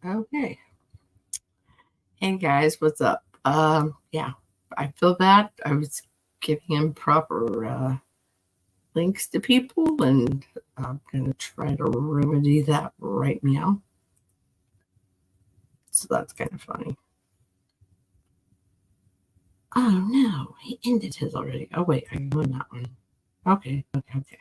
Okay. Hey guys, what's up? Yeah, I feel bad. I was giving improper links to people, and I'm gonna try to remedy that right now. So that's kind of funny. Oh no, he ended his already. Oh wait, I won that one. Okay, okay, okay.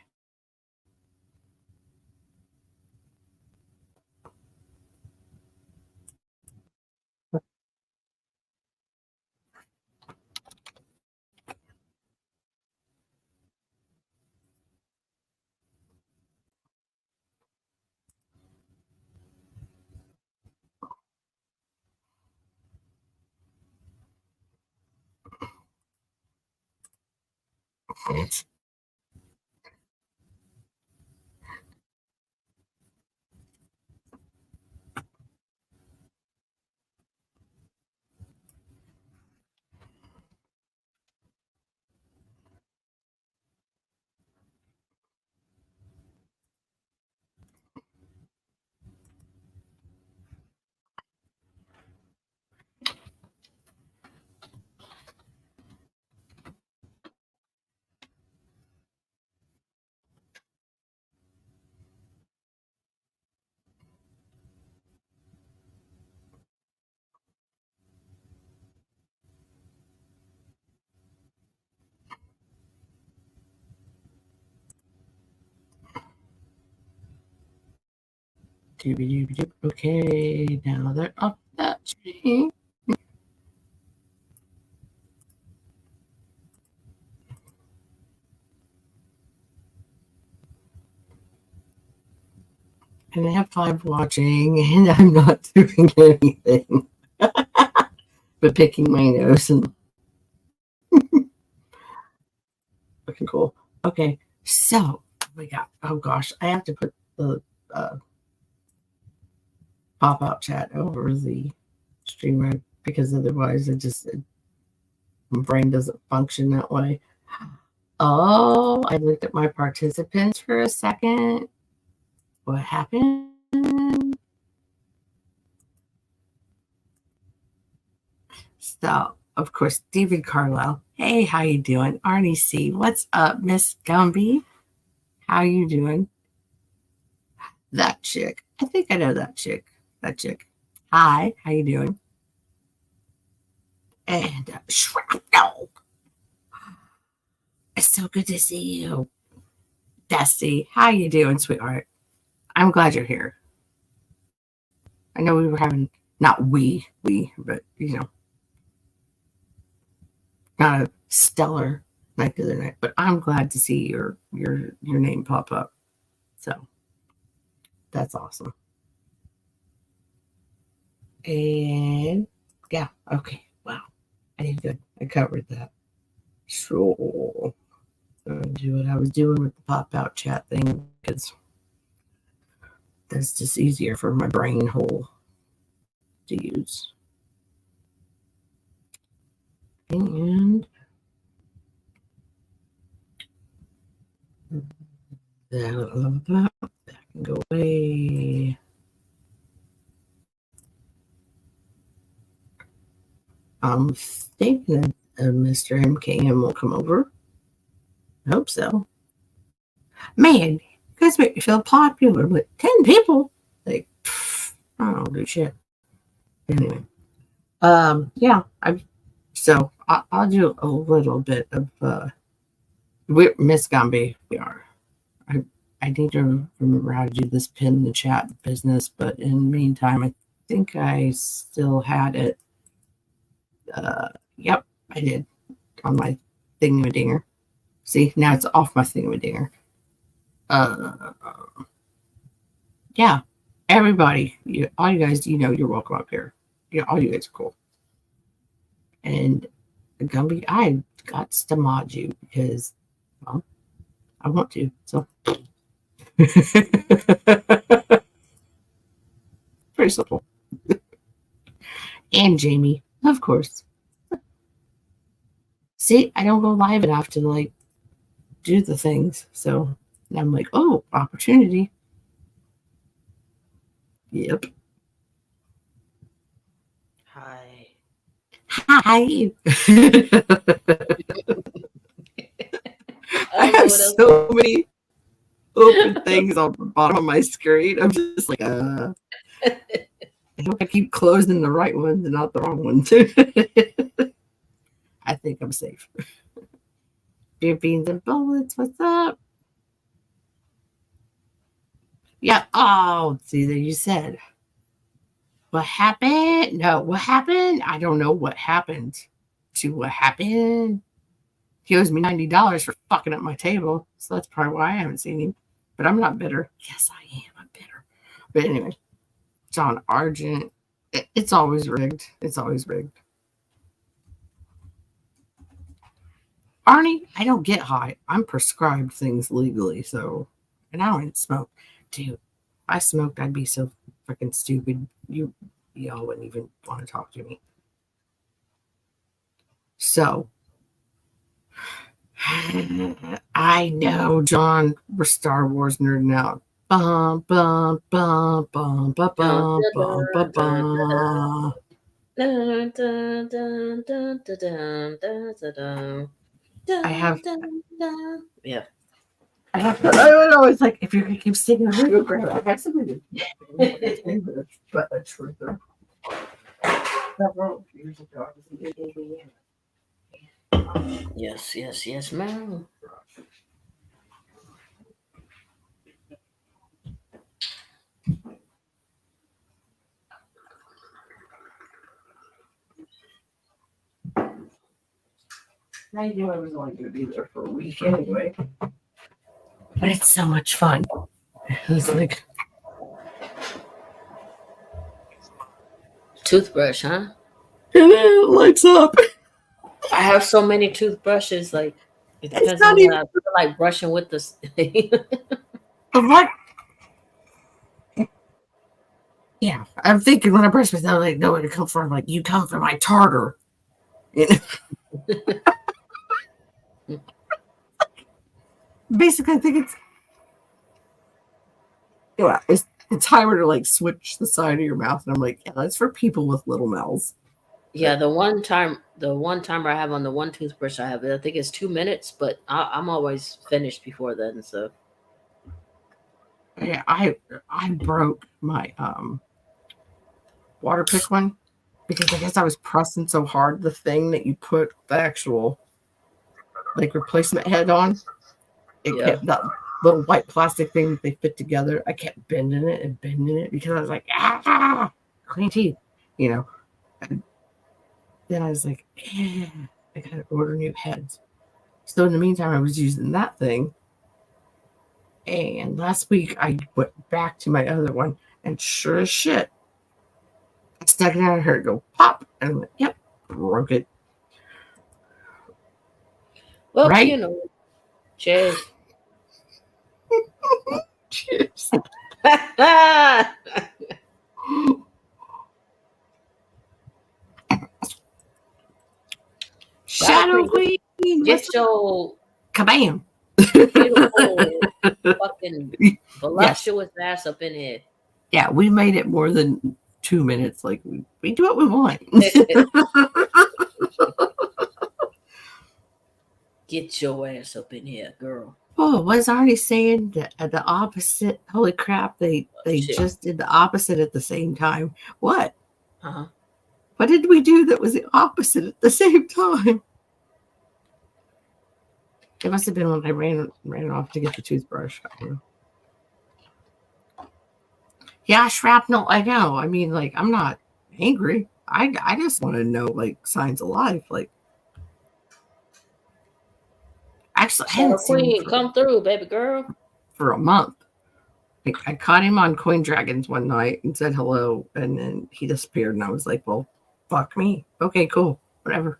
Okay, now they're up that tree. And I have 5 watching, and I'm not doing anything but picking my nose and looking cool. Okay, so we got. Oh gosh, I have to put the uh, pop out chat over the streamer because otherwise my brain doesn't function that way. Oh, I looked at my participants for a second. What happened? So, of course, David Carlisle. Hey, how you doing? Arnie C. What's up, Miss Gumby? How you doing? That chick. I think I know that chick. That chick. Hi, how you doing? And Shrapnel. It's so good to see you. Dusty, how you doing, sweetheart? I'm glad you're here. I know we were having not but not a stellar night the other night. But I'm glad to see your name pop up. So that's awesome. And yeah, okay. Wow. I did good. I covered that. Sure. Do what I was doing with the pop out chat thing because that's just easier for my brain hole to use. And that can go away. I'm thinking that Mr. MKM will come over. I hope so. Man, you guys make me feel popular, but 10 people? Like, I don't do shit. Anyway, yeah, I'll do a little bit of Miss Gumby. We are. I I need to remember how to do this pin in the chat business, but in the meantime, I think I still had it. Yep, I did on my thingamadinger. See, now it's off my thingamadinger. Uh, yeah, everybody, all you guys, you're welcome up here. Yeah, all you guys are cool. And Gumby, I got to mod you because, well, I want to. So very simple. And Jamie, of course. See, I don't go live enough to like do the things. So I'm like, oh, opportunity. Yep. Hi. I I don't know have what else. so many open things on the bottom of my screen. I'm just like, I hope I keep closing the right ones and not the wrong ones. I think I'm safe. Beer beans and bullets, what's up? Yeah. Oh, see, there you said. What happened? No, what happened? I don't know what happened to what happened. He owes me $90 for fucking up my table. So that's probably why I haven't seen him. But I'm not bitter. Yes, I am. I'm bitter. But anyway, John Argent. It's always rigged. It's always rigged. Arnie, I don't get high. I'm prescribed things legally, so and I don't even smoke. Dude, if I smoked, I'd be so freaking stupid. Y'all wouldn't even want to talk to me. So I know, John, we're Star Wars nerding out. Bum bum bum bum bum Dun, bum bum bum dun, dun, dun, bum. dun, dun, dun, dun, dun, dun, dun, dun, dun, I dun, have dun, dun. Yeah. I don't know. It's like if you're gonna keep singing, I'm gonna go grab it. I have something to but a truther. That wrote years ago. I was in Indiana. Yes, yes, yes, ma'am. I knew I was only gonna be there for a week anyway. But it's so much fun. It's like Toothbrush, huh? and then it lights up. I have so many toothbrushes. Like it It's depends not on even what I feel like brushing with this. what. Yeah, I'm thinking when I brush my teeth, I'm like, no, it come from like you come from my tartar. You know? Basically, I think it's timer to like switch the side of your mouth, and I'm like, yeah, that's for people with little mouths. Yeah, the one timer I have on the one toothbrush I have, I think it's 2 minutes, but I'm always finished before then. So Yeah, I broke my water pick one because I guess I was pressing so hard the thing that you put the actual like replacement head on. It yeah, kept that little white plastic thing that they fit together. I kept bending it and bending it because I was like, clean teeth, you know. And then I was like, I gotta order new heads. So in the meantime, I was using that thing. And last week I went back to my other one, and sure as shit, I stuck it out. I heard it go pop, and I went, yep, broke it. well, Right? cheers. Cheers. Shadow Shadow Queen, Queen, what's get your kabam? beautiful, fucking Yes. voluptuous ass up in here. Yeah, we made it more than 2 minutes. Like we do what we want. Get your ass up in here, girl. Oh, was already saying the opposite. Holy crap! They Shit. just did the opposite at the same time. What? Uh-huh. What did we do that was the opposite at the same time? It must have been when I ran off to get the toothbrush. Yeah, shrapnel. I know. I mean, like, I'm not angry. I just want to know like signs of life. Like, actually, I Shadow hadn't seen him Queen, come through, baby girl. for a month. Like, I caught him on Coin Dragons one night and said hello, and then he disappeared. And I was like, well, fuck me. Okay, cool, whatever.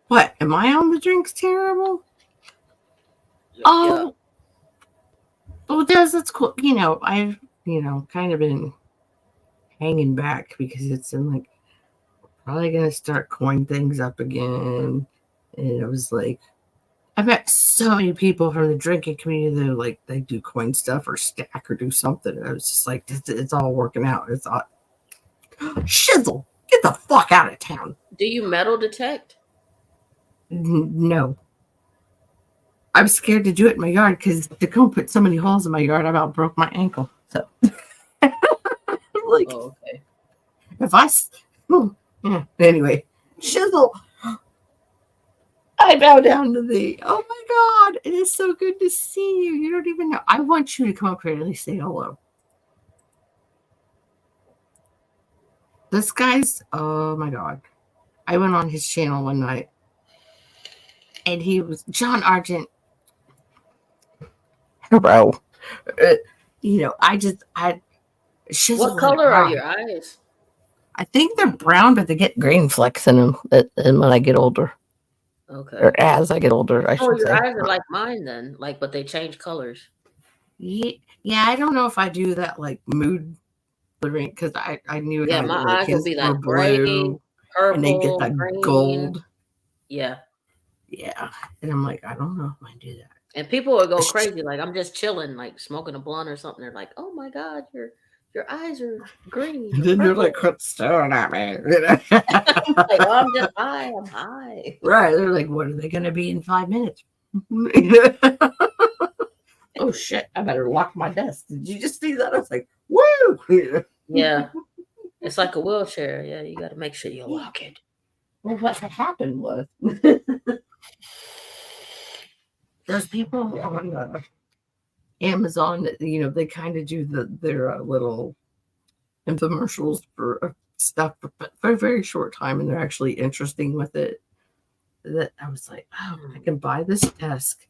What? Am I on the drinks terrible? Yeah. Oh, well, that's cool. I've kind of been hanging back because it's in like probably gonna start coin things up again. And I was like, I've met so many people from the drinking community that are like they do coin stuff or stack or do something. And I was just like, it's all working out. It's all shizzle. Get the fuck out of town. Do you metal detect? No. I'm scared to do it in my yard because to come put so many holes in my yard, I about broke my ankle. So, like, Oh, okay. if I, yeah. Anyway, shizzle. I bow down to thee. Oh my God, it is so good to see you. You don't even know. I want you to come up here and at least say hello. This guy's, oh my God. I went on his channel one night and he was John Argent. Bro. You know, What color are your eyes? I think they're brown, but they get green flecks in them and when I get older. Okay. Or as I get older, I should your say. eyes are like mine then, but they change colors. Yeah, I don't know if I do that like mood ring because I knew Yeah, my eyes will be like gray, purple, and they get that green. gold. Yeah. Yeah. And I'm like, I don't know if I do that. And people will go crazy, like I'm just chilling, like smoking a blunt or something. They're like, "Oh my God, your eyes are green." And then they're like, "Quit staring at me." You know? Like, oh, I'm just high. I'm high. Right? They're like, "What are they going to be in 5 minutes?" Oh shit! I better lock my desk. Did you just see that? I was like, "Woo!" Yeah, it's like a wheelchair. Yeah, you got to make sure you lock it. Well, what happened was. There's people on Amazon that, you know, they kind of do their little infomercials for stuff for a very short time, and they're actually interesting with it. That I was like, oh, I can buy this desk.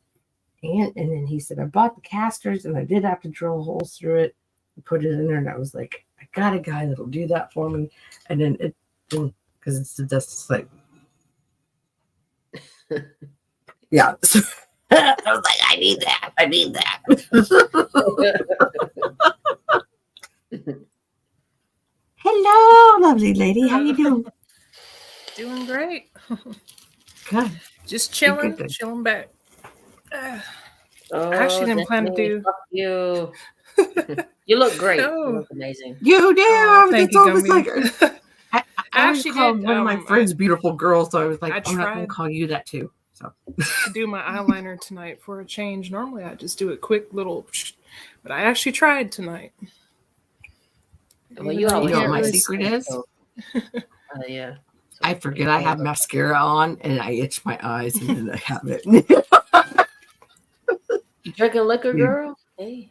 And then he said, I bought the casters, and I did have to drill holes through it and put it in there. And I was like, I got a guy that'll do that for me. And then because it's the desk, it's like, yeah. So, I was like, I need that. I need that. Hello, lovely lady. How you doing? Doing great. Good. Just chilling, Good. chilling back. I actually didn't plan to do. Fuck you. You look great. No. You look amazing. You do. Thank It's you, always Gummy. like I actually called did, one of my friends beautiful girl, so I was like, I I'm not gonna tried. call you that too. So to do my eyeliner tonight for a change. Normally I just do a quick little, but I actually tried tonight. Well, you always know what my really secret is? So, yeah. So I forget I have mascara on and I itch my eyes and then I have it. You drinking liquor, girl? Hey.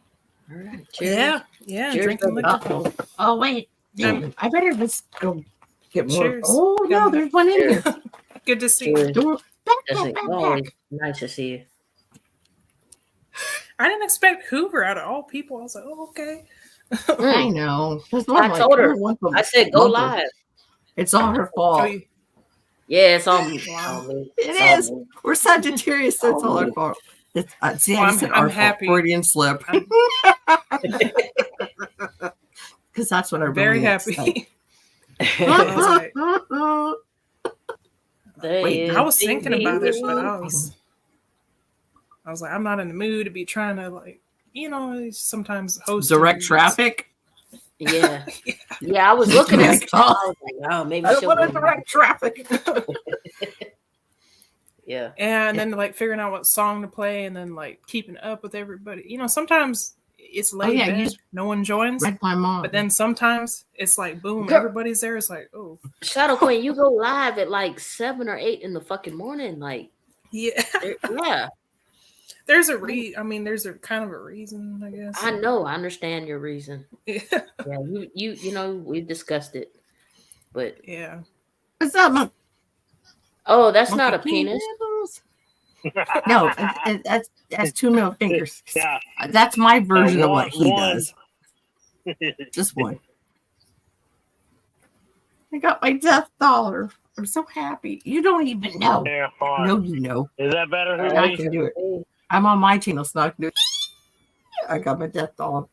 All right. Cheers. Yeah. Cheers, Drinking liquor. Oh wait. I better just go get more. Cheers. Oh no, there's one in here. Good to see Cheers. you. Always nice to see you. I didn't expect Hoover out of all people. I was like, oh, okay. I know. I told her. I said, go live. It's all her fault. Yeah, it's all Wow. me. It is. We're Sagittarius, so it's all our fault. See, I said I'm our happy. Freudian slip. Because that's what I very really happy. I was thinking about it, but I was like, I'm not in the mood to be trying to, like, you know, sometimes host direct traffic. Yeah. Yeah, I was looking at it. I was like, oh, maybe I want to direct traffic. Yeah. And then like figuring out what song to play and then like keeping up with everybody. You know, sometimes it's late back, no one joins. My mom. But then sometimes it's like boom, everybody's there. It's like, oh. Shadow Queen, you go live at like 7 or 8 in the fucking morning. Like, yeah. Yeah. There's a kind of a reason, I guess. I know, I understand your reason. Yeah. Yeah, you know, we've discussed it. But yeah. What's up, Mom? Oh, that's not a penis. No, that's 2 middle fingers. Yeah. That's my version of what he does. Just one. I got my death dollar. I'm so happy. You don't even know. No, you know. Is that better? I can do it. I'm on my channel, so I can do it. I got my death dollar.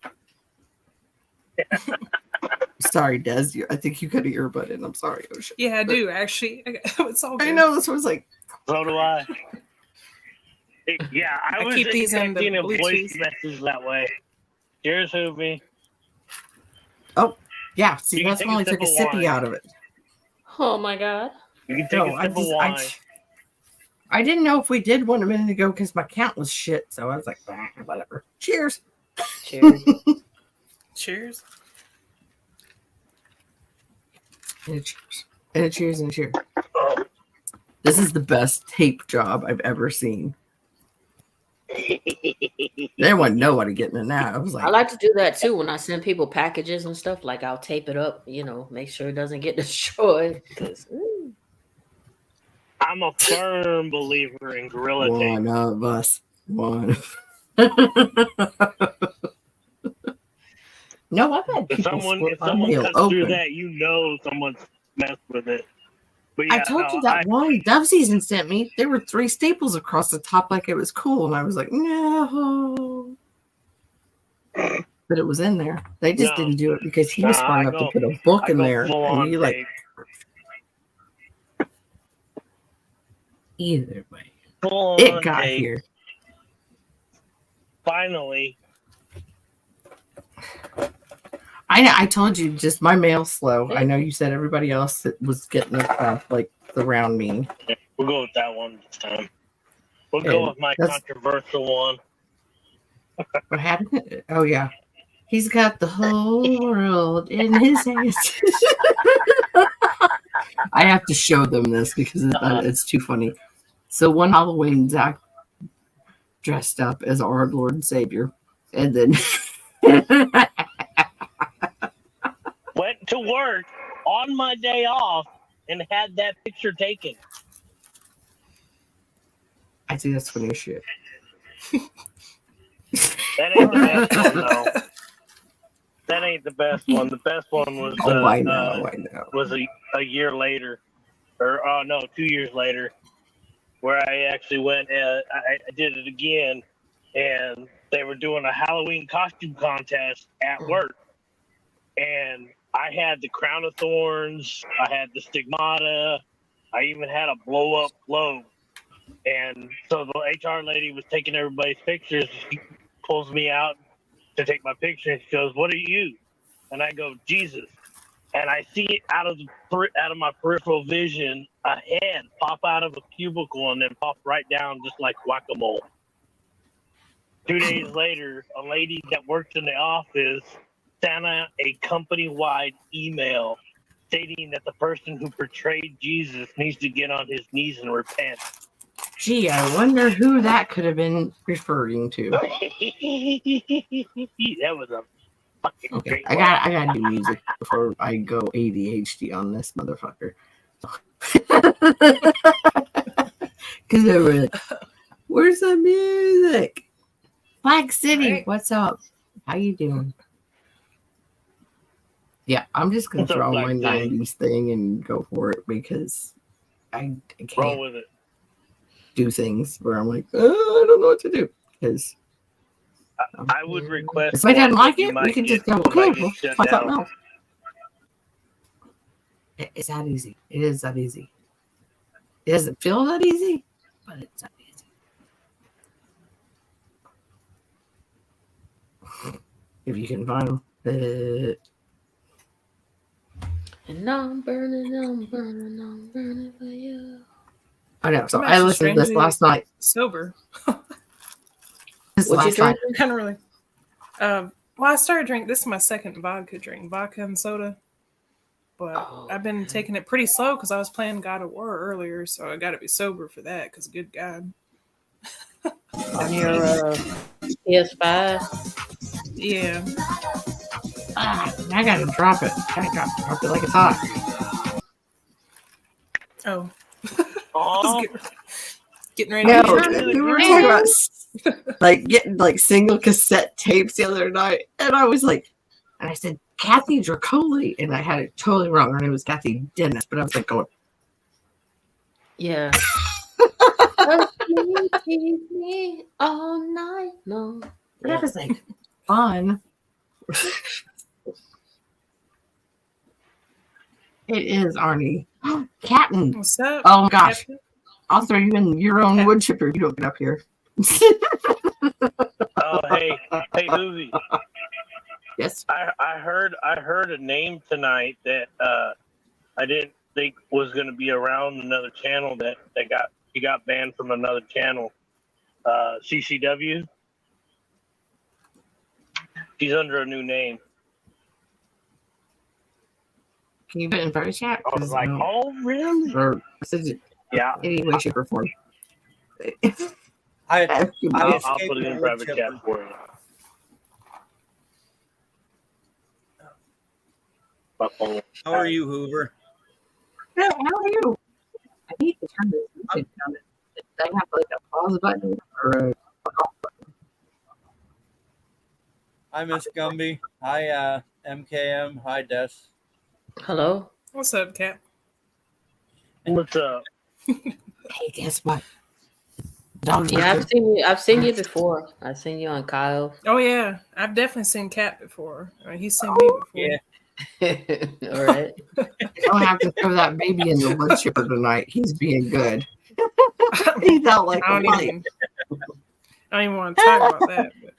Sorry, Des. I think you got an earbud in. I'm sorry. Oh, shit. Yeah, I do actually. It's all good. I know this was like. So do I. Yeah, I was keep these in the expecting a voice Bluetooth. message that way. Cheers, Hoopy. Oh, yeah. See, You can that's take why I a took sip a of sippy wine. out of it. Oh my god. You can take No, a sip of wine. I didn't know if we did one a minute ago because my count was shit. So I was like, whatever. Cheers. Cheers. Cheers. And a cheers. And a cheers and a cheers. Oh. This is the best tape job I've ever seen. There wasn't nobody getting in that. I was like, I like to do that too when I send people packages and stuff. Like I'll tape it up, make sure it doesn't get destroyed. I'm a firm believer in Gorilla Tape. one of us. One. No, I've had If people someone split my mail cuts through open. that, someone's messed with it. But yeah, I told you that one Dove Season sent me. There were 3 staples across the top, like it was cool, and I was like, no. But it was in there. They just didn't do it because he was smart enough to put a book in there, and he like. Either way, it got tape. here. Finally. I told you, just my mail's slow. I know you said everybody else was getting it like around me. Yeah, we'll go with that one this time. We'll go with my controversial one. What happened? Oh yeah, he's got the whole world in his hands. I have to show them this because it's too funny. So one Halloween, Zach dressed up as our Lord and Savior, and then went to work on my day off and had that picture taken. I think that's funny as shit. That ain't the best one, though. That ain't the best one. The best one was I know. Was a year later, or 2 years later, where I actually went. I did it again, and they were doing a Halloween costume contest at work, and I had the crown of thorns. I had the stigmata. I even had a blow up globe. And so the HR lady was taking everybody's pictures. She pulls me out to take my picture, and she goes, "What are you?" And I go, "Jesus." And I see out of my peripheral vision a head pop out of a cubicle and then pop right down just like whack-a-mole. 2 days later, a lady that works in the office sent out a company-wide email stating that the person who portrayed Jesus needs to get on his knees and repent. Gee, I wonder who that could have been referring to. That was a fucking great one. I gotta do music before I go ADHD on this motherfucker. Because they were like, "Where's the music?" Flag City, Right. What's up? How you doing? Yeah, I'm just gonna What's up, throw Flag my City? 90s thing and go for it because I Roll can't with it. do things where I'm like, I don't know what to do. Because I would request. if I didn't one like that you it, might we can just get- go, okay, might get we'll shut find something down. else. It's that easy. It is that easy. It doesn't feel that easy, but it's that easy. If you can find them. And I'm burning for you. I know. So I'm I actually listened to this strangely last night. Sober. What you drink? Kind of really. Well, I started drinking. This is my second vodka drink, vodka and soda. But I've been taking it pretty slow because I was playing God of War earlier, so I got to be sober for that. Because good God. On your PS5. Yeah. I gotta drop it. I gotta drop it like it's hot. Oh. Aw. Getting ready No, to we were talking about like getting like single cassette tapes the other night, and I was like, and I said Kathy Dracoli, and I had it totally wrong. Her name was Kathy Dennis, but I was like going, Yeah. Keep me all night long. but I was like, fun. It is, Arnie. Captain. What's up? Oh my gosh. Captain? I'll throw you in your own wood chipper if you don't get up here. Oh, hey, Hoovy. Yes. I heard a name tonight that I didn't think was going to be around another channel that got banned from another channel. CCW. She's under a new name. Can you put it in private chat? I was like, oh, really? Or message Yeah. any way, shape, or form. I'll I'll put it in private chat for you. My phone. How are you, Hoover? How are you? I need to turn this music down. I have like a pause button or a off button. Hi, Miss Gumby. Hi, MKM. Hi, Des. Hello. What's up, Cat? What's up? Hey, guess what? Dog Yeah, I've seen you before. I've seen you on Kyle. Oh yeah, I've definitely seen Cat before. I mean, he's seen me before. Yeah. All right. don't have to throw that baby in the wood chipper tonight. He's being good. He's out like I a don't light. even want to talk about that. But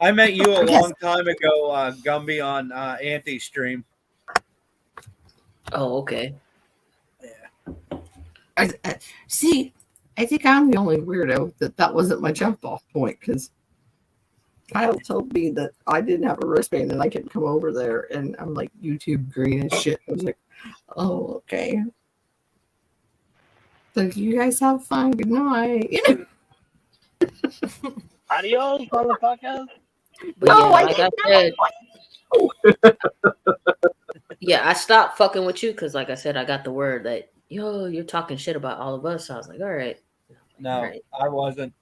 I met you a long time ago, Gumby, on Auntie's stream. Oh, okay. See, I think I'm the only weirdo that wasn't my jump off point because Kyle told me that I didn't have a wristband and I could come over there, and I'm like YouTube green as shit. I was like, oh, okay. So you guys have fun. Good night. Adios, motherfuckers. But No, yeah, I like I didn't said, yeah, I stopped fucking with you because, like I said, I got the word that you're talking shit about all of us. So I was like, all right. No, Right. I wasn't.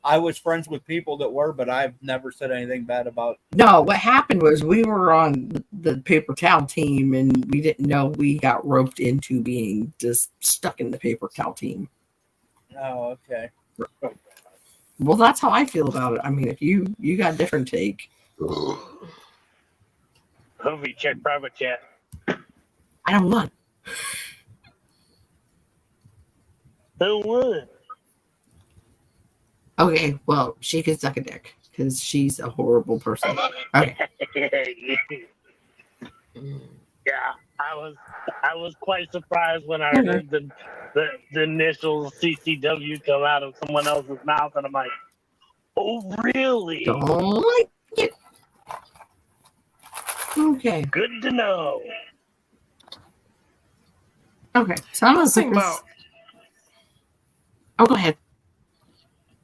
I was friends with people that were, but I've never said anything bad about. No, what happened was we were on the paper towel team and we didn't know we got roped into being just stuck in the paper towel team. Oh, okay. Well, that's how I feel about it. I mean, if you got a different take, Hoovy, check private chat. I don't want. Who won? Okay, well, she can suck a dick because she's a horrible person. Okay. Yeah, I was quite surprised when I heard the initial CCW come out of someone else's mouth, and I'm like, oh, really? Don't like it. Okay. Good to know. Okay. So I'm I gonna was put thinking this. about. Oh, go ahead.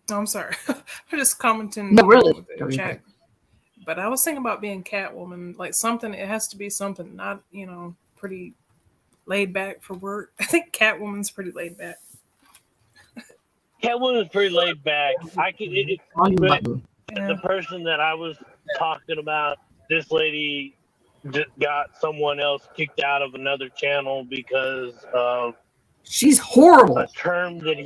No, I'm sorry. I'm just commenting. No, really. with Go the ahead. chat. But I was thinking about being Catwoman, like something. It has to be something not, pretty laid back for work. I think Catwoman's pretty laid back. Catwoman's pretty laid back. I could. Volume But button. Yeah. the person that I was talking about, this lady just got someone else kicked out of another channel because of She's horrible. a term that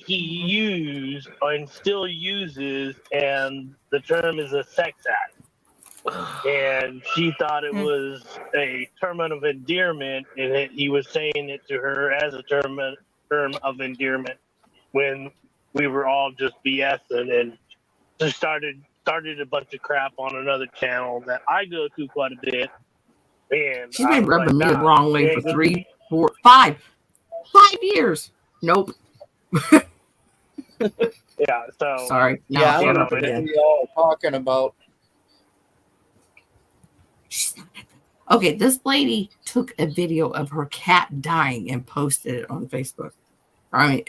he used and still uses, and the term is a sex act. And she thought it was a term of endearment, and that he was saying it to her as a term of endearment when we were all just BSing, and just started a bunch of crap on another channel that I go to quite a bit. And She's I been was rubbing like, me the nah, wrong way yeah, for good- 3, 4, 5 years. Nope. Yeah, so Sorry. Now Yeah, I'll I shut don't up know what again. y'all are talking about. Okay, this lady took a video of her cat dying and posted it on Facebook. I mean,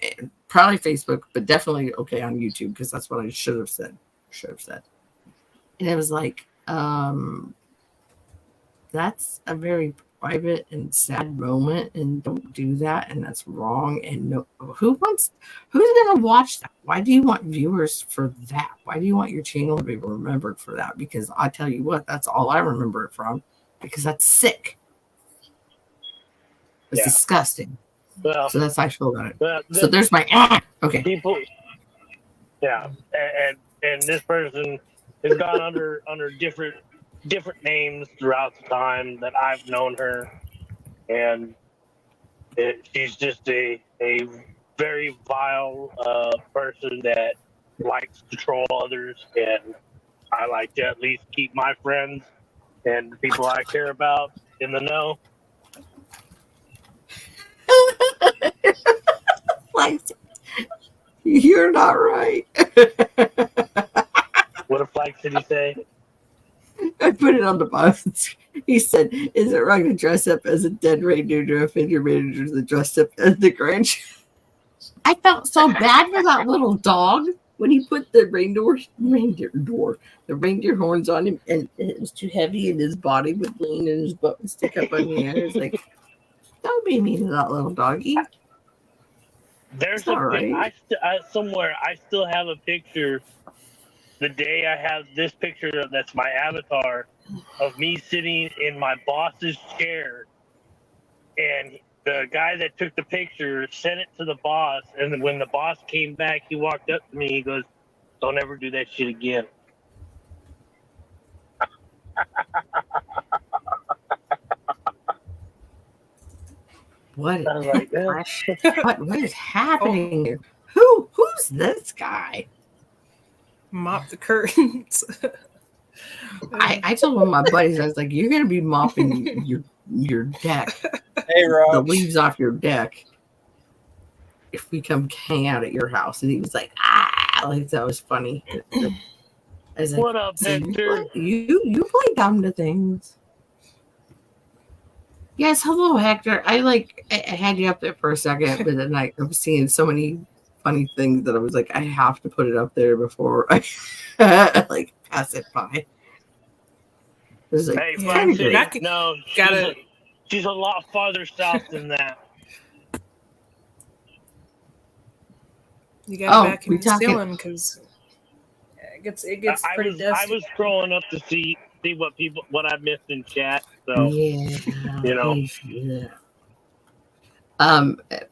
probably Facebook, but definitely okay on YouTube because that's what I should have said. And it was like, that's a very private and sad moment, and don't do that, and that's wrong. And no, who's gonna watch that? Why do you want viewers for that? Why do you want your channel to be remembered for that? Because I tell you what, that's all I remember it from. Because that's sick. It's Yeah. disgusting. well, So that's how I feel about it. the- So there's my okay. people, yeah, and this person has gone under different names throughout the time that I've known her, and she's just a very vile person that likes to troll others, and I like to at least keep my friends and the people I care about in the know. Like, you're not right. What did Flag City say? I put it on the box. He said, "Is it wrong to dress up as a dead reindeer to offend your managers that dressed up as the Grinch?" I felt so bad for that little dog when he put the reindeer horns on him, and it was too heavy, and his body would lean, and his butt would stick up on the air. It's like, don't be mean to that little doggy. There's All right. somewhere I still have a picture. The day I have this picture that's my avatar of me sitting in my boss's chair, and the guy that took the picture sent it to the boss, and then when the boss came back, he walked up to me. He goes, "Don't ever do that shit again." What? I was like, What is happening here? Who's this guy? Mop the curtains. I told one of my buddies, I was like, you're gonna be mopping your deck, Hey, the Rob. leaves off your deck if we come hang out at your house. And he was like, like that was funny. I was like, "What up, so Hector?" you play dumb to things. Yes, hello, Hector. I had you up there for a second, but then I was seeing so many funny things that I was like, I have to put it up there before I like pass it by. It was like, Hey, Yeah, Flag City, I could- no, gotta- she's a lot farther south than that. You got to Oh, vacuum we the talking- ceiling because it gets I pretty was dusty. scrolling up to see what I missed in chat. So yeah, you know. Yeah.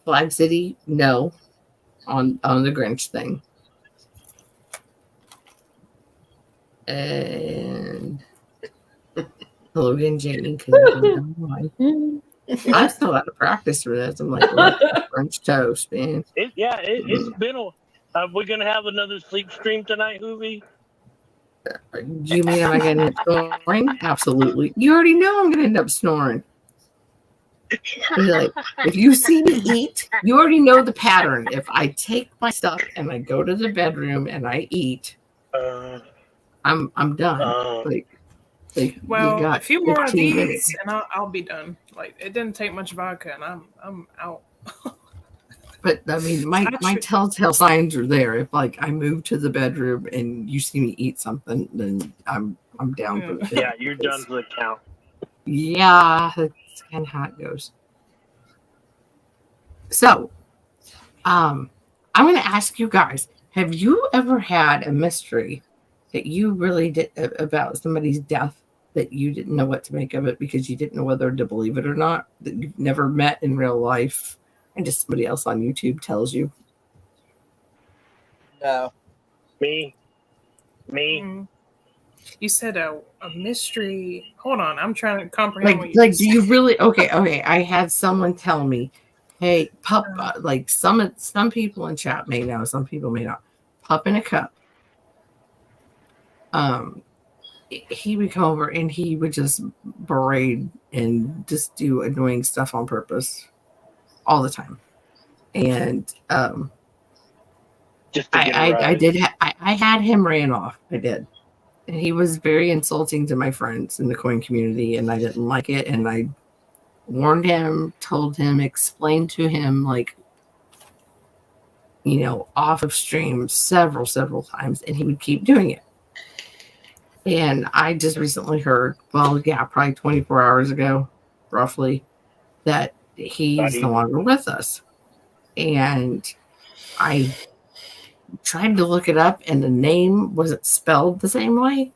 Flag City, no, on the Grinch thing, and hello again, Jamie. I'm still out of practice for this. I'm like, French toast, man. It's been. We're gonna have another sleep stream tonight, Hoovy. Do you mean am I going to end up snoring? Absolutely. You already know I'm going to end up snoring. Like, if you see me eat, you already know the pattern. If I take my stuff and I go to the bedroom and I eat, I'm done. Like you Well, got a few more of 15 these, minutes. and I'll be done. Like it didn't take much vodka, and I'm out. But I mean, my telltale signs are there. If like I move to the bedroom and you see me eat something, then I'm down for the Yeah, you're done for the count. Yeah, that's kind of how it goes. So, I'm going to ask you guys: have you ever had a mystery that you really did about somebody's death that you didn't know what to make of it because you didn't know whether to believe it or not? That you've never met in real life, and just somebody else on YouTube tells you. No. Me. Mm. You said a mystery. Hold on, I'm trying to comprehend what you Like, just do you said. really? Okay. I had someone tell me, "Hey, pup." Like some people in chat may know, some people may not. Pup in a cup. He would come over and he would just berate and just do annoying stuff on purpose all the time. And Just to get a rise. I had him ran off. I did. And he was very insulting to my friends in the coin community, and I didn't like it. And I warned him, told him, explained to him, like, off of stream several times, and he would keep doing it. And I just recently heard, probably 24 hours ago, roughly, that he's no longer with us. And I tried to look it up, and the name wasn't spelled the same way.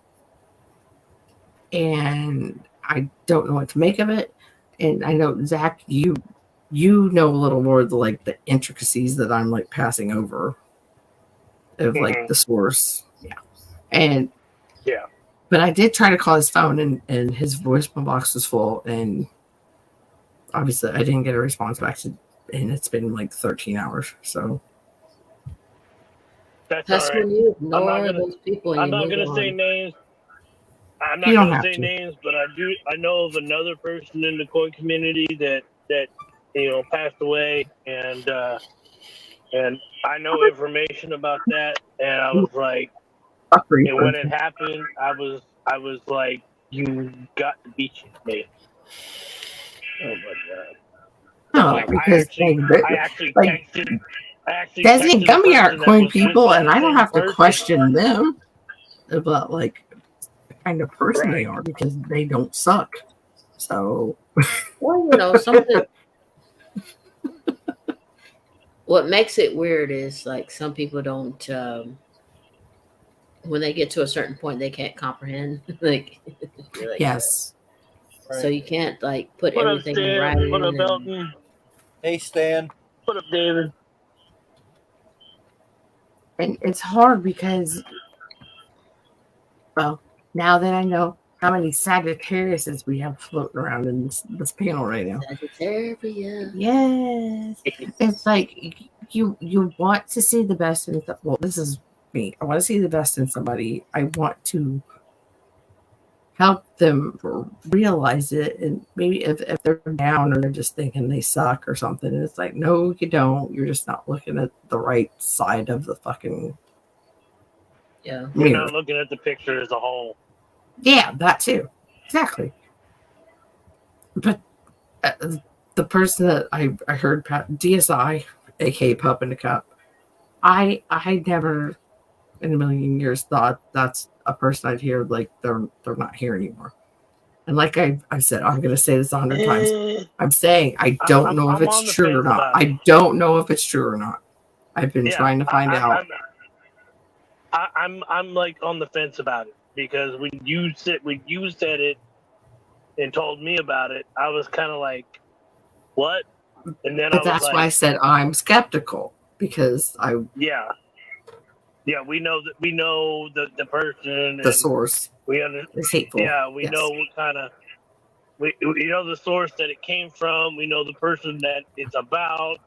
And I don't know what to make of it. And I know, Zach, you know a little more of the intricacies that I'm like passing over of like the source. Yeah. And yeah. But I did try to call his phone, and his voicemail box was full, and obviously I didn't get a response back and it's been like 13 hours. So That's That's all right. when you I'm not ignore gonna. those people and I'm you not move gonna say on. names. I'm not You don't gonna have say to. names, but I do. I know of another person in the coin community that passed away, and I know information about that. And I was like, Fuckery and when it person. happened, I was like, you got to be shitting me. Oh my god! No, Like because I actually like texted. I actually Desi and texted the Gummy aren't person that coin was with people, that and I don't same have to person. question them about like the kind of person they Right. are because they don't suck. So Well, something. What makes it weird is like some people don't. When they get to a certain point, they can't comprehend. Like, you're like, yes, so you can't like put What up, everything in Stan? writing. What up, And, Elton? Hey, Stan. What up, David? and it's hard because, well, now that I know how many Sagittariuses we have floating around in this panel right now. Sagittarius. Yes, it's like you want to see the best in. Well, this is me. I want to see the best in somebody. I want to help them realize it, and maybe if they're down or they're just thinking they suck or something, it's like, no, you don't. You're just not looking at the right side of the fucking Yeah. You're mirror. not looking at the picture as a whole. Yeah, that too. Exactly. But the person that I heard DSI, aka Pup in the Cup, I never in a million years thought that's a person I'd hear like they're not here anymore. And like I've said, I'm going to say this 100 times. I'm saying I don't know if I'm it's on the true or fence not. about it. I don't know if it's true or not. I've been Yeah, trying to find out. I'm like on the fence about it because when you said it and told me about it, I was kind of like, what? And then I But was that's like, why I said I'm skeptical because yeah, we know the person the and source we is hateful. yeah, we Yes. know what kind of we know the source that it came from. We know the person that it's about,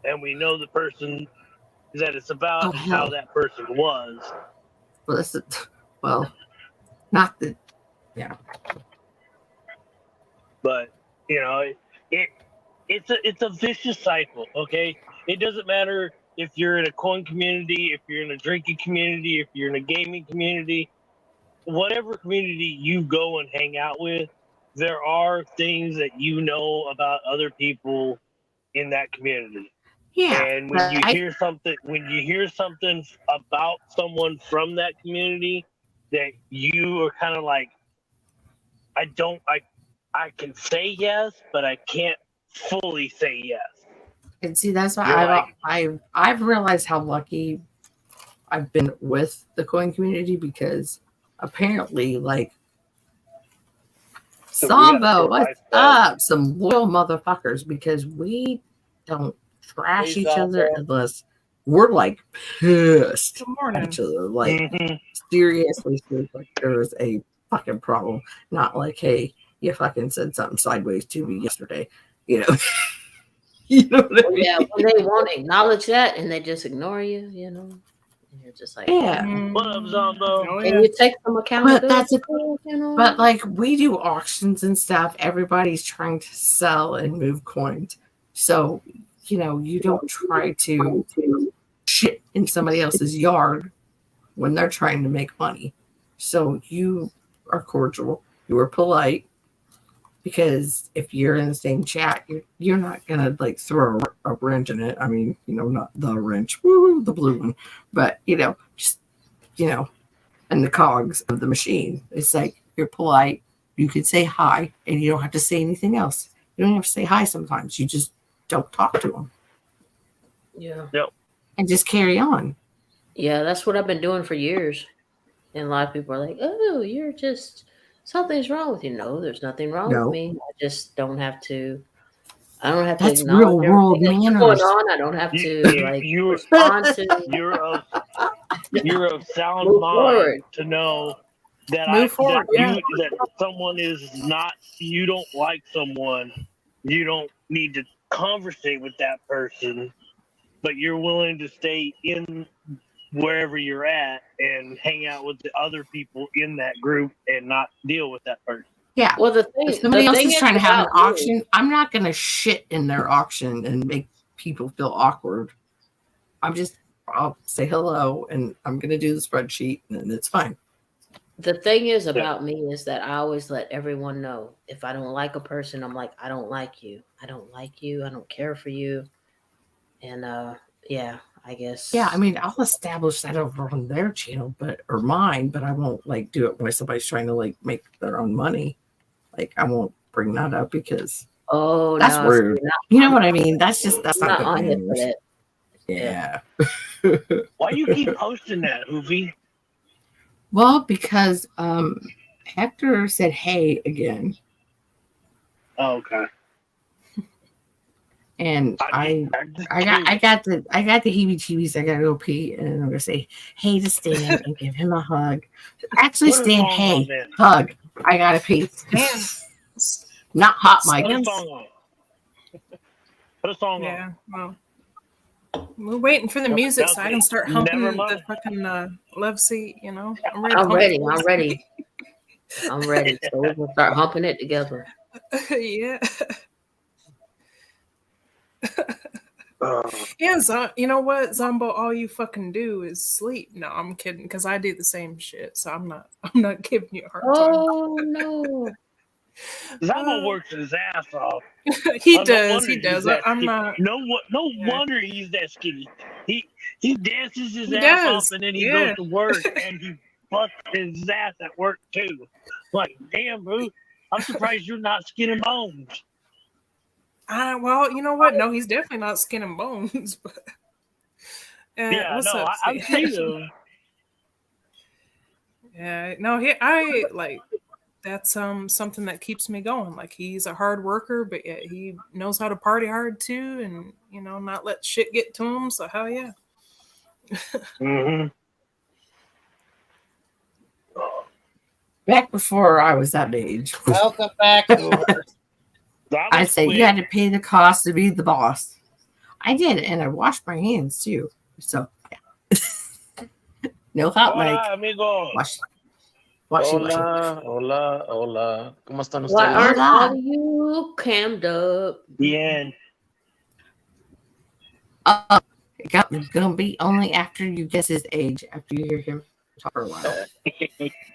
and we know the person that it's about and how Hell. that person was. Well, not that. Yeah. But it's a vicious cycle. Okay, it doesn't matter if you're in a coin community, if you're in a drinking community, if you're in a gaming community, whatever community you go and hang out with, there are things that you know about other people in that community. Yeah. And when you hear something about someone from that community that you are kind of like, I can say yes, but I can't fully say yes. And see, that's why You're like, I've realized how lucky I've been with the coin community because apparently, like, Sambo, what's up? Some loyal motherfuckers because we don't trash each other unless we're like pissed Good morning. at each other. Like, seriously, like there's a fucking problem. Not like, hey, you fucking said something sideways to me yesterday. You know, you know what I mean? Yeah, when they won't acknowledge that and they just ignore you, and you're just like, Yeah. what up, Zombo? Oh, Can yeah. you take some accountability? But that's But like we do auctions and stuff, everybody's trying to sell and move coins. So, you don't try to shit in somebody else's yard when they're trying to make money. So you are cordial, you are polite, because if you're in the same chat, you're not gonna like throw a wrench in it. I mean, not the wrench, woo, the blue one, but just and the cogs of the machine. It's like you're polite. You can say hi, and you don't have to say anything else. You don't have to say hi sometimes. You just don't talk to them. Yeah. Yep. And just carry on. Yeah, that's what I've been doing for years. And a lot of people are like, oh, you're just, something's wrong with you. No, there's nothing wrong No. with me. I just don't have to. I don't have to That's acknowledge real world everything that's manners. going on. I don't have You- to you- respond to. You're of sound Move mind forward. to know that Move forward, that someone is not. You don't like someone. You don't need to conversate with that person, but you're willing to stay in wherever you're at and hang out with the other people in that group and not deal with that person. Yeah. Well, the thing, If somebody the else thing is trying to have an about me- auction, I'm not going to shit in their auction and make people feel awkward. I'll say hello and I'm going to do the spreadsheet and it's fine. The thing is about me is that I always let everyone know if I don't like a person, I'm like, I don't like you. I don't like you. I don't care for you. And yeah, I guess. Yeah, I mean, I'll establish that over on their channel, or mine, but I won't like do it when somebody's trying to like make their own money. Like I won't bring that up because that's no, rude. You know what I mean? That's I'm not not good on here for manners. that. Yeah. Why you keep posting that, Hoovy? Well, because Hector said hey again, Oh, okay. and I got the heebie-jeebies. I gotta go pee, and I'm gonna say hey to Stan and give him a hug. Actually, Put a Stan, song hey, on then. hug. I gotta pee. Man, Not hot mic. Put a song on. Put a song on. yeah. Well, we're waiting for the music so I can start humping the fucking love seat. You know, I'm ready. I'm ready. I'm ready. So we're gonna start humping it together. Yeah. Yeah, you know what, Zombo? All you fucking do is sleep. No, I'm kidding, because I do the same shit. So I'm not giving you a hard time. Oh no. Zombo works his ass off. He No does. wonder He he's does. that I'm skinny. not. No Yeah. wonder he's that skinny. He dances his He ass does, off and then he yeah. goes to work and he busts his ass at work too. Like, damn, boo. I'm surprised you're not skin and bones. Well, you know what? No, he's definitely not skin and bones. But Yeah, what's no, up, I've Steve? seen him. Yeah, no, I like that's something that keeps me going. Like, he's a hard worker, but yet he knows how to party hard too, and not let shit get to him. So hell yeah. Mm-hmm. Back before I was that age, Welcome back, Hoover. I said you had to pay the cost to be the boss. I did, and I washed my hands too. So yeah. No hot mic. Hola, amigo. Washing Hola, hola, hola. ¿Cómo están Why ustedes? aren't Hola. all you cammed up? Yeah. It's gonna be only after you guess his age, after you hear him talk for a while.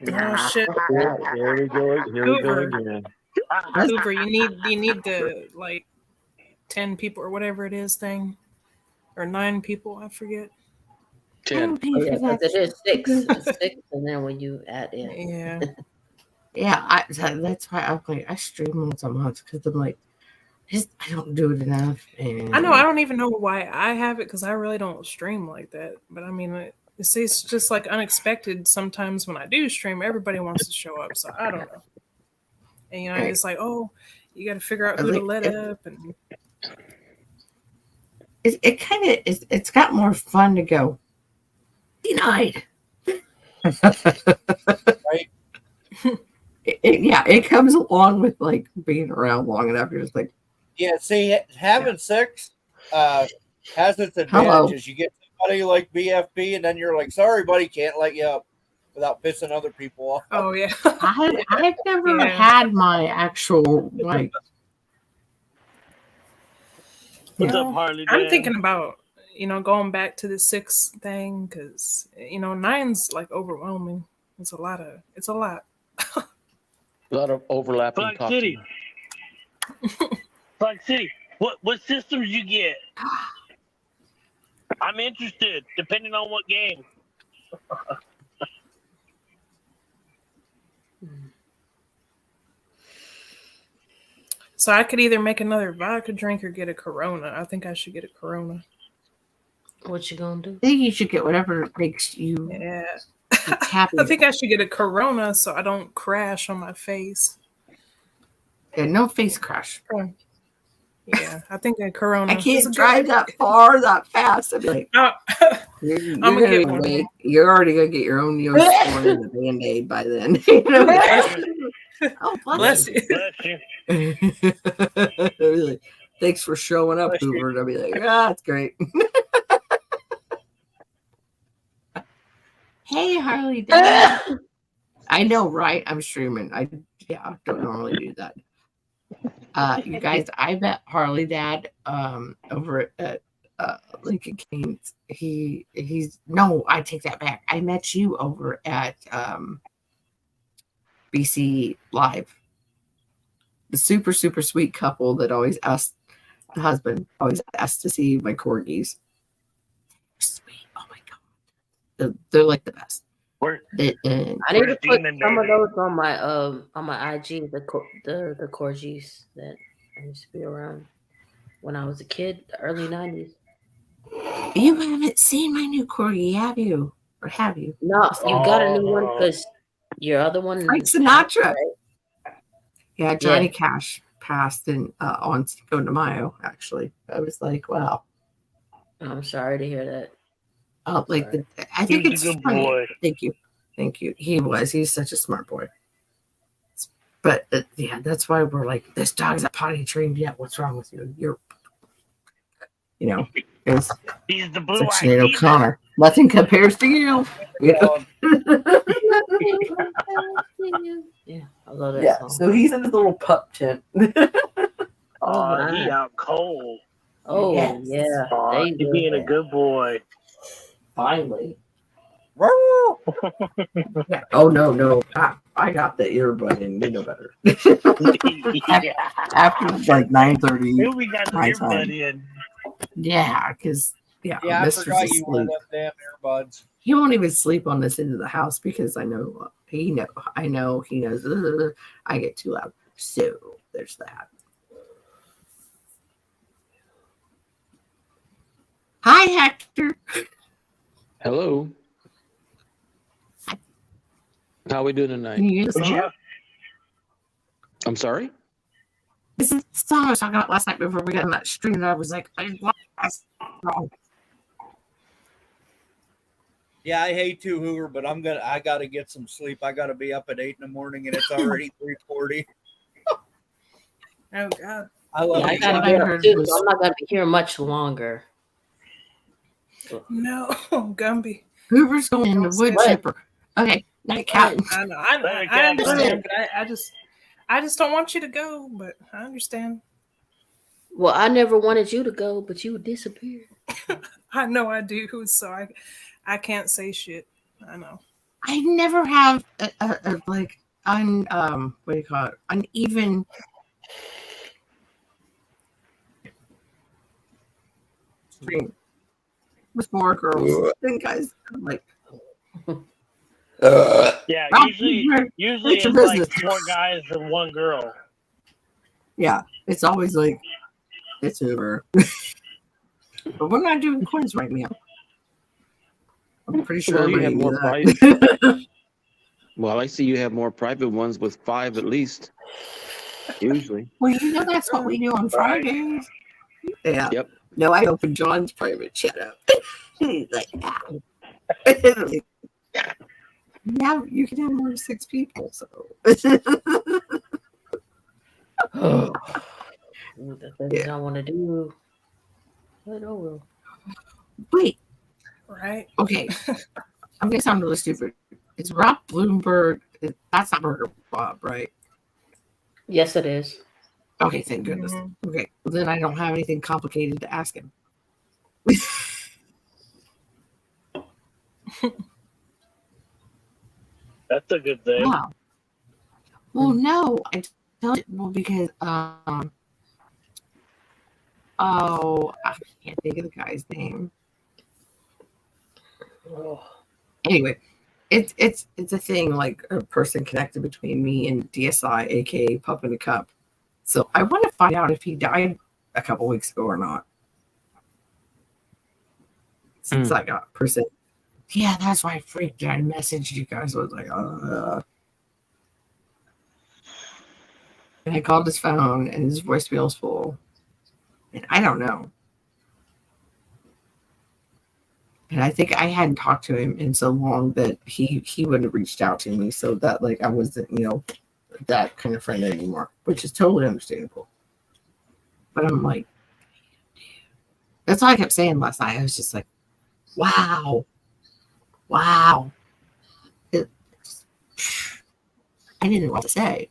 Oh shit, Here we go. Here we go Hoover. again. Hoover, you need the like 10 people or whatever it is thing, or 9 people, I forget. 10. Oh, yeah, 'cause it is 6. It's 6, and then when you add in. Yeah. Yeah, that's why I'm like I stream once a month because I'm like, I don't do it enough. And I know. I don't even know why I have it, because I really don't stream like that. But I mean, it's just like unexpected. Sometimes when I do stream, everybody wants to show up. So I don't know. And Right. it's like, oh, you got to figure out who to let up. And it kind of it's got more fun to go denied. Right? It comes along with like being around long enough. You're just like, Yeah, see, having sex has its Hello. advantages. You get somebody like BFB, and then you're like, sorry, buddy, can't let you up without pissing other people off. oh yeah, I've never Yeah. had my actual like. What's Well, up, Harley? I'm Dan? thinking about going back to the 6 thing, because 9's like overwhelming. It's a lot. A lot of overlapping Black talking. City. Black City. What systems you get? I'm interested, depending on what game. So I could either make another vodka drink or get a Corona. I think I should get a Corona. What you gonna do? I think you should get whatever makes you Yeah. happy. I think I should get a Corona so I don't crash on my face. Yeah, no face crash. Yeah, I think a Corona. I is a can't good drive idea. that far, that fast. I'd be like, Oh, you're I'ma gonna get be one. awake. You're already gonna get your own Neosporin and the Band-Aid by then. You know? Oh, bless you. Bless you. I'd be like, Thanks for showing up, Hoover. And I'll be like, that's great. Hey, Harley Dad. I know, right? I'm streaming. I don't normally do that. You guys, I met Harley Dad over at Lincoln Keynes. He's no, I take that back. I met you over at BC Live. The super sweet couple that always asked the husband always asked to see my corgis. Sweet, oh my god, they're like the best. I need to put some of those on my IG. The Corgis that I used to be around when I was a kid, the early 90s. You haven't seen my new corgi, have you? Or have you? No, you got a new one because your other one. Frank Sinatra. Right? Yeah, Johnny Cash passed on Cinco de Mayo. Actually, I was like, wow. I'm sorry to hear that. I think it's a good boy. Thank you. He's such a smart boy. But that's why we're like, this dog's a potty trained yet. What's wrong with you? He's the blue Sinead O'Connor. Nothing compares to you. Yeah, I love that song. So he's in his little pup tent. He out cold. Oh yeah, he's being a good boy. Finally. Oh no! I got the earbud in. You know better. After like 9:30. We got the earbud in. Yeah, because I forgot you wore them damn earbuds. He won't even sleep on this end of the house because I know he knows. I get too loud. So there's that. Hi, Hector. Hello. How are we doing tonight? I'm sorry? This is the song I was talking about last night before we got on that stream. And I was like, yeah, I hate to, Hoover, but I gotta get some sleep. I gotta be up at 8 in the morning and it's already 3:40. Oh god. I gotta be up too, so I'm not gonna be here much longer. No, Gumby. Hoover's going in the wood chipper. Okay, night Captain. I know. I understand, but I just don't want you to go. But I understand. Well, I never wanted you to go, but you disappeared. I know I do, so I can't say shit. I know. I never have a what do you call it? Uneven. Stream. With more girls than guys. I'm like, usually it's like 4 guys and 1 girl. Yeah, it's always like it's over. But we're not doing coins right now. I'm pretty sure you have more private. Well, I see you have more private ones with 5 at least. Usually. Well, that's what we do on Fridays. Yeah. Yep. No, I opened John's private chat up. He's like, yeah, you can have more than 6 people. So the things I want to do. But oh well. Wait. Right. Okay. I'm gonna sound really stupid. It's Rob Bloomberg. That's not Burger Bob, right? Yes, it is. Okay, thank goodness. Mm-hmm. Okay, well, then I don't have anything complicated to ask him. That's a good thing. Wow. Well, no, I tell you, because I can't think of the guy's name. Oh. Anyway, it's a thing, like a person connected between me and DSI, aka Pup in a Cup. So I want to find out if he died a couple weeks ago or not. Since I got person. Yeah, that's why I freaked out. I messaged you guys. I was like, And I called his phone and his voicemail's full. And I don't know. And I think I hadn't talked to him in so long that he would have reached out to me. So that I wasn't, that kind of friend anymore, which is totally understandable. But I'm like, that's all I kept saying last night. I was just like, wow. It, I didn't know what to say.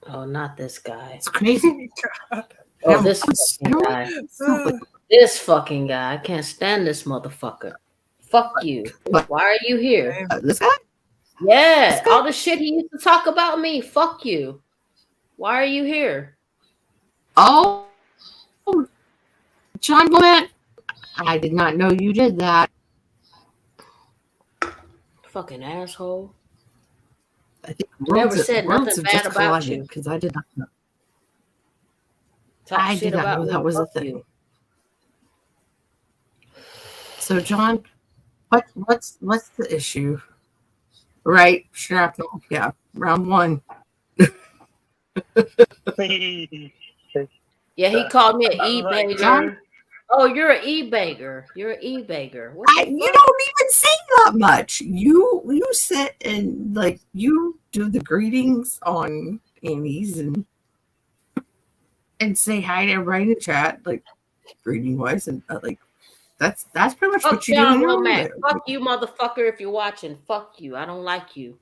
Oh, not this guy. It's crazy. God. Oh, this fucking guy. This fucking guy. I can't stand this motherfucker. Fuck you. What? Why are you here? This guy? Yeah, This guy? all the shit he used to talk about me. Fuck you. Why are you here? Oh, John Blunt. I did not know you did that. Fucking asshole. I think Never said nothing bad about you. Because I did not know. Talk I shit did not about know me. that was a Fuck thing. you. So, John, what's the issue? Right, shrapnel. Yeah, round one. Yeah, he called me an e-bagger. John? Oh, you're an e-bagger. You're an e-bagger. What the You fuck? don't even say that much. You sit and like you do the greetings on Amy's and say hi to everybody in the chat, like greeting wise, and like that's pretty much Fuck what you do. John in your Womack. room. Fuck you, motherfucker, if you're watching. Fuck you. I don't like you.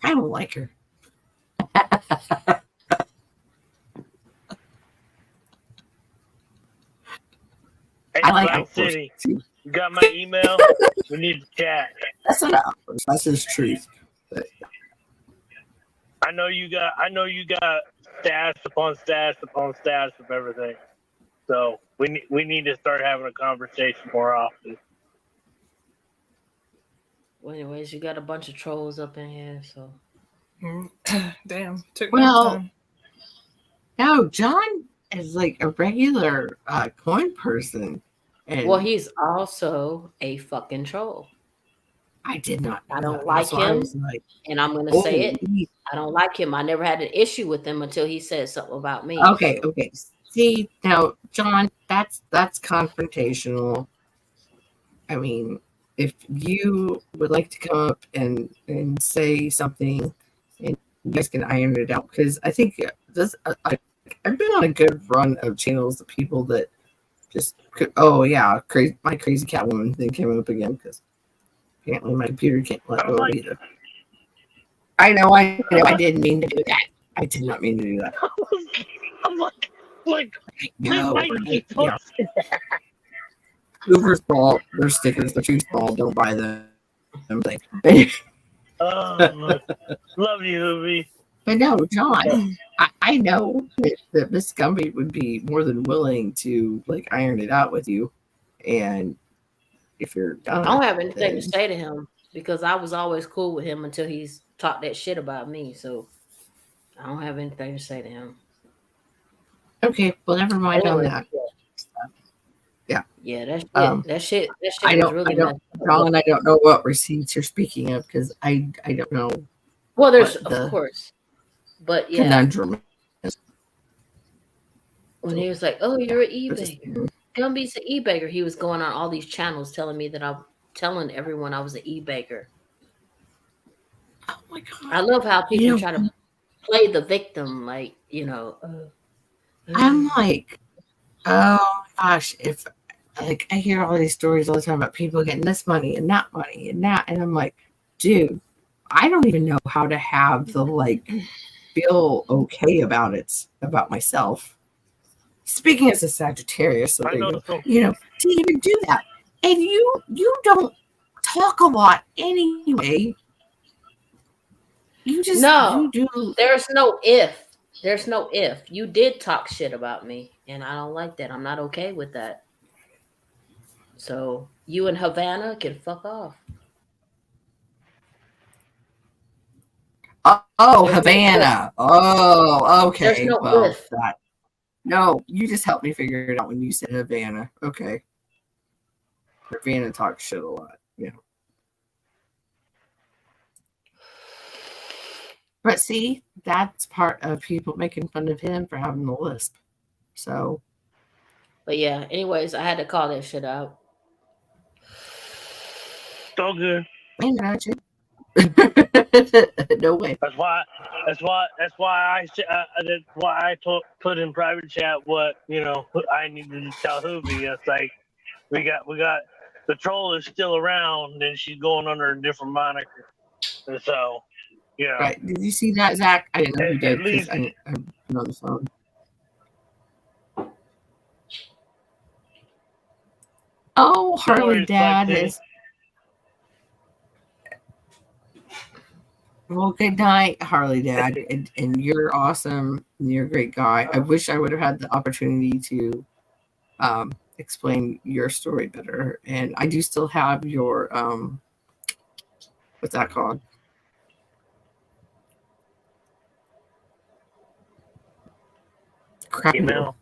I don't like her. Hey, I like Black outdoors City. too. You got my email? We need to chat. That's not outdoors. That's just truth. But I know you got stats upon stats upon stats of everything. So we need to start having a conversation more often. Well, anyways, you got a bunch of trolls up in here, so Damn. Took Well, my time. no, John is like a regular coin person. And well, he's also a fucking troll. I did not know I don't that. like That's why I him. was like, And I'm gonna oh, say it. I don't like him. I never had an issue with him until he said something about me. okay, so. okay. See, now, John, that's confrontational. I mean, if you would like to come up and say something, and you guys can iron it out, because I think this I've been on a good run of channels of people that just oh yeah, crazy, my crazy Catwoman thing came up again because apparently my computer can't let go either. I know, I didn't mean to do that. I did not mean to do that. I'm like No, yeah. Hoover's ball, they're stickers, they're too small, don't buy them. Love you, Hoovy. But no, John, I know that Miss Gumby would be more than willing to like iron it out with you. And if you're done, I don't have anything to say to him because I was always cool with him until he's talked that shit about me. So I don't have anything to say to him. Okay, well, never mind anyway, on that. Yeah, that shit I was don't, really John, I don't know what receipts you're speaking of because I don't know. Well, there's of course, but yeah, conundrum. When he was like, "Oh, you're an e-bagger. Gumby's an e-bagger," he was going on all these channels telling me that I'm telling everyone I was an e-bagger. Oh my god! I love how people try to play the victim, like I'm like, oh gosh, if like I hear all these stories all the time about people getting this money and that money and that, and I'm like, dude, I don't even know how to have the like feel okay about it about myself. Speaking as a Sagittarius, so to even do that, and you don't talk a lot anyway. You just you do. There's no if. There's no if. You did talk shit about me, and I don't like that. I'm not okay with that. So you and Havana can fuck off. Oh, Havana. Oh, okay. There's no if. No, you just helped me figure it out when you said Havana. Okay. Havana talks shit a lot. Yeah. But see, that's part of people making fun of him for having the lisp. So. But yeah, anyways, I had to call that shit out. So good. I got you. No way. That's why I put in private chat what I needed to tell Hoovy. It's like we got the troll is still around and she's going under a different moniker. And so Right. Did you see that, Zach? I didn't know who did at because least I'm on the phone. Oh, Harley worries, Dad Lexi. is. Well, good night, Harley Dad. And you're awesome. And you're a great guy. I wish I would have had the opportunity to explain your story better. And I do still have your what's that called? Crap. email.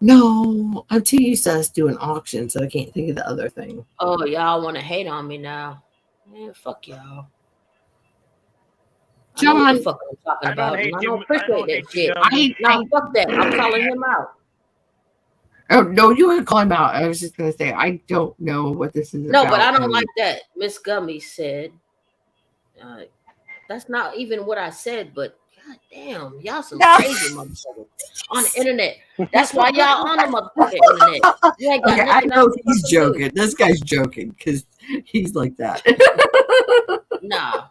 No, I'm too used to us doing auctions, so I can't think of the other thing. Oh, y'all want to hate on me now? Man, fuck y'all. I know what John, the fuck I'm talking I about. don't hate and I you. don't I appreciate don't that hate you, shit. Gumby. No, fuck that. I'm calling him out. oh no, you were calling him out. I was just gonna say I don't know what this is No, about. but I don't and- like that. Miss Gummy said. That's not even what I said, but god damn, y'all some No. crazy motherfuckers on the internet. That's why y'all on the motherfucking internet. You ain't got Okay, I nothing know else to he's fucking do. joking. This guy's joking because he's like that. Nah,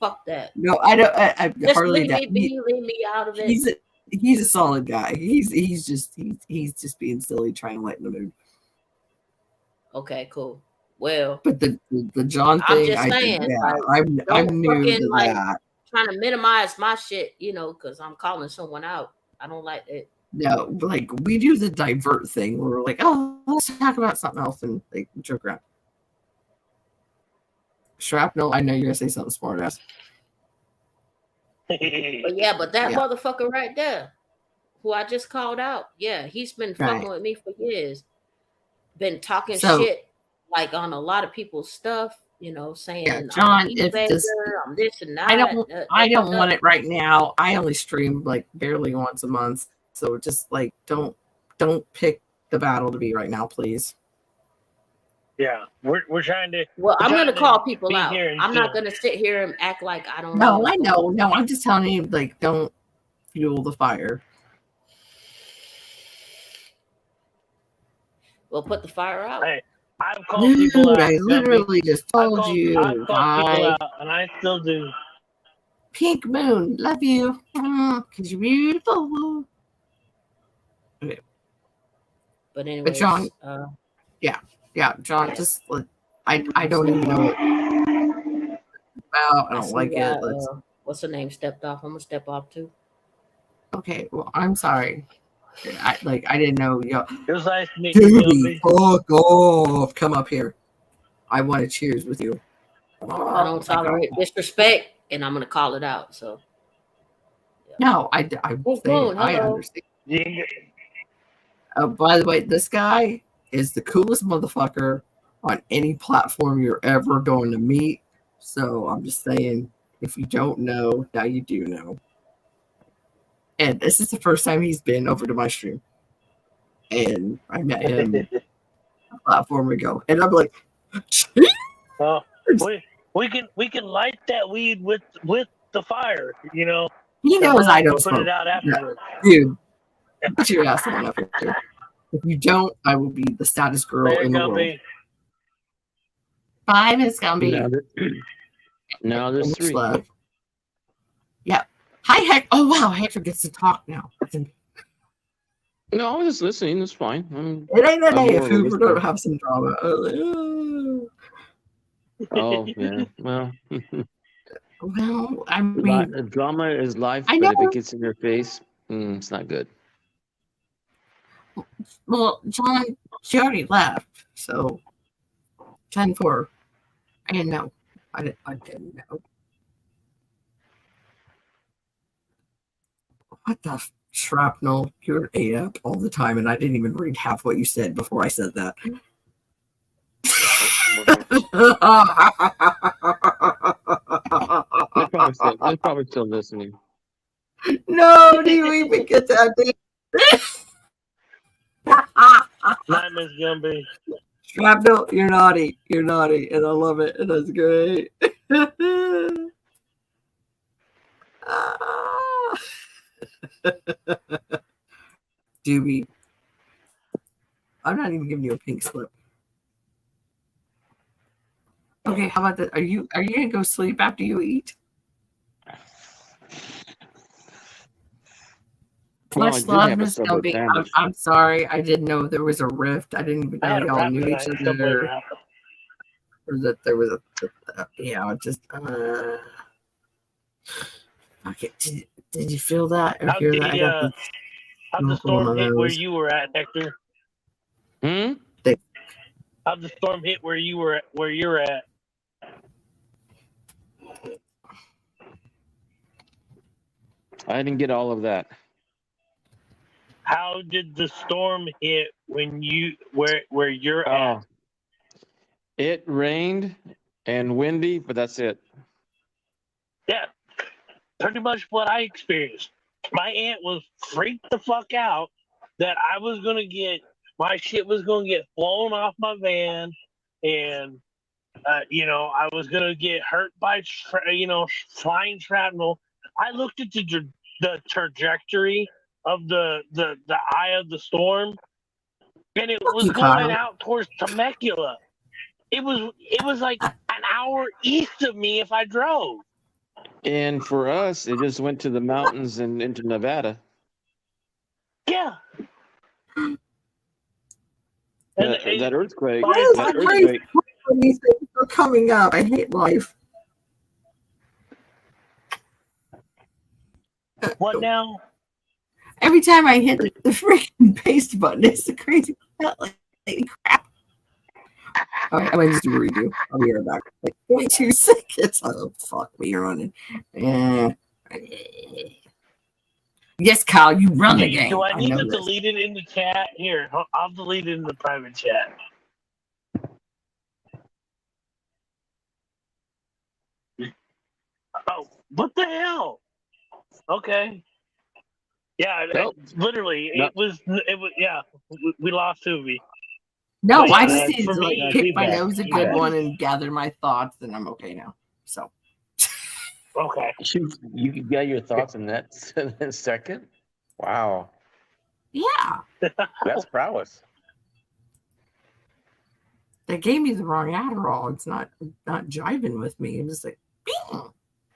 fuck that. No, I don't. I Just Harley leave Dad. me be, leave me out of it. He's a solid guy. He's just being silly, trying to lighten the mood. Okay, cool. Well, But the John I'm thing, just I saying, think, yeah, like, I'm don't new fucking to like that. trying to minimize my shit, because I'm calling someone out. I don't like it. No, like we do the divert thing where we're like, oh, let's talk about something else and like joke around. Shrapnel, I know you're gonna say something smart ass. But yeah, but that Yeah. motherfucker right there, who I just called out, yeah, he's been fucking Right. with me for years. Been talking So- shit like on a lot of people's stuff, saying Yeah, John, I'm if a this, I'm this and that. I don't want it right now. I only stream like barely once a month, so just like don't pick the battle to be right now, please. Yeah, we're trying to. Well, I'm gonna call people be out. here and I'm not chill. gonna sit here and act like I don't No, know. I know. No, I'm just telling you, like, don't fuel the fire. Well, put the fire out. Hey, I've called people Dude, out. I Gumby. literally just I've told called you. people Hi, out, and I still do. Pink Moon, love you, because you're beautiful. But anyway, John, yeah, John, just like, I don't even know what it's about. I don't like it. What's her name? Stepped off. I'm gonna step off too. Okay, well, I'm sorry. I didn't know. Yo, It was nice to meet you, dude, Gumby. fuck off. Come up here. I want to cheers with you. I don't tolerate disrespect, and I'm gonna call it out. So No, I'm What's saying going? I Hello. understand. Yeah. By the way, this guy is the coolest motherfucker on any platform you're ever going to meet. So I'm just saying, if you don't know, now you do know. And this is the first time he's been over to my stream. And I met him a platform ago. And I'm like, Well, we can light that weed with the fire, he knows I don't put smoke. it out afterwards. Dude, put your ass on up here. If you don't, I will be the saddest girl There, in the world. Gumby. 5 Miss Gumby. Now there's Much 3. love. Yeah. Hi, Heck. Oh, wow. Hector gets to talk now. No, I was just listening. It's fine. It ain't that I'm day more if of a Hoover listener. don't have some drama. I was like, oh. Oh, yeah. Well, Well, I mean, drama is life, I but if know. it gets in your face, it's not good. Well, John, she already left. So, 10-4. I didn't know. I didn't know. What the shrapnel? You're ate up all the time, and I didn't even read half what you said before I said that. They're probably still listening. No, do you even get that? Night, Miss Gumby. Shrapnel, you're naughty. You're naughty, and I love it, and that's great. Doobie. I'm not even giving you a pink slip. Okay, how about that? Are you gonna go sleep after you eat? Well, I Much did love, have a Miss Subway Shelby. sandwich. I'm sorry. I didn't know there was a rift. I didn't even I know had a y'all wrap knew tonight, each a Subway other. wrap. Or that there was just okay. Did you feel that or How'd hear that? I got the this how'd the snorkel in my storm hit where nose. you were at, Hector? Hmm? How'd the storm hit where you were at? I didn't get all of that. How did the storm hit when you where you're at? Oh, it rained and windy, but that's it. Yeah, pretty much what I experienced. My aunt was freaked the fuck out that I was gonna get my shit was gonna get blown off my van, and I was gonna get hurt by flying shrapnel. I looked at the trajectory of the eye of the storm, and it Fuck was you, going Kyle. out towards Temecula. It was like an hour east of me if I drove. And for us, it just went to the mountains and into Nevada. Yeah. That earthquake, By the Why is time it you crazy when these things are coming up? I hate life. what now? Every time I hit the freaking paste button, it's the crazy crap. All right, I'm gonna just do a redo. I'll be right back. Like 0.2 seconds. Oh fuck me running. Yeah. Yes, Kyle, you run the Hey, game. do I need know to this. delete it in the chat? Here, I'll delete it in the private chat. Oh, what the hell? Okay. Yeah, Nope. literally, No. it was. Yeah, we lost Suvi. No, But yeah, I just need for to me, like pick she's my back. nose a She's good back. one and gather my thoughts, and I'm okay now. So okay. You got your thoughts in that second? Wow, yeah, that's prowess. they gave me the wrong Adderall. It's not jiving with me. I'm just like, bing.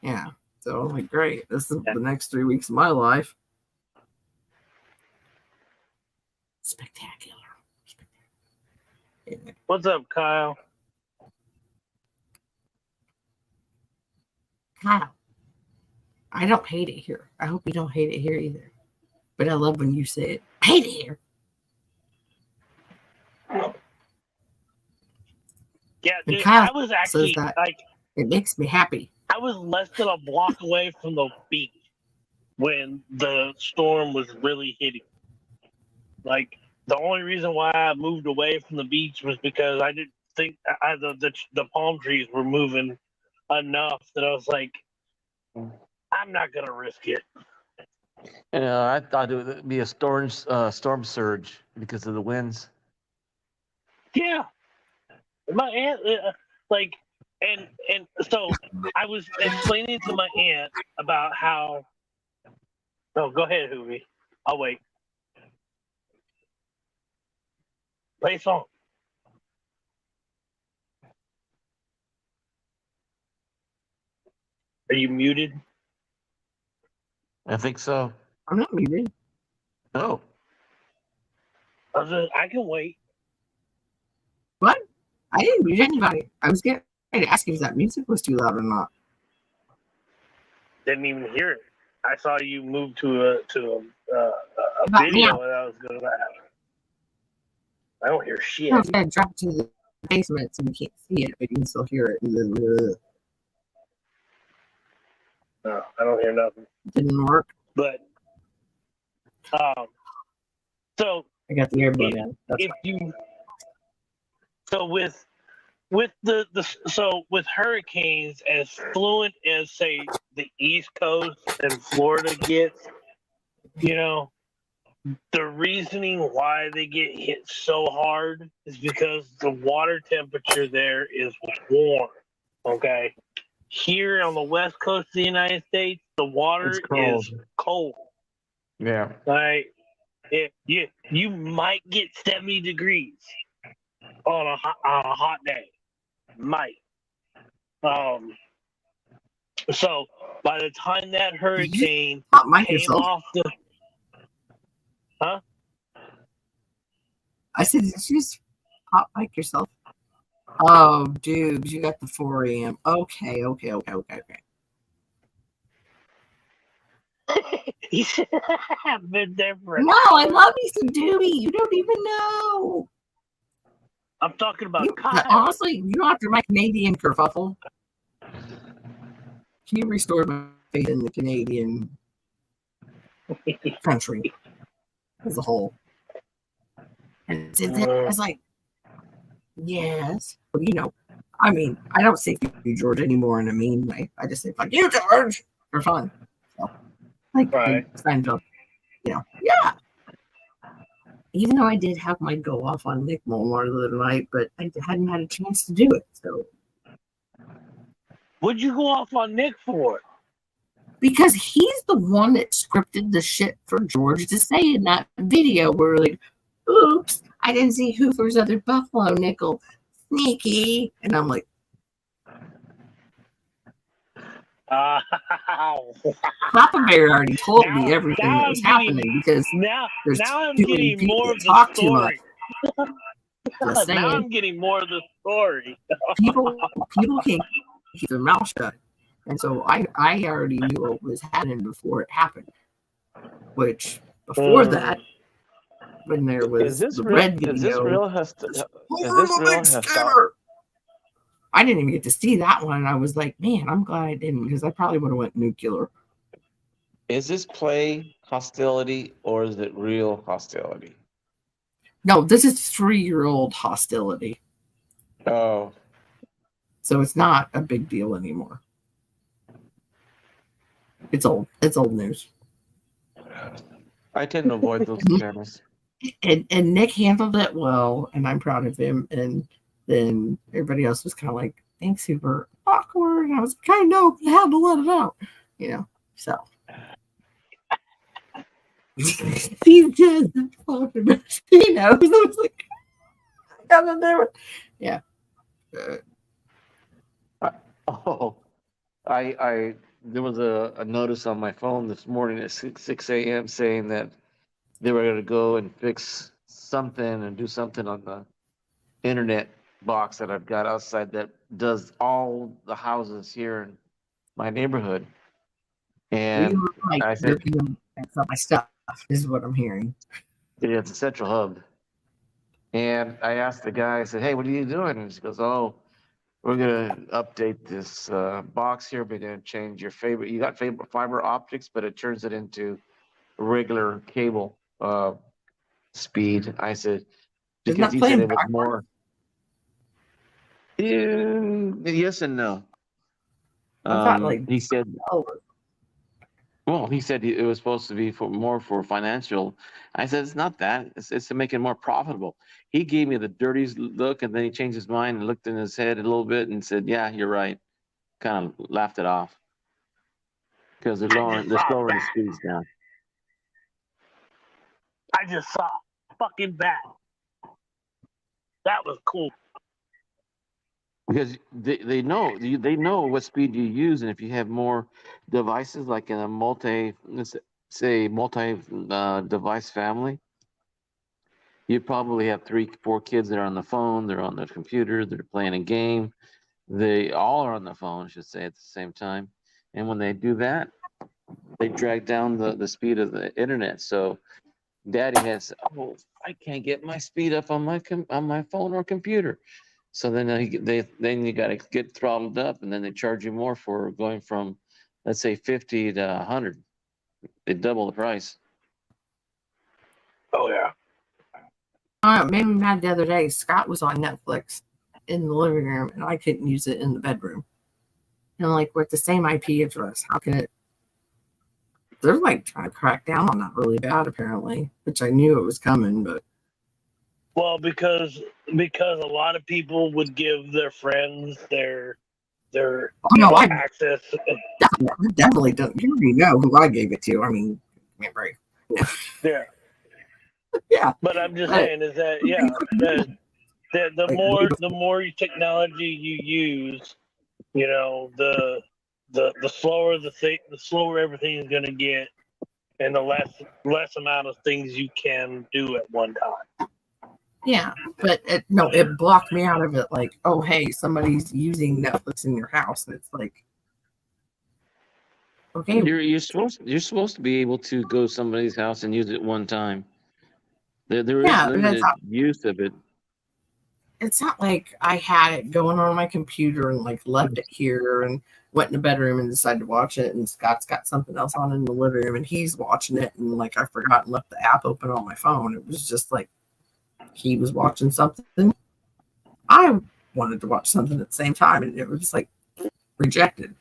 Yeah. So I'm like, great. This is the next 3 weeks of my life. Spectacular. Yeah. What's up, Kyle? Kyle, I don't hate it here. I hope you don't hate it here either. But I love when you say it. I hate it here. Yeah, And dude, Kyle I was actually says that like, it makes me happy. I was less than a block away from the beach when the storm was really hitting. Like, the only reason why I moved away from the beach was because I didn't think the palm trees were moving enough that I was like, I'm not gonna risk it. I thought it would be a storm surge because of the winds. Yeah, my aunt, like, and so I was explaining to my aunt about how. Oh, go ahead, Hoovie. I'll wait. Play a song. Are you muted? I think so. I'm not muted. Oh, I can wait. What? I didn't mute anybody. I was getting ready to ask you if that music was too loud or not. Didn't even hear it. I saw you move to a About video, now. and I was gonna laugh. I don't hear shit. I was going to drop to the basement so you can't see it, but you can still hear it. No, I don't hear nothing. Didn't work. But so I got the earbud in. That's if you so with with hurricanes as fluent as say the East Coast and Florida gets, the reasoning why they get hit so hard is because the water temperature there is warm. Okay, here on the west coast of the United States, the water It's cold. is cold. Yeah. Like, you might get 70 degrees on a hot day. Might. So by the time that hurricane Hot mic came yourself. off the, huh? I said, did you just hot mic yourself? Oh, dude, you got the 4 a.m. Okay. I've been there for an No, I hour. love you some Doobie. You don't even know. I'm talking about Kyle. Honestly, you know, after my Canadian kerfuffle, he restored my faith in the Canadian country as a whole. And I was like, yes. But, you know, I mean, I don't say fuck you, George, anymore in a mean way. I just say fuck you, George, for fun. So, like, Right. Seinfeld, you know, yeah. Even though I did have my go off on Nick Mulmar the other night, but I hadn't had a chance to do it. So, What'd you go off on Nick for? because he's the one that scripted the shit for George to say in that video where, like, oops, I didn't see Hoover's other buffalo nickel. Sneaky. And I'm like, Papa Bear already told me everything that was happening because now there's I'm too many getting people more that of the talk too much. story. Just Now saying, I'm getting more of the story. people can't keep their mouth shut. And so I already knew what was happening before it happened. Which before that, when there was the red video, Is this real? Is this real? I didn't even get to see that one. And I was like, man, I'm glad I didn't, because I probably would have went nuclear. Is this play hostility or is it real hostility? No, this is 3-year-old hostility. Oh. So it's not a big deal anymore. It's old. It's old news. I tend to avoid those channels. And Nick handled it well, and I'm proud of him. And then everybody else was kind of like, thanks, super awkward. And I was like, I know, but I had to let it out, you know. So he's just fucking, you know. So it's like, I don't know. Yeah. I there was a notice on my phone this morning at 6 a.m. saying that they were going to go and fix something and do something on the internet box that I've got outside that does all the houses here in my neighborhood. And like, I said, that's not my stuff, is what I'm hearing. yeah, it's a central hub. And I asked the guy, I said, hey, what are you doing? And he goes, oh, we're going to update this box here. We're going to change your favorite. You got fiber optics, but it turns it into regular cable speed. I said, because he said it was more. Yes and no. He said, well, he said it was supposed to be more for financial. I said, it's not that. It's to make it more profitable. He gave me the dirtiest look, and then he changed his mind and looked in his head a little bit and said, yeah, you're right. Kind of laughed it off because they're slowing the speeds down. I just saw fucking bat. That was cool. Because they know what speed you use, and if you have more devices, like in a multi device family, you probably have 3-4 kids that are on the phone, they're on their computer, they're playing a game. They all are on the phone, I should say, at the same time. And when they do that, they drag down the speed of the internet. So daddy has, I can't get my speed up on my phone or computer. So then you got to get throttled up, and then they charge you more for going from, let's say, 50 to 100. They double the price. Oh yeah. Made me mad the other day. Scott was on Netflix in the living room, and I couldn't use it in the bedroom. And I'm like, we're at the same IP address. How can it? They're like trying to crack down on that really bad, apparently, which I knew it was coming, but. Well, because a lot of people would give their friends their their Oh no, I access. definitely don't. You already know who I gave it to. I mean, right? Yeah, Yeah, but I'm just but saying is that the like more technology you use, the slower the slower everything is going to get, and the less amount of things you can do at one time. yeah, but it blocked me out of it. Like, oh hey, somebody's using Netflix in your house, and it's like, okay, You're supposed to be able to go to somebody's house and use it one time. There is yeah, but limited use of it. it's not like I had it going on my computer and like left it here and went in the bedroom and decided to watch it. And Scott's got something else on in the living room and he's watching it. And like I forgot and left the app open on my phone. It was just like he was watching something. I wanted to watch something at the same time and it was just like rejected.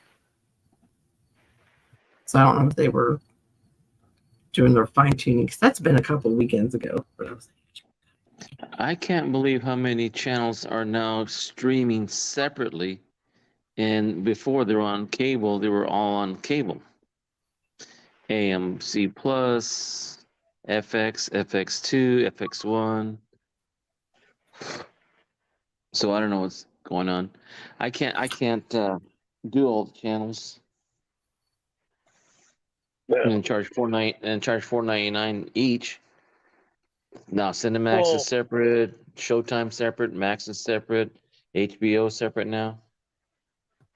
So I don't know if they were doing their fine tuning because that's been a couple of weekends ago. But I was I can't believe how many channels are now streaming separately. And before they were on cable, they were all on cable. AMC Plus, FX, FX2, FX1. So I don't know what's going on. I can't do all the channels and charge $4.99 each. Now Cinemax Well, is separate, Showtime separate, Max is separate, HBO separate now.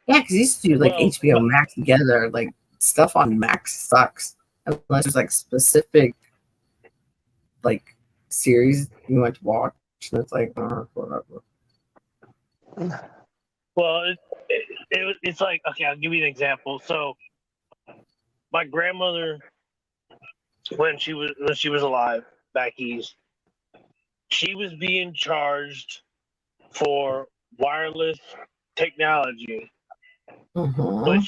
yeah, because used to do like well, HBO Max together. Like stuff on Max sucks unless there's like specific like series you want to watch. And it's like whatever. well, it's like, okay, I'll give you an example. So my grandmother, when she was alive back east, she was being charged for wireless technology, Mm-hmm.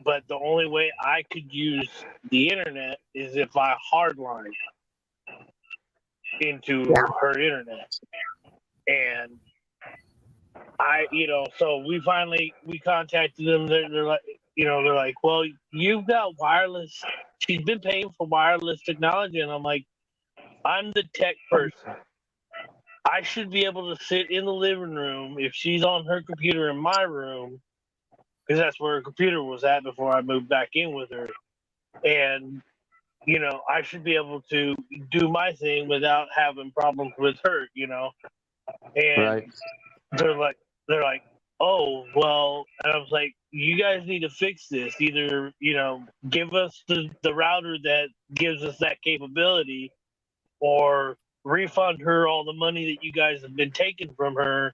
but the only way I could use the internet is if I hardline into Yeah. her internet. And so we contacted them. They're like, well, you've got wireless. She's been paying for wireless technology. And I'm like, I'm the tech person. I should be able to sit in the living room if she's on her computer in my room, because that's where her computer was at before I moved back in with her. And, I should be able to do my thing without having problems with her, And Right. they're like, oh, well, and I was like, you guys need to fix this. Either, give us the router that gives us that capability, or refund her all the money that you guys have been taking from her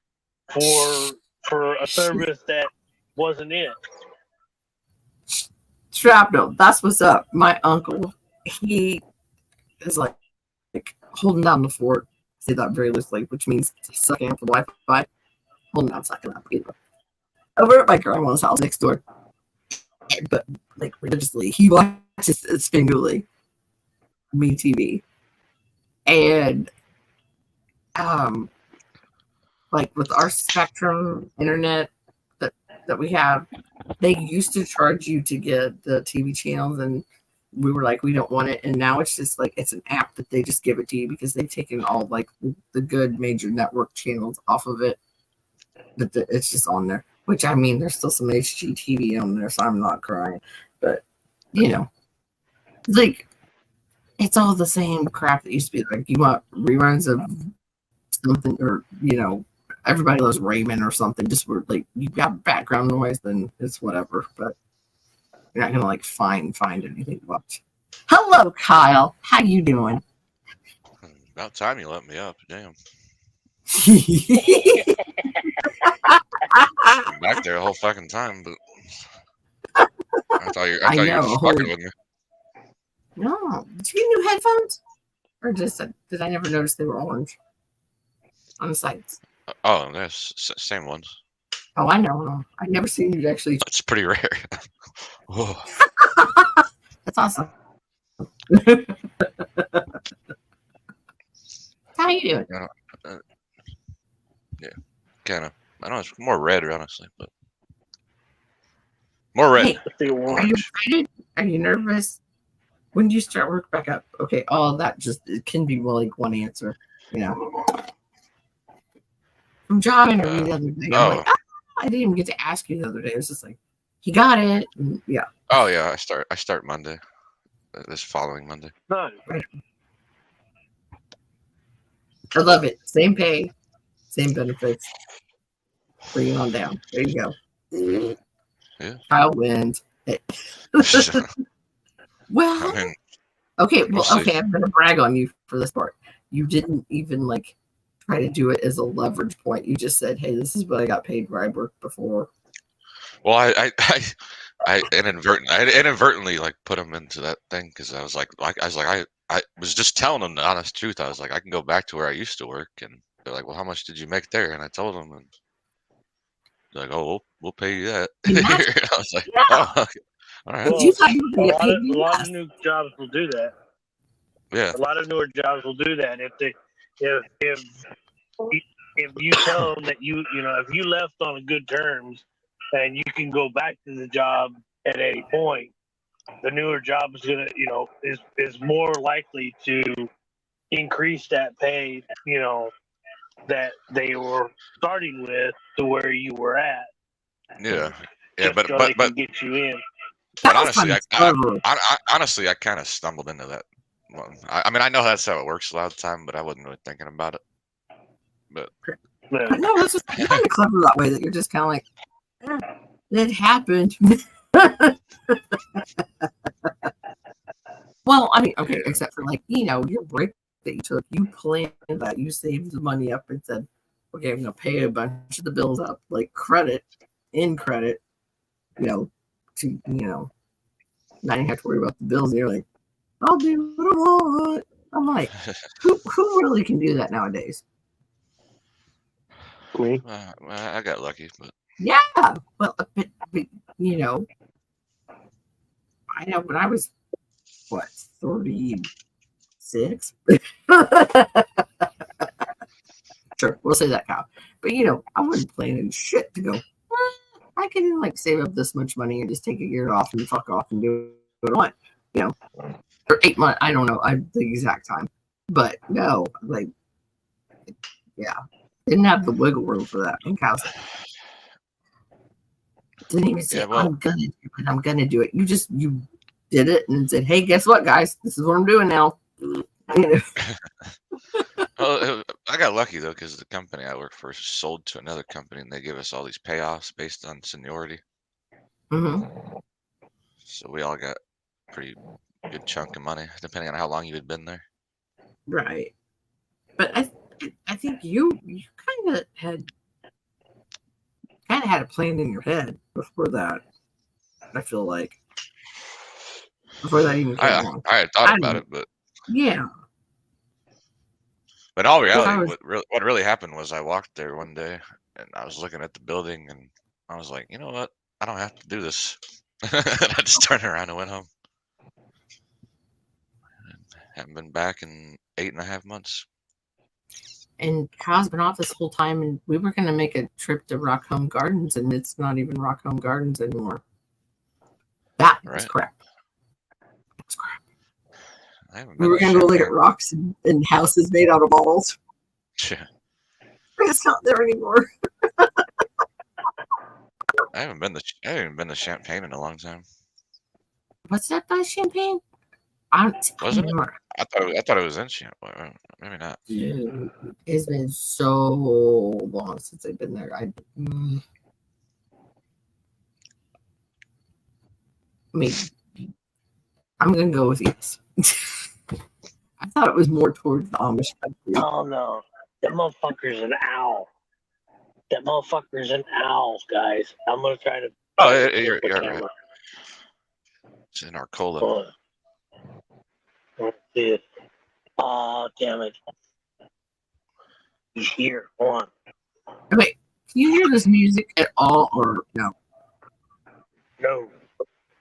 for a service that wasn't it. Shrapnel, that's what's up. My uncle, he is like holding down the fort. Say that very loosely, which means sucking up the Wi-Fi. Holding down, sucking up. Over at my grandma's house next door. But like religiously, he watches Spindly Me TV. And like with our Spectrum internet that we have, they used to charge you to get the TV channels, and we were like, we don't want it. And now it's just like it's an app that they just give it to you because they've taken all like the good major network channels off of it. But it's just on there. Which I mean, there's still some HGTV on there, so I'm not crying. But like it's all the same crap that used to be. Like you want reruns of something, or everybody loves Raymond or something. Just where like you got background noise, then it's whatever. But you're not gonna like find anything to watch. Hello, Kyle. How you doing? About time you let me up. Damn. I'm back there the whole fucking time, but I thought you were just fucking with me. No, did you get new headphones, or just did I never notice they were orange on the sides? Oh, yes, same ones. Oh, I know. I've never seen you actually. It's pretty rare. That's awesome. How you doing? Yeah, kind of. I know it's more red, honestly, but More red. Hey, Let's see are you orange. excited? Are you nervous? When do you start work back up? Okay, all that just it can be like one answer. You know, from job interview the other day, I'm like, I didn't even get to ask you the other day. It was just like, he got it. And yeah. Oh yeah, I start Monday. This following Monday. Nice. Right. I love it. Same pay, same benefits. Bring it on down. There you go. Yeah. Kyle wins. Well, I mean, okay. Well, see. okay. I'm gonna brag on you for this part. You didn't even like try to do it as a leverage point. You just said, "Hey, this is what I got paid where I worked before." Well, I inadvertently like put them into that thing because I was like I was just telling them the honest truth. I was like, I can go back to where I used to work, and they're like, well, how much did you make there? And I told them, and they're like, oh, we'll pay you that. I was like, Yeah. oh, okay. All right. You thought you were a gonna get paid lot less. of new jobs will do that. Yeah. A lot of newer jobs will do that if you tell them that if you left on good terms and you can go back to the job at any point, the newer job is gonna is more likely to increase that pay that they were starting with to where you were at. Yeah. Just But so they can get you in. But honestly, I kind of stumbled into that. Well, I mean, I know that's how it works a lot of the time, but I wasn't really thinking about it. But no, that's just kind of clever that way. That you're just kind of like, it happened. Well, I mean, okay, except for like your break that you took, you planned that, you saved the money up and said, okay, I'm gonna pay a bunch of the bills up, like credit, to not even have to worry about the bills. And you're like, I'll do what I want. I'm like, who really can do that nowadays? Me. I got lucky, but yeah. Well, but I know when I was 36. Sure, we'll say that, Kyle. But I wasn't planning shit to go. I can like save up this much money and just take a year off and fuck off and do what I want. Or 8 months. I don't know. The exact time, but no, like, yeah, didn't have the wiggle room for that. And Kyle didn't even say, I'm gonna do it. I'm gonna do it. You did it and said, hey, guess what, guys? This is what I'm doing now. Well, I got lucky though because the company I work for sold to another company, and they give us all these payoffs based on seniority. Mm-hmm. So we all got a pretty good chunk of money, depending on how long you had been there. Right, but I think you kind of had a plan in your head before that. I feel like before that even came along. I had thought about it, but yeah. But in all reality, what really happened was I walked there one day and I was looking at the building and I was like, you know what? I don't have to do this. And I just turned around and went home. Haven't been back in 8.5 months. And Kyle's been off this whole time, and we were going to make a trip to Rock Home Gardens, and it's not even Rock Home Gardens anymore. That was crap. That's crap. We were going to go look at rocks and houses made out of bottles. Yeah. It's not there anymore. I haven't been to Champagne in a long time. What's that by Champagne? Wasn't it? I thought it was in Champagne. Maybe not. Dude, it's been so long since I've been there. I mean, I'm gonna go with yes. I thought it was more towards the Amish country. Oh no, that motherfucker's an owl. That motherfucker's an owl, guys. I'm gonna try to. Oh, you're right. It's in Arcola. Let's see it. Oh, damn it. He's here. Hold on. Wait, can you hear this music at all, or no? No.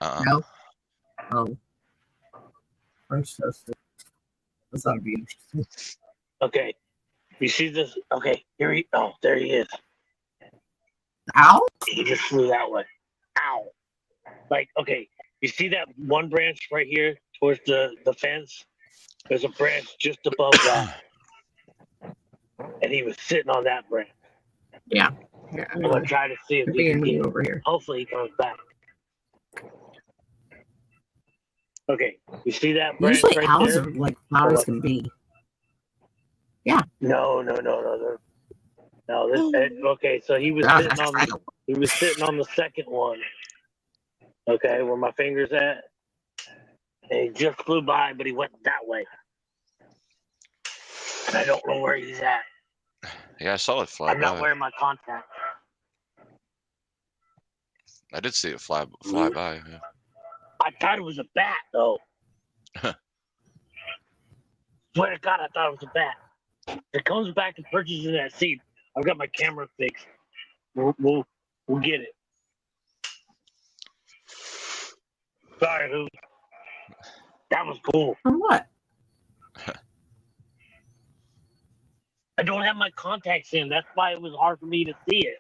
No. Oh. French toast. That's not be interesting. Okay. You see this? Okay. There he is. Owl? He just flew that way. Ow. Like, okay, you see that one branch right here towards the fence? There's a branch just above that. And he was sitting on that branch. Yeah. Here, I'm going to try to see if he can be get over here. Hopefully he comes back. Okay, you see that branch Usually right owls there? are like loud as can be. No. Okay, so he was sitting on the second one. Okay, where my finger's at. And he just flew by, but he went that way. And I don't know where he's at. Yeah, I saw it fly I'm not by. wearing my contacts. I did see it fly by. Yeah. I thought it was a bat, though. Swear to God, I thought it was a bat. If it comes back and perches in that seat, I've got my camera fixed. We'll get it. Sorry, who? That was cool. For what? I don't have my contacts in. That's why it was hard for me to see it.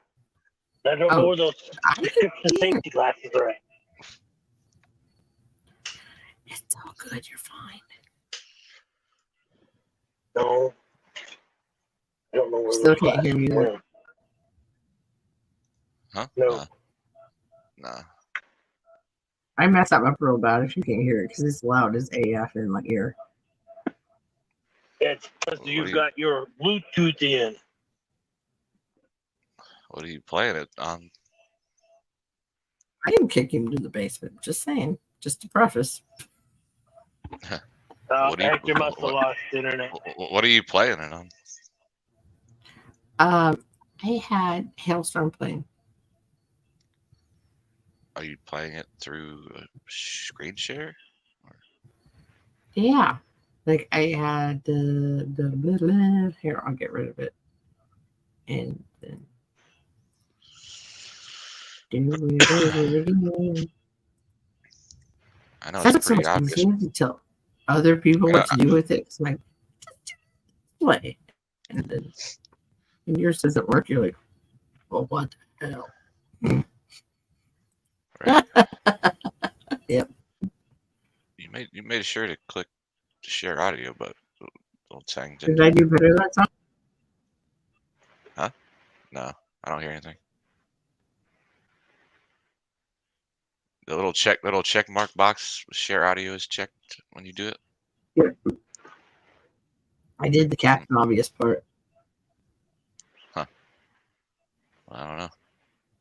I don't know where those prescription safety glasses are at. It's all good. You're fine. No. I don't know where Still those can't hear glasses you. went. Huh? No. Nah. I mess up my real bad if you can't hear it because it's loud as AF in my ear. It's because you've got your Bluetooth in. What are you playing it on? I didn't kick him to the basement. Just saying. Just to preface. Hector must have lost internet. What are you playing it on? I had Hailstorm playing. Are you playing it through a screen share? Yeah. Like I had the here, I'll get rid of it. And then do it over again. I know That's it's so pretty much obvious. easier to tell other people what to do with it. It's like just play. And then when yours doesn't work, you're like, well, what the hell? Right. Yep. You made sure to click share audio, but little thing Did I do better that time? Huh? No, I don't hear anything. The little check mark box share audio is checked when you do it. Yep. I did the Captain Obvious part. Huh. I don't know.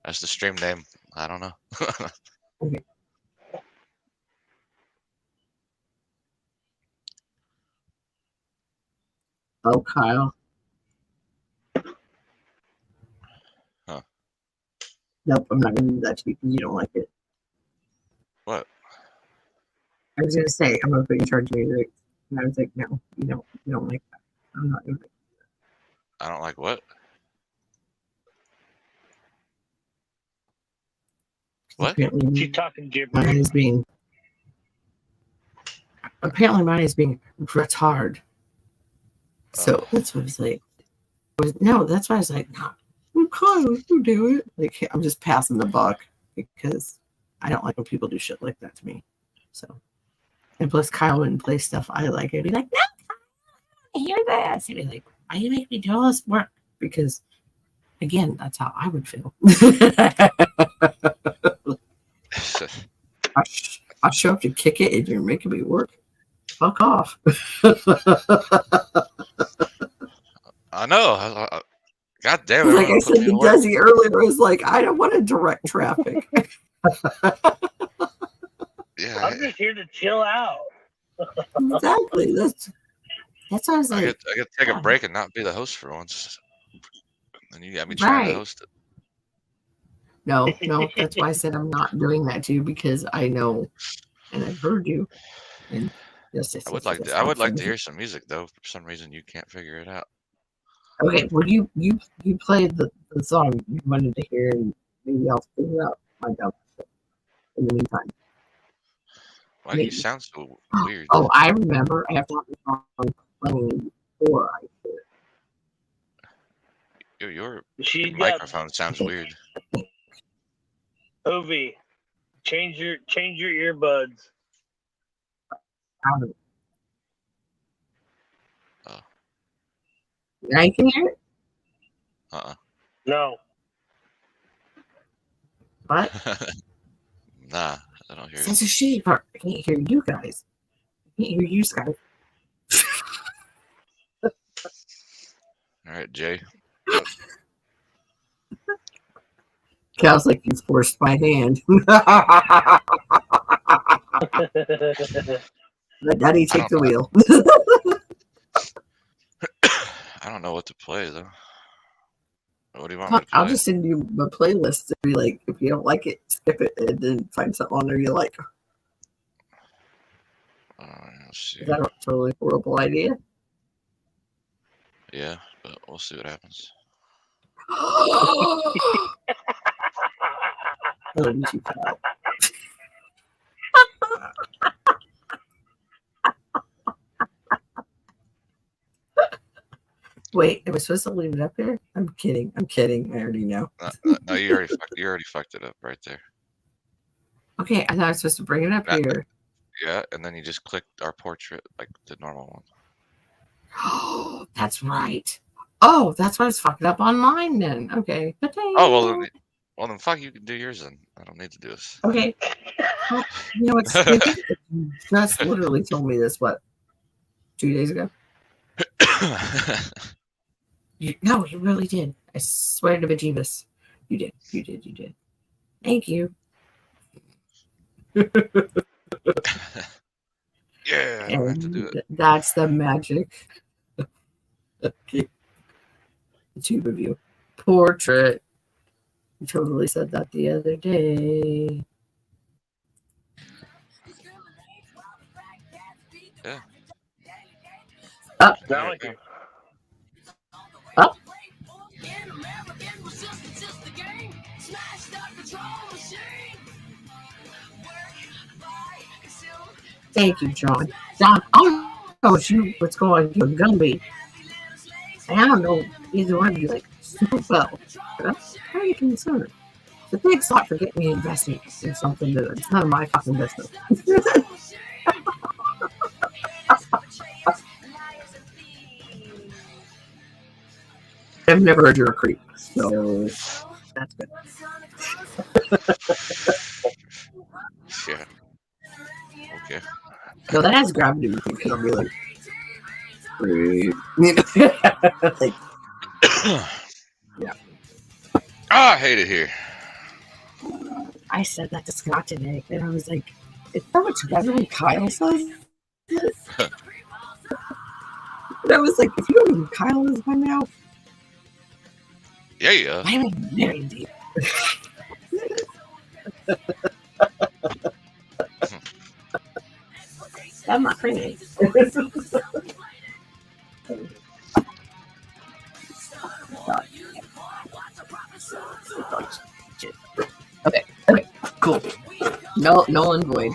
That's the stream name. I don't know. Okay. Oh, Kyle. Huh. Nope, I'm not going to do that to you because you don't like it. What? I was going to say, I'm going to put you in charge of music. And I was like, no, you don't like that. I'm not going to. I don't like what? What? She's talking gibberish. Mine is being retard. So that's what I was like. No, that's why I was like, no, well, Kyle, you do it. Like I'm just passing the buck because I don't like when people do shit like that to me. So, and plus Kyle wouldn't play stuff I like. I'd be like, no, I hear this. He'd be like, why you make me do all this work? Because again, that's how I would feel. I'll show up to kick it and you're making me work. Fuck off. I know. God damn it. Like I said to Desi earlier, is like, I don't want to direct traffic. Yeah. I'm just here to chill out. Exactly. That's what I was like. I get to take a break and not be the host for once. And you got me trying to host it. No, that's why I said I'm not doing that to you because I know and I've heard you. And yes, I would like to hear some music though. For some reason you can't figure it out. Okay, well you played the song you wanted to hear and maybe I'll figure out my job in the meantime. Why do you sound so weird? Oh, I remember. I have to have the song playing before I hear it. Your microphone sounds weird. Ovi, Change your earbuds. Oh. Now you can hear it? No. What? Nah, I don't hear it. That's a shitty part. I can't hear you guys. I can't hear you guys. All right, Jay. Cal's like he's forced my hand. Let Daddy take the wheel. I don't know what to play though. What do you want me to play? I'll just send you a playlist to be like, if you don't like it, skip it, and then find something on there you like. Let's see. Is that a totally horrible idea? Yeah, but we'll see what happens. Wait, am I supposed to leave it up here? I'm kidding. I already know. No, you already fucked it up right there. Okay, I thought I was supposed to bring it up here. Yeah, and then you just click our portrait like the normal one. Oh, that's right. Oh, that's why it's fucking up on mine then. Okay. Oh, well then fuck, you can do yours then. I don't need to do this. Okay. Well, you know what's stupid? You just literally told me this, what, 2 days ago? No, you really did. I swear to bejeebus. You did. Thank you. Yeah, I don't have to do it. That's the magic. Okay. The two of you. Portrait. You totally said that the other day. Yeah. Up. I like it. Up. Thank you, John. John, I don't know what's going on. You're gonna be. I don't know either one of you like super well, but I'm very concerned. So thanks a lot for getting me invested in something that's none of my fucking business. I've never heard you're a creep, so that's good. Yeah. Okay. No, that has gravity with me because I'll be like, creep. Like, yeah. I hate it here. I said that to Scott today, and I was like, it's so much better when Kyle says it. And I was like, if you don't know who Kyle is by now, yeah. I'm very deep. I'm not crazy. Okay, cool. No, null and void.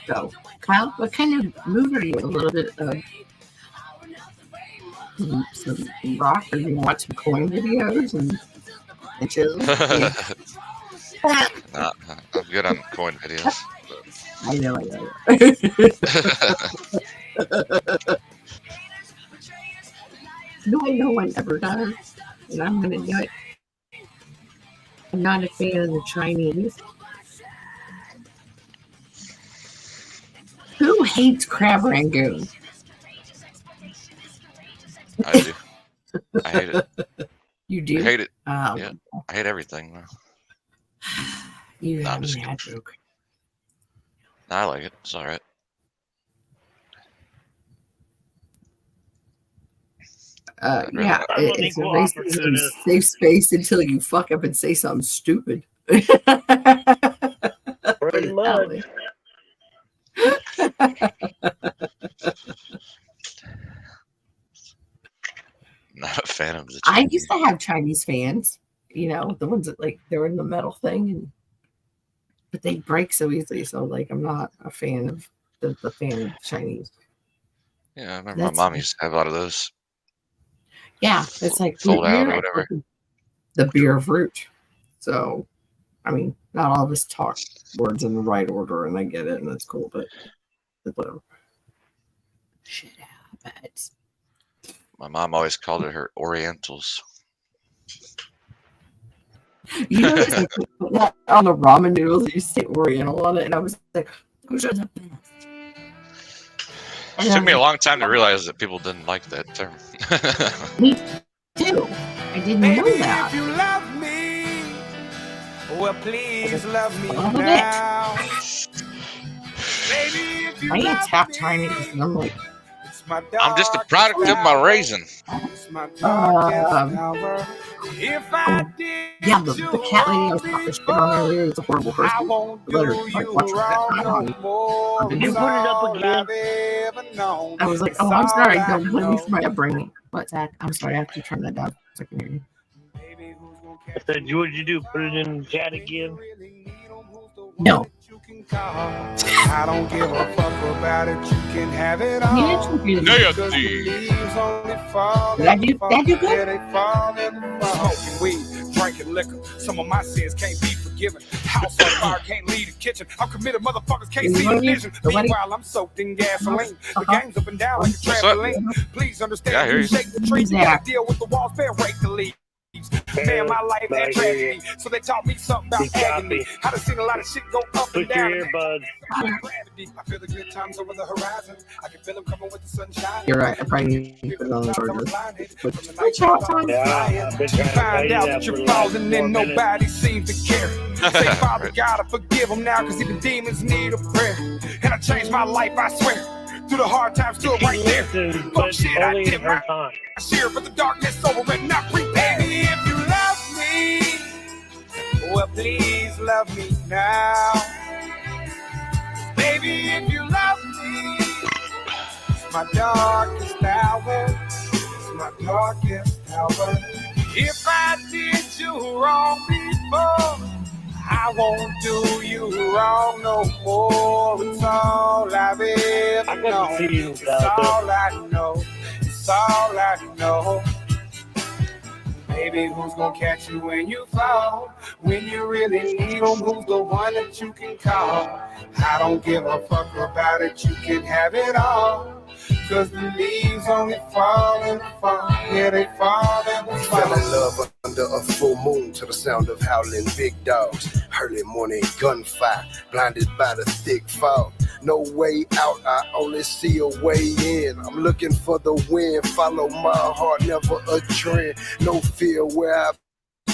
So, Kyle, what kind of mood are you? A little bit of some rock, or you watch some coin videos and chill? Yeah. Nah, I'm good on coin videos. I know. No one ever does, and I'm gonna do it. I'm not a fan of the Chinese. Who hates crab rangoon? I do. I hate it. You do? I hate it. Yeah, I hate everything. You No, have I'm just me kidding. at joke. I like it. It's all right. Yeah, I'm an it's a equal racism opportunist. safe space until you fuck up and say something stupid. Pretty much. Not a fan of the I Chinese. used to have Chinese fans, you know, the ones that like they were in the metal thing, and but they break so easily. So like, I'm not a fan of the fan of Chinese. Yeah, I remember That's my mom used to have a lot of those. yeah. It's like Fold root out beer. or It's whatever. like the beer of root. So, I mean, not all of us talk words in the right order, and I get it, and that's cool. But whatever. Shit happens. My mom always called it her Orientals. You know, it's like put that on the ramen noodles. You say Oriental on it, and I was like, "Those are the best." It took me a long time to realize that people didn't like that term. Me too. I didn't know that. If you love me, well, please love me Son of a now. Baby, if you My aunt's love half me, Chinese, and I'm like, it's my I'm just a darkest product of my hour. raisin. It's my darkest um, hour. If I did yeah, the you cat lady I wrong was talking shit on before, earlier is a horrible I person. won't I let her do like you watch that wrong time no on more. Did you It's put it up all again? I've ever known. I was like, It's oh, I'm all sorry. I Don't blame me know. for my upbringing. What, Zach? I'm sorry. I have to turn that down so I can hear you. Baby, who's gonna I catch said, you what'd you do? Put it in the chat when you again? really need 'em? Who's the one No. that you can call? I don't give a fuck about it. You can have it You all. actually do Yeah, Cause the dude. leaves only fall Did I in do- the fall. did I do good? Yeah, they fall in the fall. Smoking weed, drinking liquor. Some of my sins can't be forgiven. House on fire, can't leave the kitchen. I'm committed, motherfuckers can't see the vision. Nobody? Meanwhile, I'm soaked in gasoline. The Uh-huh. game's up and down like a What's up? trampoline. Please Yeah, I understand, hear you you. shake the tree, Who's you that? gotta deal with the walls, bear rake the leaves. Man, my life had tragedy, so they taught me something about Big agony. copy. I done seen a lot of shit go up and Put your down. earbuds. I feel the good times over the horizon. I can feel them coming with the sunshine. You're right. I probably need to put it on the charger. Which out time? Yeah, I've been trying to tell Find you out that that for you're the last falling 4 and minutes. nobody seems to care. Say, Father, Right. gotta forgive them now, cause even demons need a prayer. And I changed my life, I swear. Through the hard times, still right there. Listen, Fuck but shit, I only did in her my time. share, but the darkness over and not prepared. Baby, if you love me, well, please love me now. Baby, if you love me, it's my darkest hour. It's my darkest hour. If I did you wrong before, I won't do you wrong no more. It's all I've ever I got known. to see you It's out there. all I know. It's all I know. Baby, who's gonna catch you when you fall? When you really need 'em, who's the one that you can call? I don't give a fuck about it, you can have it all. Cause the leaves only fall in the fall. Yeah, they fall in the We fall. fell in love under a full moon to the sound of howling big dogs. Early morning gunfire, blinded by the thick fog. No way out, I only see a way in. I'm looking for the wind, follow my heart, never a trend. No fear where I've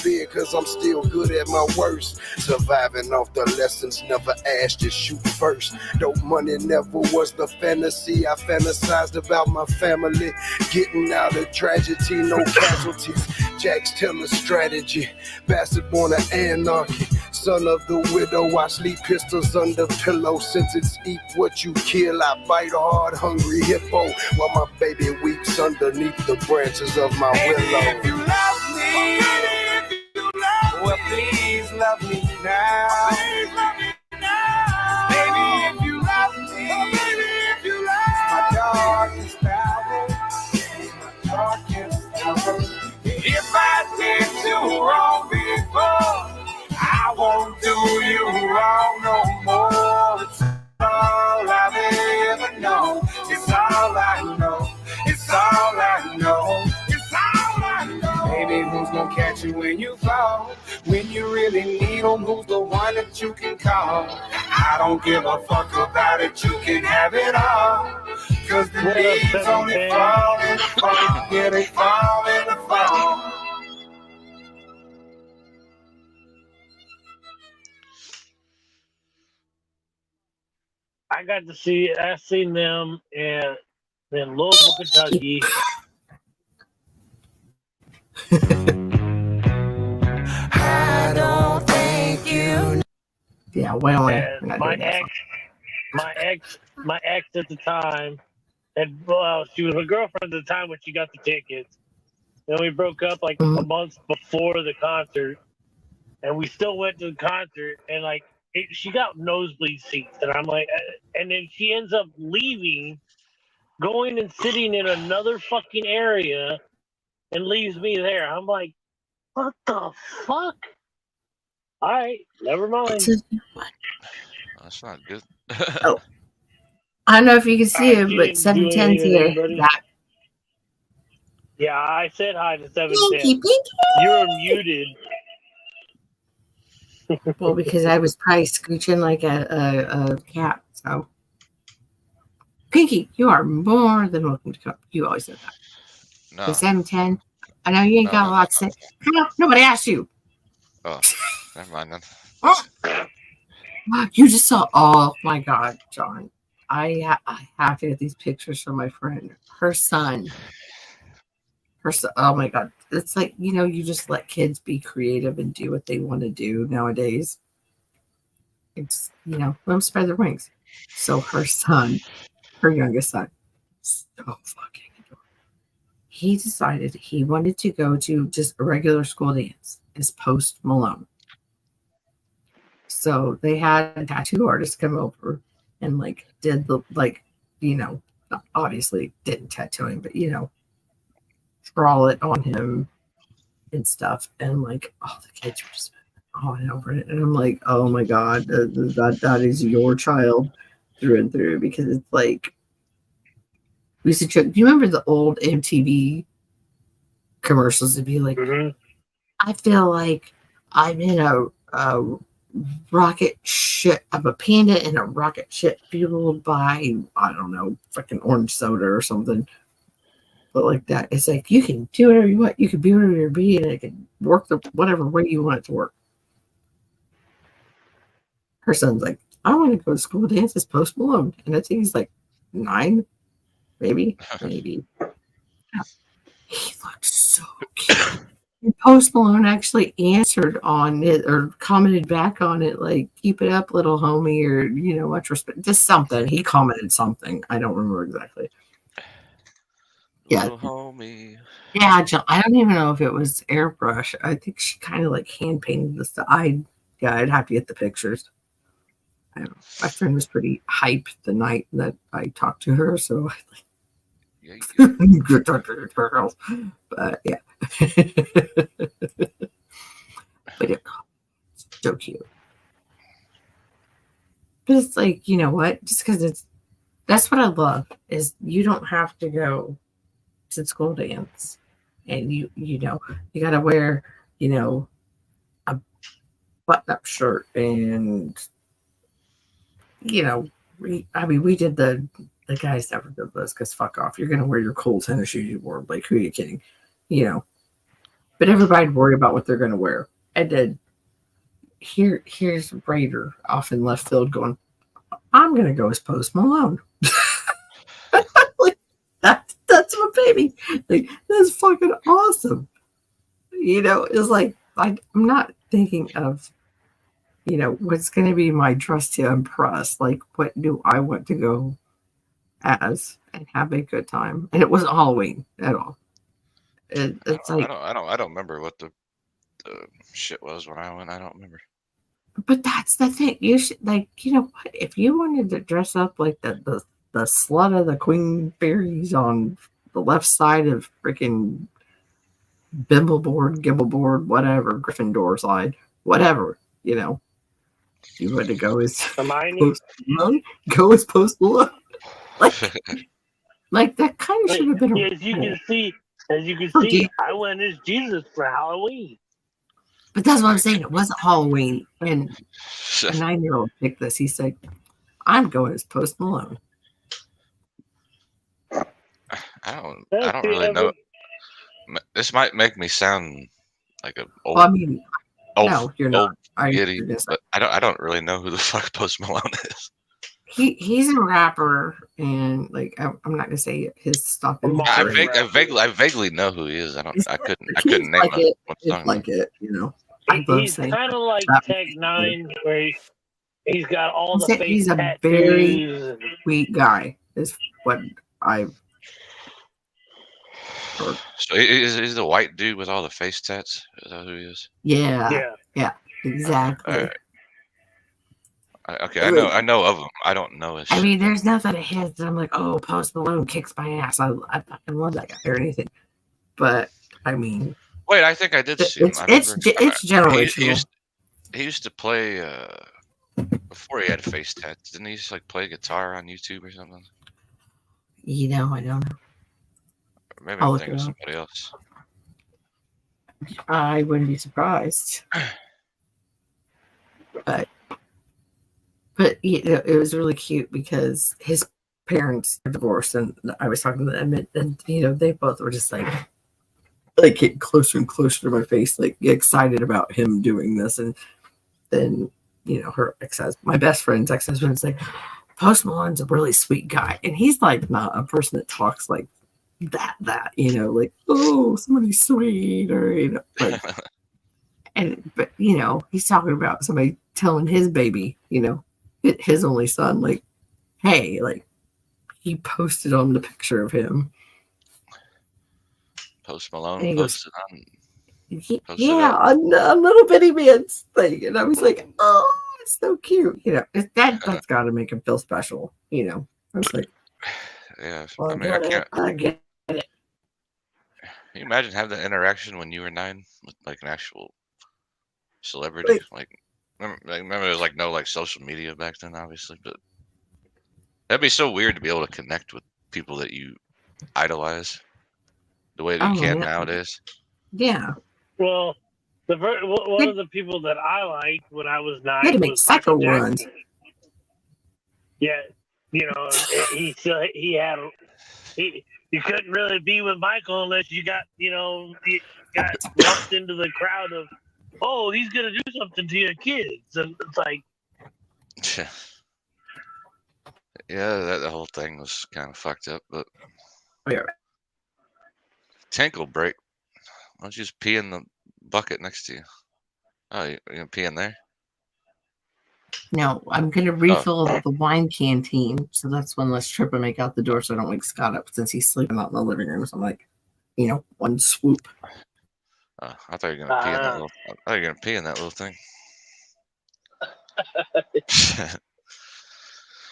been, cause I'm still good at my worst. Surviving off the lessons, never asked to shoot first. Dope money never was the fantasy. I fantasized about my family, getting out of tragedy, no casualties. Jack's Taylor strategy, bastard born of anarchy. Son of the widow, I sleep pistols under pillow. Since it's eat what you kill, I bite hard, hungry hippo. While my baby weeps underneath the branches of my Baby, willow. if you love me, well, please love me now. Baby, if you love me, it's my darkest hour. It's my darkest hour. If I did you wrong before, I won't do you wrong no more. It's all I've ever known. It's all I know. It's all I know. It's all I know. Baby, who's gonna catch you when you fall? When you really need 'em, who's the one that you can call? I don't give a fuck about it, you can have it all. Cause the What up, leaves 710? only fall in the fall. Yeah, they fall in the fall. I got to see. I seen them in Louisville, Kentucky. I don't think you. Yeah, well, And we're not my doing that. my ex at the time, and well, she was my girlfriend at the time when she got the tickets. Then we broke up like a month before the concert, and we still went to the concert. And like she got nosebleed seats, and I'm like, and then she ends up leaving, going and sitting in another fucking area, and leaves me there. I'm like, what the fuck? All right, never mind. That's not good. Oh, I don't know if you can see it, She but didn't do 710's anything to here. anybody. That Yeah, I said hi to 710. Pinky. You're muted. Well, because I was probably scooching like a cat. So, Pinky, you are more than welcome to come. You always said that. No. The 710. I know you ain't got a lot to say. Come on, nobody asked you. Oh, never mind then. You just saw. Oh my God, John. I have to get these pictures from my friend. Her son. Oh my God. It's like, you just let kids be creative and do what they want to do nowadays. It's, let them spread their wings. So her son, her youngest son, so fucking adorable. He decided he wanted to go to just a regular school dance as Post Malone. So they had a tattoo artist come over and did the obviously didn't tattoo him, but scrawl it on him and stuff. And all the kids were just on over it. And I'm like, oh my God, that is your child through and through, because it's like we used to. Do you remember the old MTV commercials? It'd be like, I feel like I'm in a rocket ship. I'm a panda in a rocket ship fueled by, I don't know, fucking orange soda or something. But like that, it's like you can do whatever you want. You can be whatever you be, and it can work the whatever way you want it to work. Her son's like, I want to go to school dance as Post Malone, and I think he's like 9, maybe. He looks so cute. And Post Malone actually answered on it or commented back on it, like, keep it up, little homie, or, much respect. Just something. He commented something. I don't remember exactly. Yeah. Little homie. Yeah, I don't even know if it was airbrush. I think she kind of hand painted the stuff. I'd have to get the pictures. I don't know. My friend was pretty hyped the night that I talked to her, so good talk to your girls. But yeah. But it's so cute. But it's like, you know what? Just because that's what I love, is you don't have to go to school dance, and you got to wear, a button-up shirt, and we did the guys never did this, because fuck off. You're gonna wear your cool tennis shoes you wore. Like, who are you kidding? But everybody'd worry about what they're gonna wear. And then here's Raider off in left field going, I'm gonna go as Post Malone. Like, that's my baby. Like, that's fucking awesome. It's like I'm not thinking of what's going to be my dress to impress. Like, what do I want to go as and have a good time? And it wasn't Halloween at all. It's like, I don't remember what the shit was when I went. I don't remember. But that's the thing. You should, what? If you wanted to dress up like the slut of the Queen Fairies on the left side of freaking Gimbleboard, whatever, Gryffindor side, whatever, you want to go as Post Malone? Go as Post Malone. Like that kind of should have been. As you can see, I went as Jesus for Halloween. But that's what I'm saying. It wasn't Halloween, and a 9-year-old picked this. He said, "I'm going as Post Malone." I don't really know. This might make me sound like a old. Well, I mean, no, you're not. Giddy, but I don't really know who the fuck Post Malone is. He's a rapper, and I'm not gonna say his stuff. I vaguely know who he is. I couldn't name it. One song. It's like it, He's kind of like Tech 9, where he's got all the face he's a tattoos. Very sweet guy, is what I've heard. So he's the white dude with all the face tats? Is that who he is? Yeah, exactly. Right. I know of him. I don't know his I shit. mean, there's nothing of his that I'm like, oh, Post Malone kicks my ass. I fucking love that guy or anything. But I mean, Wait, I think I did see him. it's I it's remember. it's He generational. used to play before he had face tats. Didn't he used to like play guitar on YouTube or something? You know, I don't know. Maybe I'll I'm look thinking it of up. somebody else. I wouldn't be surprised. But you know, it was really cute because his parents are divorced, and I was talking to them, and you know, they both were just like getting closer and closer to my face, like excited about him doing this. And then you know, her my best friend's ex-husband's like, Post Malone's a really sweet guy, and he's like not a person that talks like that you know, like, oh, somebody's sweet, or you know, like. But you know, he's talking about somebody telling his baby, you know, his only son, like, hey, like, he posted on the picture of him. Post Malone And he goes, posted on. yeah, on a little bitty man's thing. And I was like, oh, it's so cute. You know, that's got to make him feel special. You know, I was like, Yeah, well, I mean, I can't. I get it. Can you imagine having that interaction when you were 9 with like an actual celebrity? Like remember there was like no like social media back then, obviously, but that'd be so weird to be able to connect with people that you idolize the way that you can nowadays. Yeah. Well, one of the people that I liked when I was 9 had to make was psycho Michael runs. Jackson. Yeah, you know, you couldn't really be with Michael unless you got lumped into the crowd of, oh, he's gonna do something to your kids, and it's like, yeah, that whole thing was kind of fucked up. But yeah. Tank will break. Why don't you just pee in the bucket next to you? Oh, you're gonna pee in there? No, I'm going to refill the wine canteen. So that's one less trip I make out the door so I don't wake Scott up since he's sleeping out in the living room. So I'm like, you know, one swoop. I thought you were gonna pee in that little. I thought you were gonna pee in that little thing.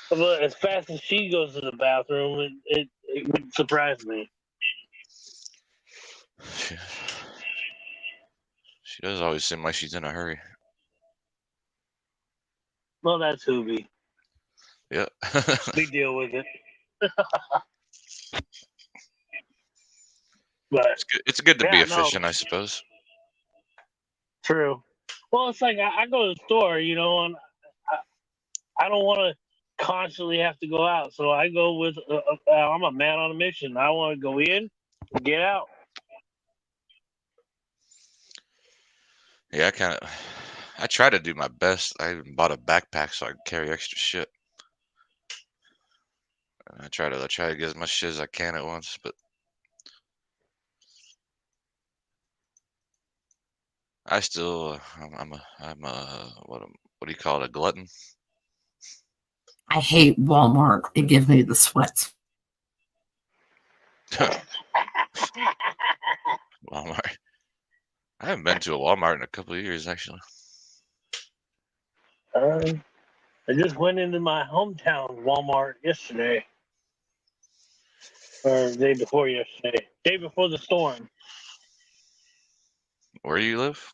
But as fast as she goes to the bathroom, it would surprise me. She does always seem like she's in a hurry. Well, that's Hoobie. Yeah. We deal with it. But it's good to be efficient, I suppose. True. Well, it's like I go to the store, you know, and I don't want to constantly have to go out. So I go with, I'm a man on a mission. I want to go in and get out. Yeah, I try to do my best. I even bought a backpack so I can carry extra shit. I try to get as much shit as I can at once, but I still, I'm a what do you call it, a glutton? I hate Walmart. It gives me the sweats. Walmart. I haven't been to a Walmart in a couple of years, actually. I just went into my hometown Walmart yesterday. Or the day before yesterday. Day before the storm. Where do you live?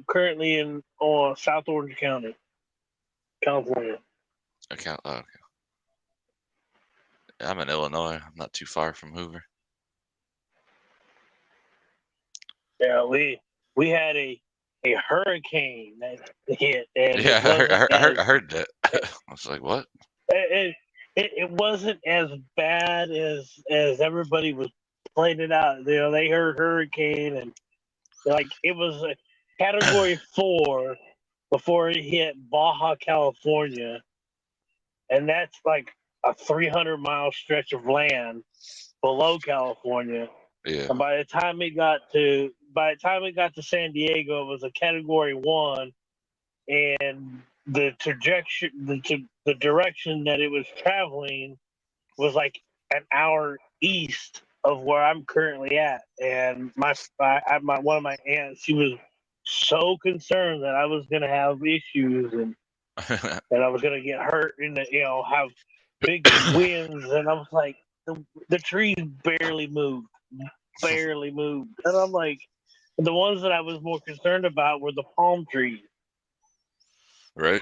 Currently in South Orange County, California. Okay. I'm in Illinois. I'm not too far from Hoover. Yeah, we had a hurricane that hit. And yeah, I heard that. I was like, what? It wasn't as bad as everybody was playing it out. You know, they heard hurricane and like it was a Category 4 before it hit Baja California, and that's like a 300-mile stretch of land below California. Yeah. And by the time it got to San Diego, it was a Category 1, and the direction that it was traveling was like an hour east of where I'm currently at. And one of my aunts, she was so concerned that I was going to have issues and I was going to get hurt and have big winds. And I was like, the trees barely moved, and I'm like, the ones that I was more concerned about were the palm trees. Right.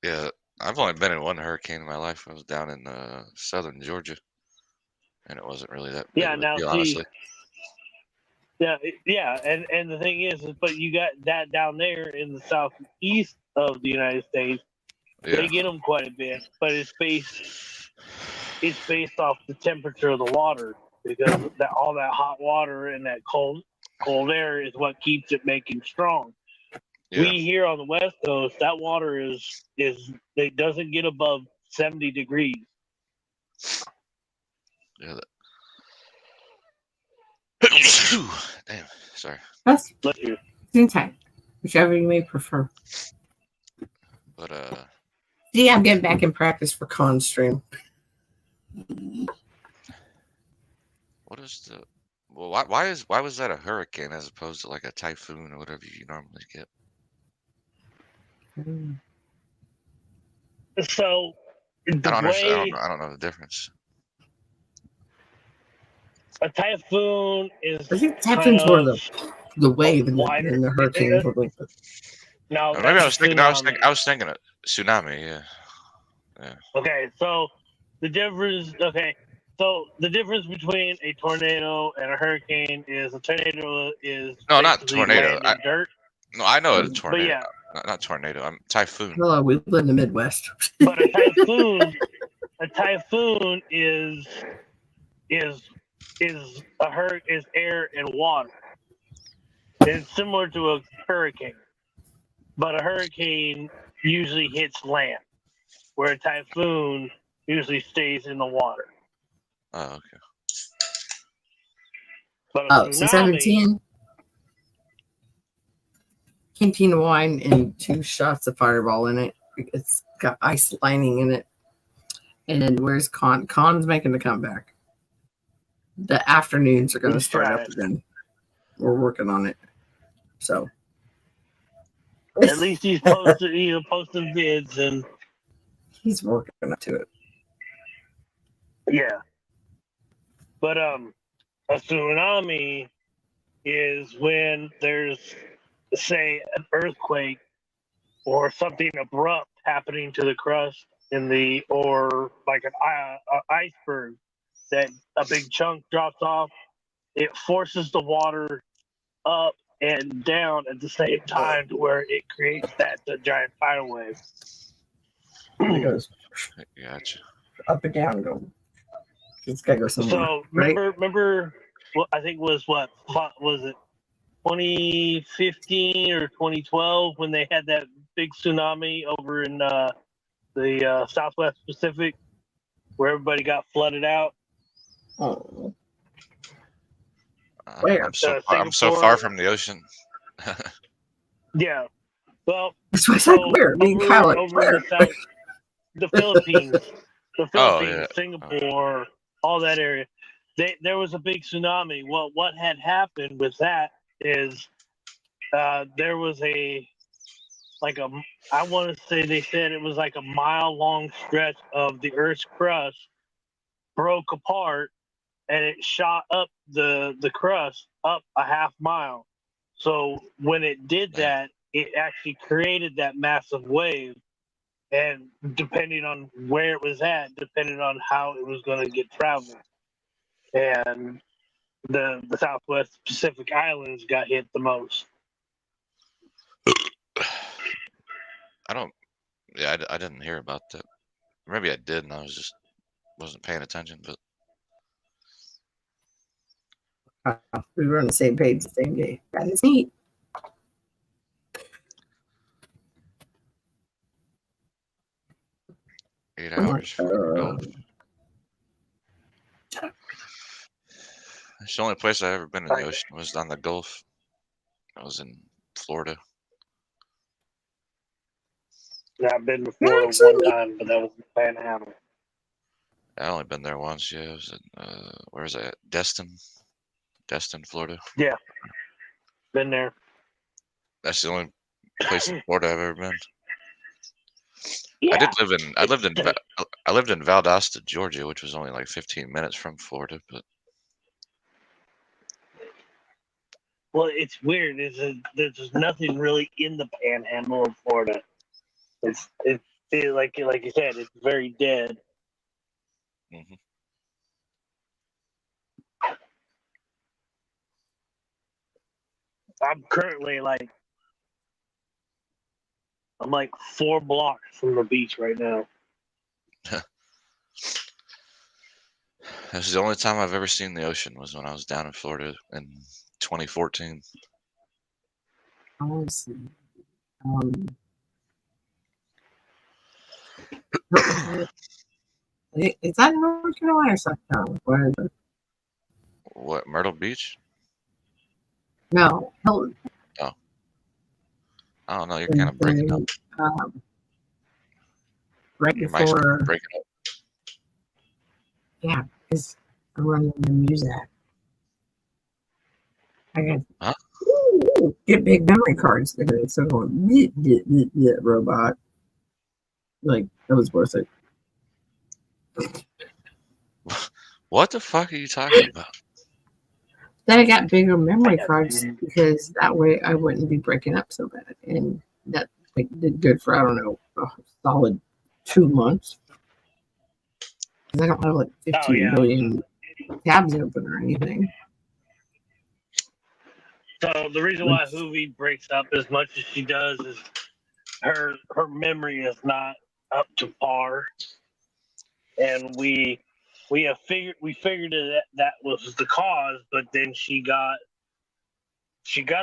Yeah, I've only been in one hurricane in my life. I was down in southern Georgia, and it wasn't really that big Yeah, of a now deal, see, honestly. yeah, and the thing is, but you got that down there in the southeast of the United States. Yeah. They get them quite a bit, but it's based off the temperature of the water, because all that hot water and that cold air is what keeps it making strong. Yeah. We here on the West Coast, that water is it doesn't get above 70 degrees. Yeah. Damn. Sorry. That's Bless you. inside, whichever you may prefer. But Yeah, I'm getting back in practice for con stream. what is the why was that a hurricane as opposed to like a typhoon or whatever you normally get? So I the don't understand. way I don't know the difference. a typhoon is I think kind typhoons were of the wave and wider. the hurricanes were the No, Maybe I was that's a thinking. tsunami. I was thinking of tsunami. Yeah. Yeah. Okay, so the difference. Okay, so the difference between a tornado and a hurricane is a tornado is No, not basically tornado. land in dirt. No, I know it's a But tornado. yeah, Not tornado. I'm typhoon. Hello, we live in the Midwest. but a typhoon is air and water. It's similar to a hurricane, but a hurricane usually hits land, where a typhoon usually stays in the water. Oh, okay. But a Oh, so tsunami, 17 canteen of wine and 2 shots of Fireball in it. It's got ice lining in it. And then where's Con? Con's making the comeback. The afternoons are going to He's start trying. up again. We're working on it. So at least he's posted vids, and he's working up to it. yeah. But a tsunami is when there's, say, an earthquake or something abrupt happening to the crust or like an iceberg, that a big chunk drops off. It forces the water up and down at the same time to where it creates the giant tidal wave. It goes Gotcha. up and down. It's got to go somewhere. So remember, well, I think was 2015 or 2012 when they had that big tsunami over in the Southwest Pacific, where everybody got flooded out. Oh, I'm so far from the ocean. Yeah. Well, that's what I said. Where? Me and Kyle. Over in the South, the Philippines, Oh, yeah. Singapore, all that area. There was a big tsunami. Well, what had happened with that is there was I want to say they said it was like a mile-long stretch of the Earth's crust broke apart, and it shot up the crust up a half mile. So when it did that, it actually created that massive wave. And depending on where it was at, depending on how it was going to get traveled. And the Southwest Pacific Islands got hit the most. I didn't hear about that. Maybe I did, and I wasn't paying attention. But we were on the same page the same day. That is neat. Eight hours for golf. It's the only place I've ever been in the ocean was on the Gulf. I was in Florida. Yeah, I've been to Florida one time, but that was the Panhandle. I only been there once. Yeah, it was at where is that? Destin, Florida. Yeah, been there. That's the only place in Florida I've ever been. Yeah. I lived in Valdosta, Georgia, which was only like 15 minutes from Florida, but Well, it's weird. There's nothing really in the Panhandle of Florida. It's like you said, it's very dead. mhm. I'm currently I'm like 4 blocks from the beach right now. This is the only time I've ever seen the ocean was when I was down in Florida in 2014. Honestly. Is that North Carolina or South Carolina? Where is it? What, Myrtle Beach? No, Hilton. Oh. I don't know. You're kind of breaking up. Right Your mic's before. breaking up. Yeah, because I'm running the music. I got get big memory cards. So going robot. Like that was worth it. What the fuck are you talking about? Then I got bigger memory cards because that way I wouldn't be breaking up so bad, and that did good for I don't know a solid 2 months. Because I don't have like 15 billion tabs open or anything. So the reason why Hoovy breaks up as much as she does is her memory is not up to par, and we figured that was the cause, but then she got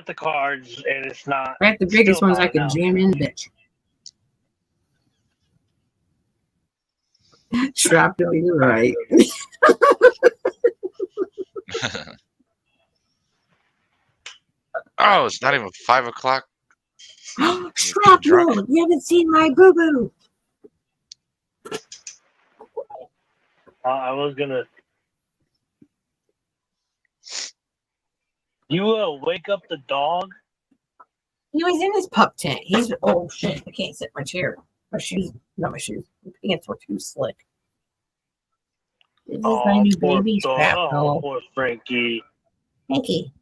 the cards and it's not. I got the biggest ones I could jam in, bitch. Shrapnel, you're right. Oh, it's not even 5 o'clock. Shrapnel, you haven't seen my boo boo. I was gonna. You will wake up the dog. He was in his pup tent. He's oh shit! I can't sit in my chair. My shoes, not my shoes. My pants were too slick. This is my new baby Shrapnel. Oh, poor Frankie. Frankie.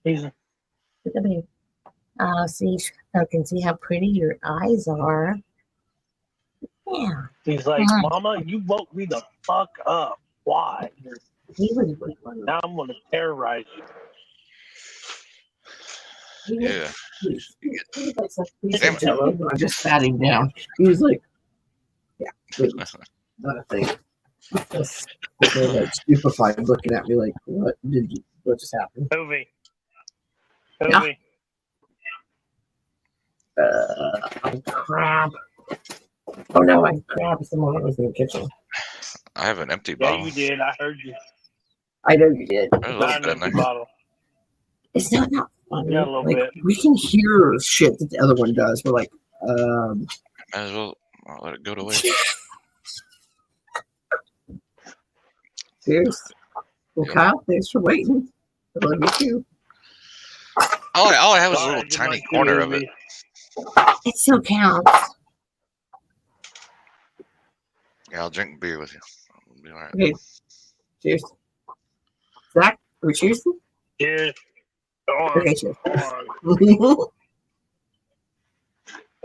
He's. Look at me. See, I can see how pretty your eyes are. Yeah. He's like, Mama, you woke me the fuck up. Why? He was. Now I'm gonna terrorize you. Yeah. I just sat him down. He was like, yeah, it was not a thing. Just like stupefied, looking at me like, what just happened? Hoovy. Crap. Oh no, I grabbed someone that was in the kitchen. I have an empty bottle. Yeah, you did. I heard you. I know you did. There's a little bit in there. Bottle. It's not funny. Yeah, a little bit. We can hear shit that the other one does. We're like, Might as well let it go to waste. Cheers. Well, Yeah. Kyle, thanks for waiting. I love you too. All I have is a little tiny corner of it. It still counts. Yeah, I'll drink beer with you. I'll be all right. Okay. Cheers. Zach, are we cheers? Cheers. Okay, cheers.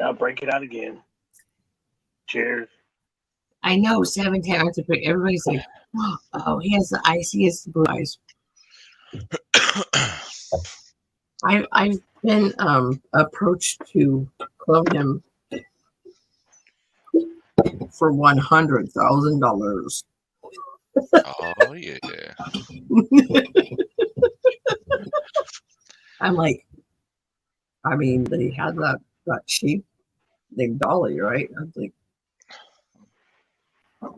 I'll break it out again. Cheers. I know 7 times, but everybody's like, oh, he has the iciest blue eyes. I've been approached to clone him for $100,000. Oh yeah. I'm like, I mean, they had that sheep named Dolly, right? I was like,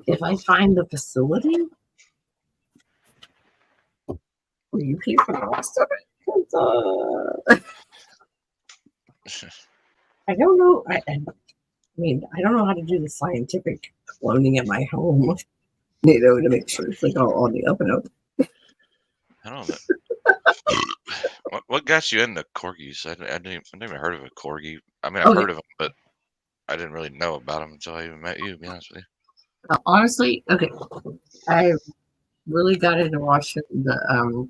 if I find the facility, will you pay for the rest of it? I don't know. I mean, I don't know how to do the scientific cloning at my home, to make sure it's like all on the up and up. I don't know. What got you into corgis? I didn't even heard of a corgi. I mean, I've Okay. heard of them, but I didn't really know about them until I even met you. To be honest with you. Honestly, okay, I really got into watching the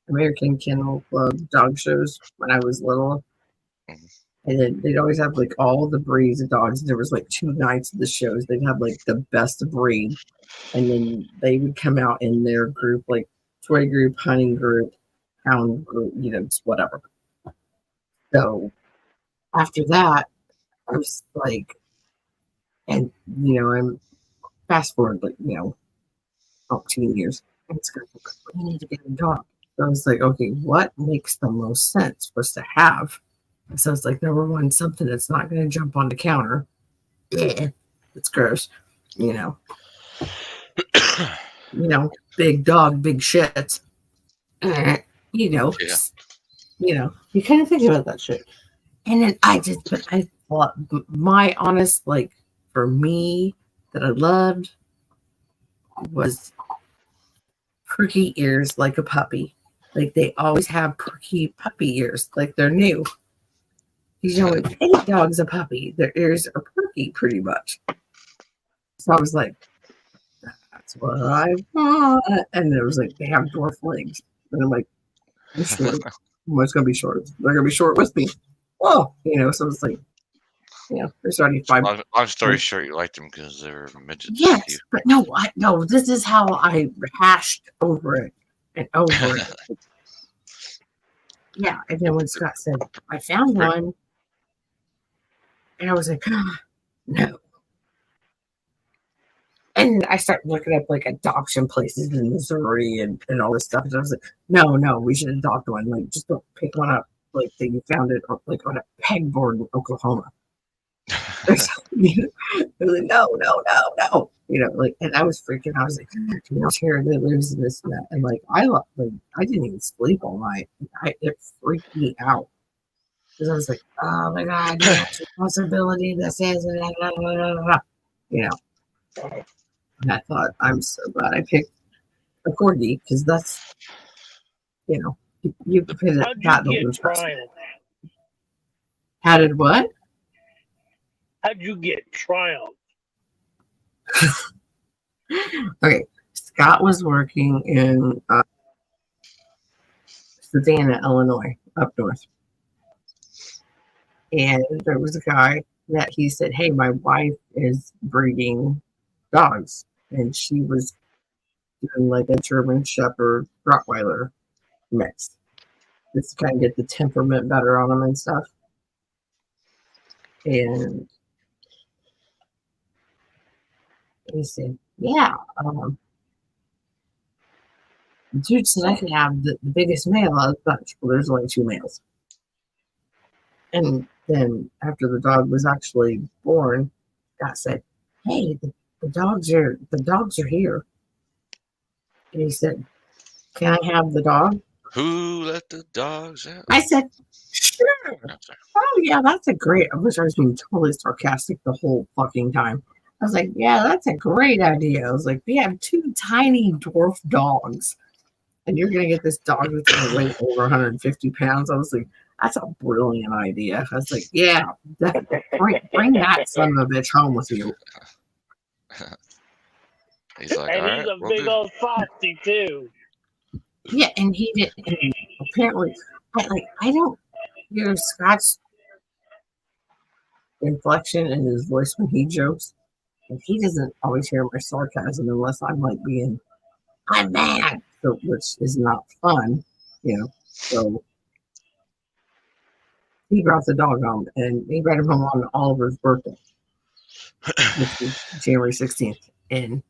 American Kennel Club dog shows when I was little. And then they'd always have like all the breeds of dogs. There was like 2 nights of the shows. They'd have like the best breed. And then they would come out in their group, like toy group, hunting group, hound group, just whatever. So after that, I was like, and I'm fast forward like, about 2 years. And it's like, we need to get a dog. So I was like, okay, what makes the most sense for us to have? So it's like, number one, something that's not going to jump on the counter. Yeah, it's gross. Big dog, big shits. Yeah. You kind of think about that shit. And then I thought my honest, like, for me, that I loved was perky ears like a puppy. Like, they always have perky puppy ears, like they're new. When any dog's a puppy, their ears are perky pretty much. So I was like, that's what I want. And it was like, they have dwarf legs. And I'm like, I'm short. What's going to be short? They're going to be short with me. Whoa. So it's like, there's already 5. Long story short, you liked them because they were midgets. Yes, but no, this is how I hashed over it and over it. Yeah, and then when Scott said, I found one, and I was like, no. And I started looking up like adoption places in Missouri and all this stuff. And I was like, no, we should adopt one. Like, just don't pick one up like that you found it like on a pegboard in Oklahoma. I was like, no. And I was freaking. I was like, here that lives in this and that, and like I didn't even sleep all night. It freaked me out because I was like, oh my god, that's a possibility. This is, And I thought, I'm so glad I picked a corgi because that's, you could put it that How'd you get Triumph? How did what? How'd you get Triumph? Okay, Scott was working in Savannah, Illinois, up north. And there was a guy that he said, hey, my wife is breeding dogs. And she was doing like a German Shepherd Rottweiler mix. Just to kind of get the temperament better on them and stuff. And he said, yeah, dude said I could have the biggest male of the bunch. Well, there's only 2 males. And then after the dog was actually born, Scott said, hey, the dogs are here. And he said, can I have the dog? Who let the dogs out? I said, sure. Oh, yeah, that's a great. I wish I was being totally sarcastic the whole fucking time. I was like, yeah, that's a great idea. I was like, we have 2 tiny dwarf dogs, and you're going to get this dog that's going to weigh over 150 pounds. I was like, that's a brilliant idea. I was like, yeah, bring that son of a bitch home with you. He's like, and he's a big old foxy, too. Yeah, and he did. And apparently, I don't hear Scott's inflection in his voice when he jokes. And he doesn't always hear my sarcasm unless I'm like I'm mad, so, which is not fun, So he brought the dog home, and he brought him home on Oliver's birthday, which was January 16th. And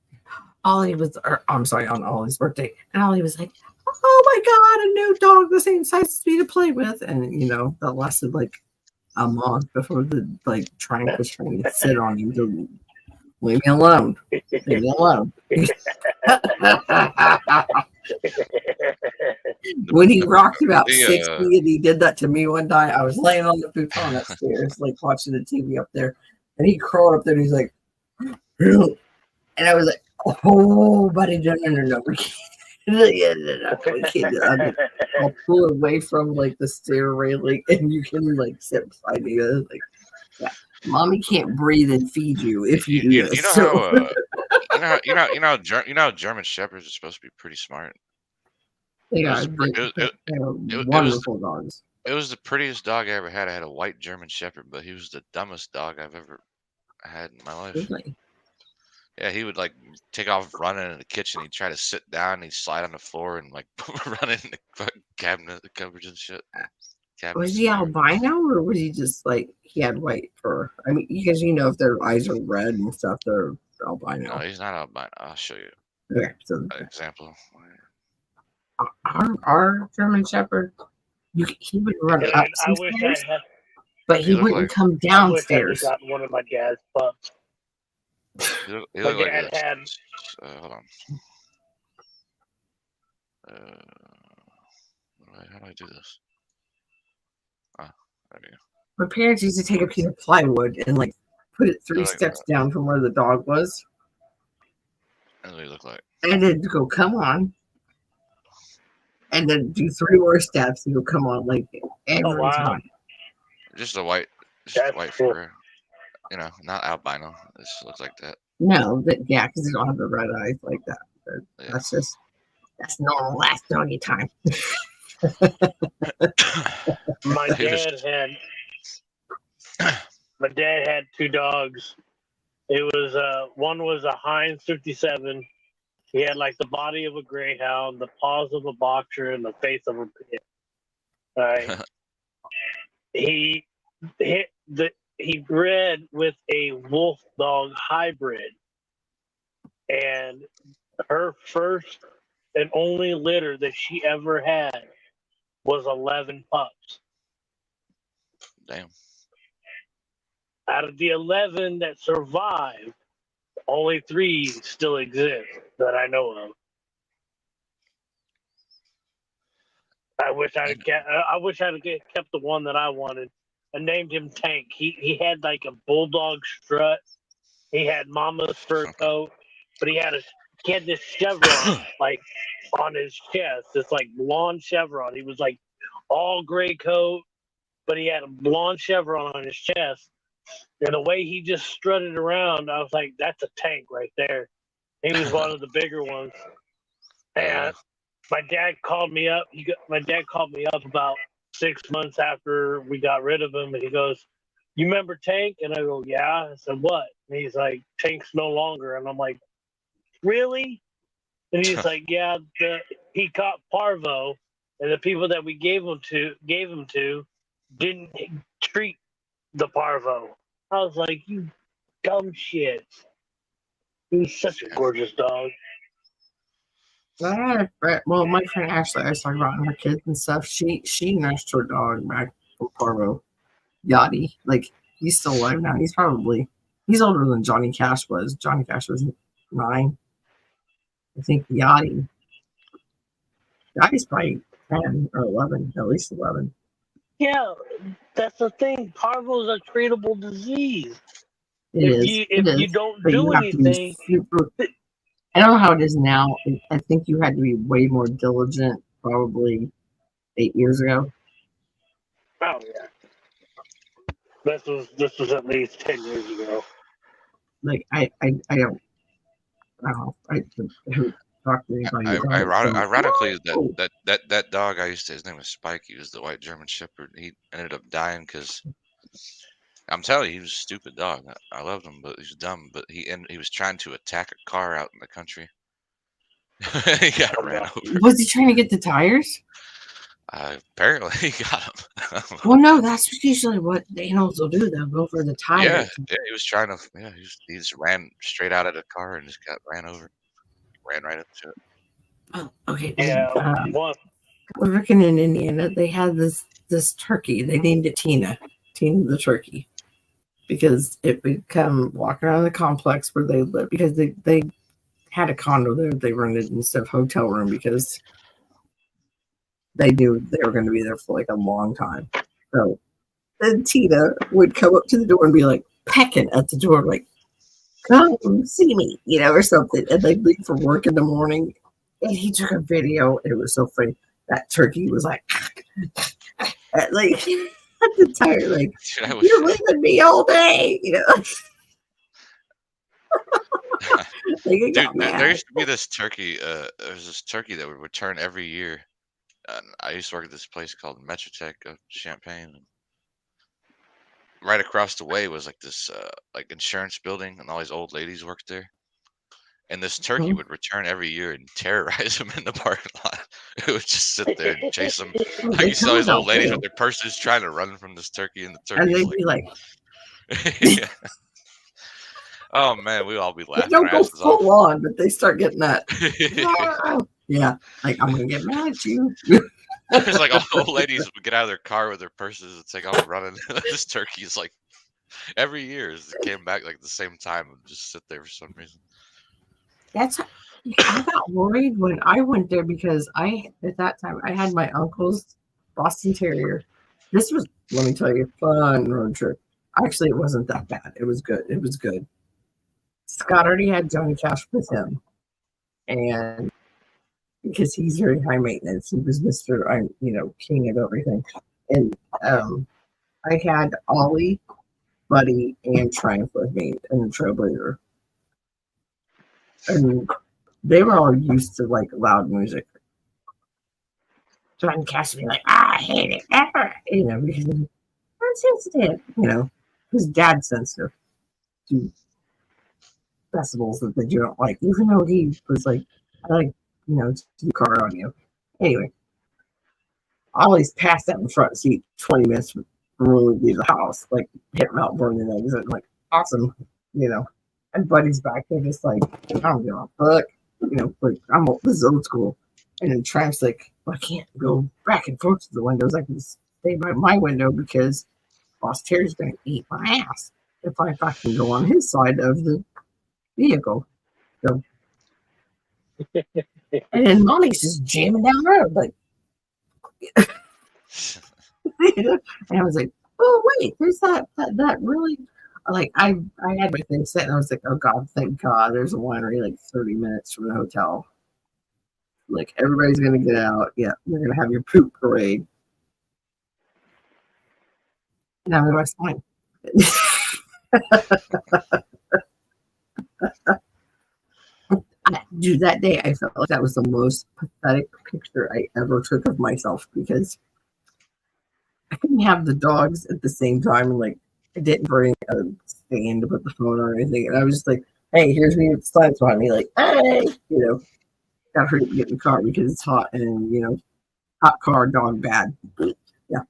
Ollie was, on Ollie's birthday, and Ollie was like, oh my god, a new dog the same size as me to play with. And that lasted like a month before the Triumph was trying to sit on him to leave me alone. Leave me alone. When he rocked about 60 and he did that to me one night, I was laying on the futon upstairs, watching the TV up there, and he crawled up there and he's like, and I was like, oh, buddy, no. Yeah, no, we can't do that. I'll pull away from like the stair railing, and you can like sit beside me. Like, yeah, mommy can't breathe and feed you if you do this. You know So how you know how German shepherds are supposed to be pretty smart. they It are was they are it was wonderful dogs. it was the prettiest dog I ever had. I had a white German shepherd, but he was the dumbest dog I've ever had in my life. Really. Yeah, he would like take off running in the kitchen. He'd try to sit down. He'd slide on the floor and like run in the fucking cabinet, the cupboards and shit. Was Cabinets he and everything. albino or was he just like he had white fur? I mean, because you know if their eyes are red and stuff, they're No, albino. he's not albino. I'll show you Okay, so an example. our German Shepherd, he would run Dude, up I some wish stairs, I had. but He he looked wouldn't like come I wish I had downstairs. gotten one of my dad's pups. he My looked like dad this. had. Hold on. How do I do this? Ah, there we go. My parents used to take a piece of plywood and like put it He 3 looked like steps that. down from where the dog was, That's what he looked like. and then go come on, and then do 3 more steps and go come on like Oh every wow, time. Just a white that's cool. fur. You know, not albino. It just looks like that. No, but yeah, because they don't have the red eyes like that. But Yeah. that's normal last doggy time. My He was- dad had 2 dogs. It was one was a Heinz 57. He had like the body of a greyhound, the paws of a boxer, and the face of a pig. Right. he bred with a wolf dog hybrid, and her first and only litter that she ever had was 11 pups. Damn. Out of the 11 that survived, only 3 still exist that I know of. I wish I'd kept the one that I wanted. I named him Tank. He had like a bulldog strut. He had mama's fur coat, but he had this chevron like on his chest. This like blonde chevron. He was like all gray coat, but he had a blonde chevron on his chest. And the way he just strutted around, I was like, that's a Tank right there. He was one of the bigger ones. And my dad called me up. My dad called me up about 6 months after we got rid of him, and he goes, "You remember Tank?" And I go, "Yeah." I said, "What?" And he's like, "Tank's no longer." And I'm like, "Really?" And he's like, "Yeah, he caught parvo, and the people that we gave him to didn't treat the parvo." I was like, "You dumb shit." He was such a gorgeous dog. My friend Ashley, I was talking about her kids and stuff. She nursed her dog back from Parvo, Yachty. Like he's still alive now. He's older than Johnny Cash was. Johnny Cash was 9. I think Yachty's probably 10 or 11, at least 11. Yeah, that's the thing. Parvo's a treatable disease. If you don't but do you have to be anything, super. I don't know how it is now. I think you had to be way more diligent probably 8 years ago. oh yeah. This was at least 10 years ago. Like I don't know. I haven't talked to anybody about it. Ironically, Whoa. that dog I used to, his name was Spike. He was the white German Shepherd. He ended up dying because I'm telling you, he was a stupid dog. I loved him, but he was dumb. But he was trying to attack a car out in the country. He got ran over. Was he trying to get the tires? Apparently, he got him. Well, no, that's usually what the animals will do. They'll go for the tires. Yeah, he was trying to. Yeah, he just ran straight out of the car and just got ran over. Ran right into it. Oh, okay. Yeah, Working in Indiana, they had this turkey. They named it Tina the turkey, because it would come walk around the complex where they lived, because they had a condo there they rented instead of hotel room, because they knew they were going to be there for like a long time. So then Tina would come up to the door and be like pecking at the door, like, "Come see me," or something. And they'd leave for work in the morning, And he took a video. It was so funny. That turkey was like at the tire, like, Dude, I wish. you're leaving me all day, you know. Like, it Dude, got there mad. used to be this turkey. There's this turkey that would return every year. And I used to work at this place called Metrotech of Champaign. And right across the way was like this like insurance building, and all these old ladies worked there. And this turkey Mhm. would return every year and terrorize them in the parking lot. It would just sit there and chase them. Well, Like they you saw come these old out ladies too. with their purses trying to run from this turkey, and the And turkey's they'd like, be like, yeah. Oh man, we'd all be they laughing don't our go asses off. full on, but they start getting that. Yeah, like, I'm gonna get mad at you. It's like all old ladies would get out of their car with their purses and take off running. This turkey's like every year it came back like the same time and just sit there for some reason. That's I got worried when I went there because at that time I had my uncle's Boston Terrier. This was, let me tell you, fun road trip. Actually, it wasn't that bad. It was good. It was good. Scott already had Johnny Cash with him, and because he's very high maintenance, he was Mr. King of everything. And I had Ollie, Buddy, and Triumph with me in the Trailblazer. And they were all used to like loud music. Johnny Cash would be like, I hate it. Because I'm sensitive. His dad's sensitive to decibels that you don't like, even though he was like, I like, to car audio. Anyway, Ollie's passed out in the front seat 20 minutes from when we leave the house, like hitting out burning eggs, and like, awesome, And Buddy's back there just like, I don't give a fuck, like, this is old school. And then Tramp's like, well, I can't go back and forth to the windows. I can stay by my window because Boss Terry's going to eat my ass if I fucking go on his side of the vehicle. So, and then Molly's just jamming down the road, like, and I was like, oh wait, there's that really, like, I had my thing set, and I was like, oh god, thank god, there's a winery like 30 minutes from the hotel. Like, everybody's gonna get out. Yeah, you're gonna have your poop parade. And everybody's fine. Dude, that day I felt like that was the most pathetic picture I ever took of myself because I couldn't have the dogs at the same time, and like I didn't bring a stand to put the phone on or anything. And I was just like, hey, here's me with the signs behind me, like, hey, got her to get in the car because it's hot, and hot car, dog bad. Yeah.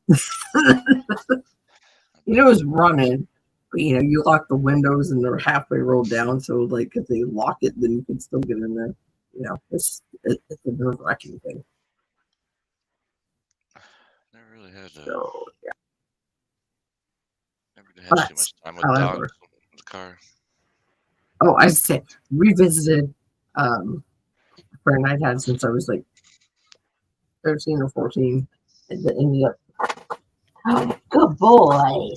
It was running, but you lock the windows and they're halfway rolled down, so like if they lock it, then you can still get in there. It's a nerve-wracking thing. Never really had So yeah. Never really had too much time with dogs in the car. Oh, I said revisited a friend I'd had since I was like 13 or 14, and that ended up. Oh, good boy.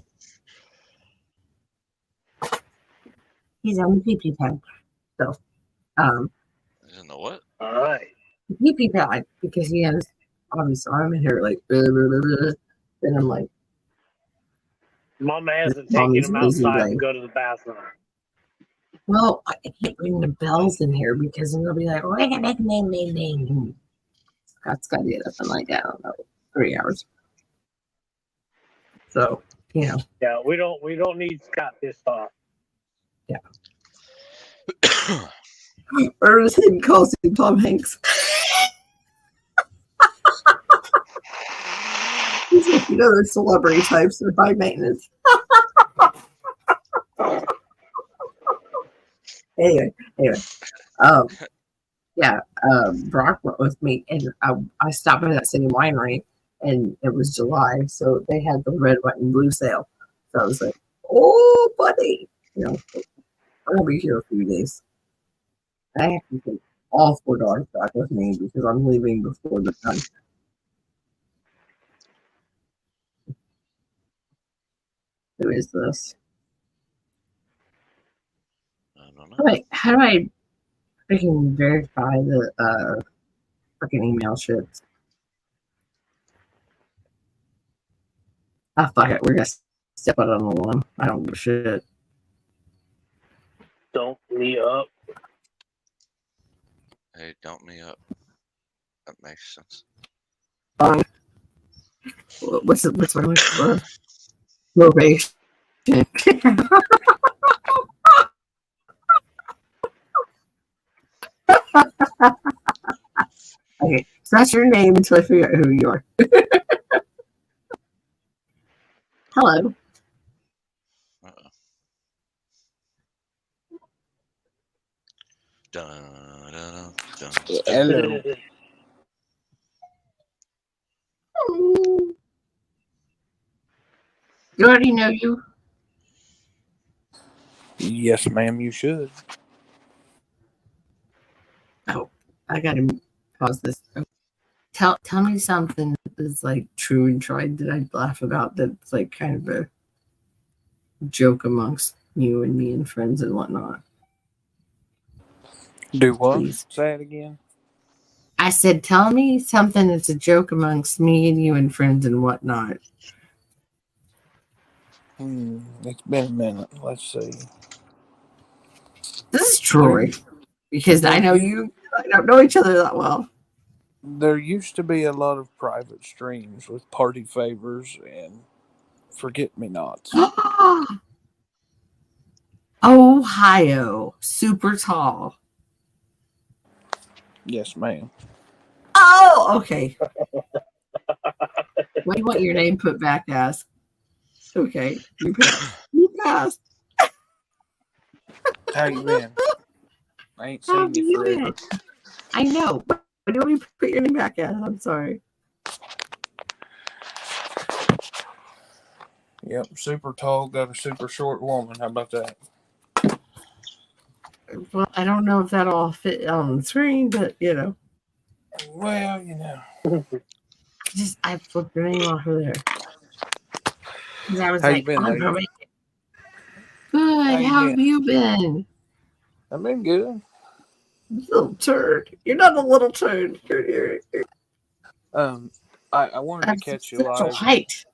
He's on the pee-pee pad. So, He's in the what? All right. pee-pee pad, because he has obviously I'm in here like blah, blah, blah, blah. Then I'm like, Mama hasn't taken Mommy's him busy outside day. to go to the bathroom. Well, I can't ring the bells in here because then they'll be like, ring a ding ding ding ding. Scott's got to get up in like, I don't know, 3 hours. So, Yeah, we don't need Scott pissed off. Yeah. Ernest calls him Tom Hanks. He's like, they're celebrity types, they're high maintenance. Anyway. Brock went with me, and I stopped by that same winery, and it was July, so they had the red, white, and blue sale. So I was like, oh, buddy, I'm gonna be here a few days. I have to take all 4 dogs back with me because I'm leaving before the time. Who is this? I don't know. How do I freaking verify the freaking email shit. Ah, fuck it. We're gonna step out on the limb. I don't give a shit. Don't me up. Hey, dump me up. That makes sense. What's my word? Probation. Okay, so that's your name until I figure out who you are. Hello. Dun, dun, dun, Hello. You already know you. Yes, ma'am, you should. Oh, I gotta pause this. Tell me something that's like true and tried that I'd laugh about. That's like kind of a joke amongst you and me and friends and whatnot. Do what? Please. Say it again. I said, tell me something that's a joke amongst me and you and friends and whatnot. It's been a minute. Let's see. This is Troy, because I know you. I don't know each other that well. There used to be a lot of private streams with party favors and forget-me-nots. Ohio, super tall. Yes, ma'am. Oh, okay. What do you want your name put back as? Okay, you passed. You passed. How you been? I ain't How seen you you forever. been? I know. What do you want me to put your name back as? I'm sorry. Yep, super tall, got a super short woman. How about that? Well, I don't know if that'll all fit on the screen, but you know. Well, you know. I flipped your name off of there. Because I was How you like, been, I'm lady? probably good. How have you been? I've been good. Little turd. You're not a little turd. You're I wanted to catch you live. Height.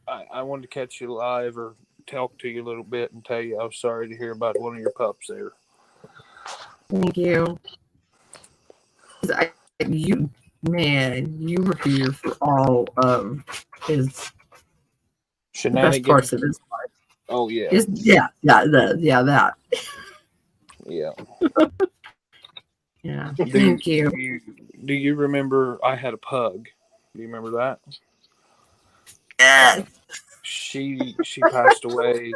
I wanted to catch you live or talk to you a little bit and tell you I was sorry to hear about one of your pups there. Thank you. You were here for all of his best parts of his life. Oh yeah. That. Yeah. Yeah. Thank you. Do you remember I had a pug? Do you remember that? Yeah. She passed away.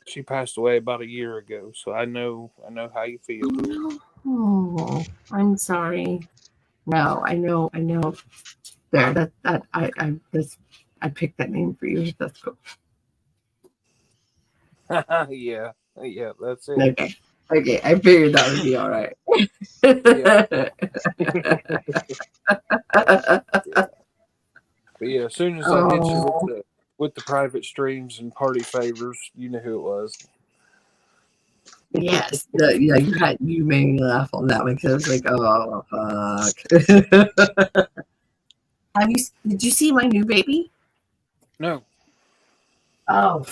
She passed away about a year ago, so I know how you feel. Oh, I'm sorry. No, I know. There, I picked that name for you. That's cool. yeah, that's it. Okay, I figured that would be all right. But yeah, as soon as I hit you with the private streams and party favors, you knew who it was. Yes, you made me laugh on that one because I was like, oh fuck. Did you see my new baby? No. Oh,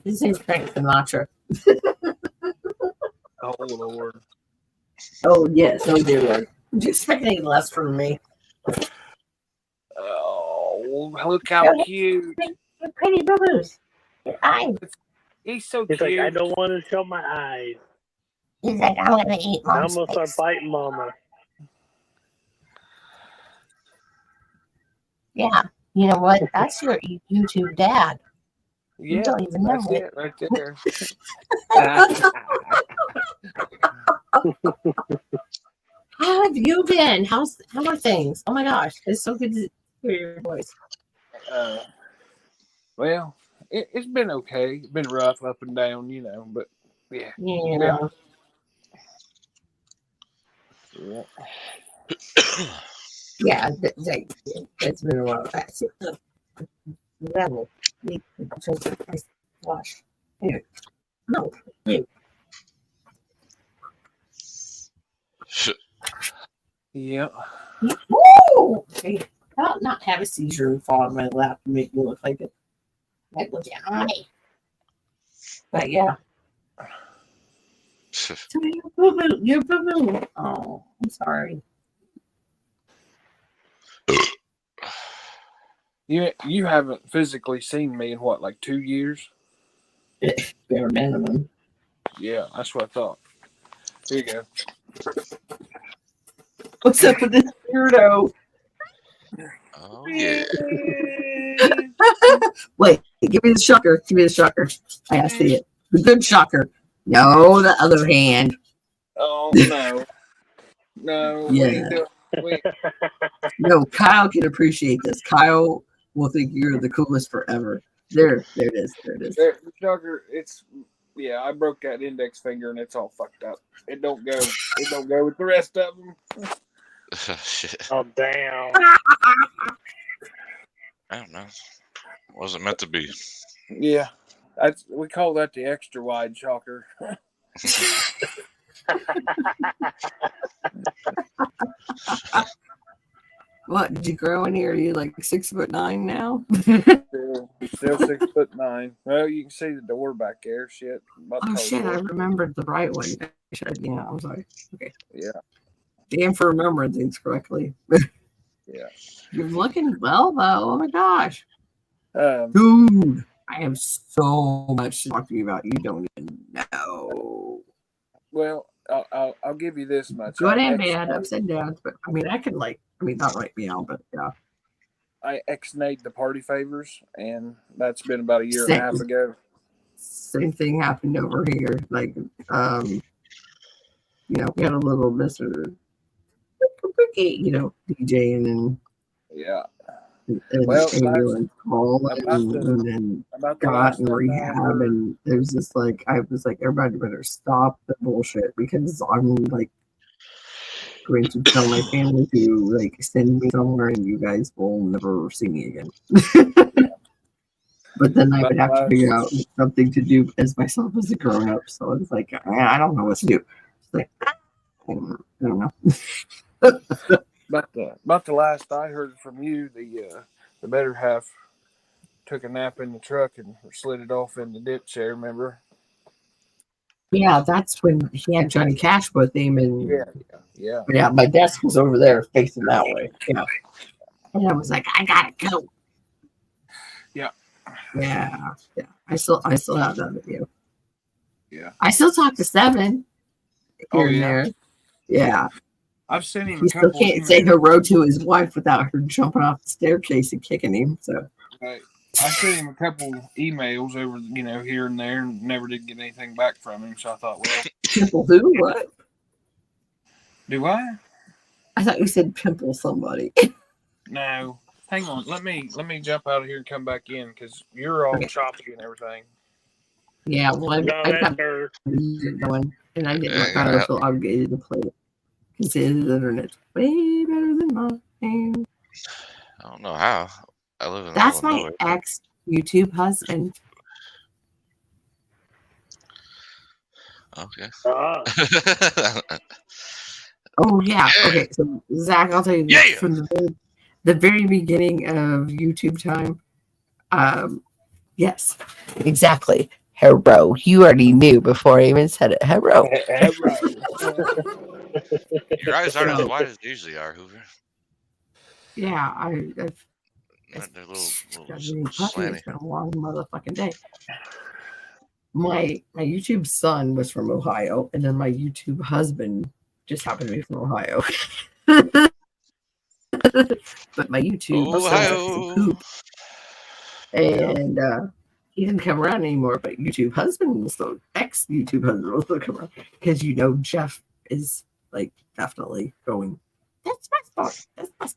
his name's Frank Sinatra. Oh Lord. Oh yes, oh dear Lord. Did you expect any less from me? Oh, look how cute! Your pretty boo-boos. Your eyes. He's so He's cute. like, I don't want to show my eyes. He's like, I'm gonna eat mom's I'm gonna start biting mama. Yeah, you know what? That's your YouTube dad. Yeah, you don't even know it right there. How have you been? How are things? Oh my gosh, it's so good to hear your voice. Well, it's been okay. It's been rough up and down, you know, but yeah. Yeah. Yeah, it's been a while. Level. Wash. Here. No. Here. Yeah. Woo! Okay. I'll not have a seizure and fall on my lap and make me look like a Johnny. But yeah. So you're boo-boo. You're boo-boo. Oh, I'm sorry. You haven't physically seen me in what, like 2 years? Bare minimum. Yeah, that's what I thought. Here you go. What's up with this weirdo? Oh yeah. Wait, give me the shocker. Give me the shocker. I gotta see it. The good shocker. No, the other hand. Oh no. No, Yeah. we ain't doing No, Kyle can appreciate this. Kyle will think you're the coolest forever. There it is. There it is. the sugar, it's I broke that index finger and it's all fucked up. It don't go with the rest of them. Shit. Oh damn! I don't know. Wasn't meant to be. Yeah. We call that the extra wide shocker. What, did you grow in here? Are you like 6'9" now? Still 6'9". Well, you can see the door back there. Shit. Oh shit, I remembered the right one. Yeah, I'm sorry. Okay. Yeah. Damn for remembering things correctly. Yeah. You're looking well though. Oh my gosh. Um, Dude, I have so much to talk to you about. You don't even know. well, I'll give you this much. Good and bad, ups and downs. But I mean, not right now, but yeah. I ex-nayed the party favors, and that's been about a year and a half ago. Same thing happened over here. Like, we had a little Mr. DJing and Yeah. Well, and then got in rehab, and there's this like I was like, everybody better stop the bullshit because I'm like going to tell my family to like send me somewhere, and you guys will never see me again. But then I would have to figure out something to do as myself as a grown up. So it's like I don't know what to do. It's like I don't know. About the last I heard from you, the better half took a nap in the truck and slid it off in the ditch there, remember? Yeah, that's when he had Johnny Cash with him, and yeah. My desk was over there facing that way. Yeah, and I was like, I gotta go. Yeah. I still have that video. Yeah, I still talk to Seven here and there. Yeah. I've sent him. He still can't say hello to his wife without her jumping off the staircase and kicking him. So right. I sent him a couple emails over, here and there, and never did get anything back from him. So I thought, well, pimple who? What? Do I? I thought you said pimple somebody. No, hang on. Let me jump out of here and come back in because you're all choppy and everything. Yeah, well, I got one, and I didn't feel obligated to play it. Because the internet's way better than mine. I don't know how. I live in That's Illinois. my ex YouTube husband. Okay. Oh yeah. Okay. So Zach, I'll tell you this, from the very beginning of YouTube time. Yes, exactly. Hero. You already knew before I even said it. Hero. Your eyes aren't as wide as they usually are, Hoover. Yeah, They're little slanty. It's been a long motherfucking day. My YouTube son was from Ohio, and then my YouTube husband just happened to be from Ohio. But my YouTube Ohio. And he didn't come around anymore. But YouTube husband will still ex-YouTube husband will still come around because Jeff is like definitely going. That's my spot. That's my spot.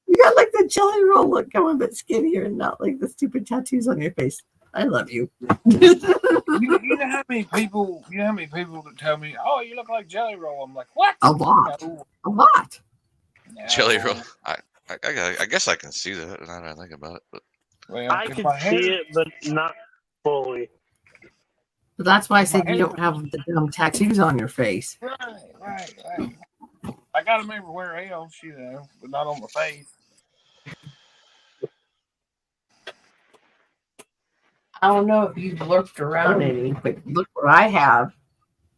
You got like the jelly roll look going, but skinnier and not like the stupid tattoos on your face. I love you. You know how many people that tell me, "Oh, you look like Jelly Roll." I'm like, "What?" A lot. A lot. No. Jelly Roll. I guess I can see that now that I think about it. But well, I can see it, but not fully. But that's why I said you don't have the dumb tattoos on your face. Right. I got them everywhere else, but not on my face. I don't know if you've looked around any, but look what I have.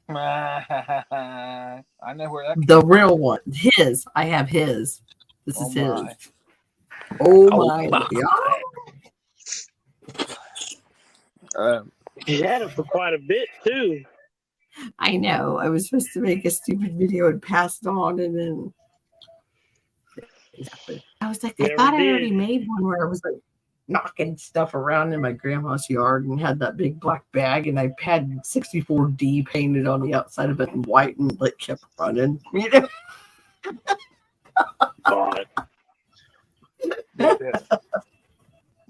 I know where that. The real one, his. I have his. This is his. My. Oh my! Yeah. You had it for quite a bit too. I know. I was supposed to make a stupid video and pass it on, and then I was like, I thought I already made one where I was like knocking stuff around in my grandma's yard and had that big black bag, and I had 64D painted on the outside of it in white, and like kept running.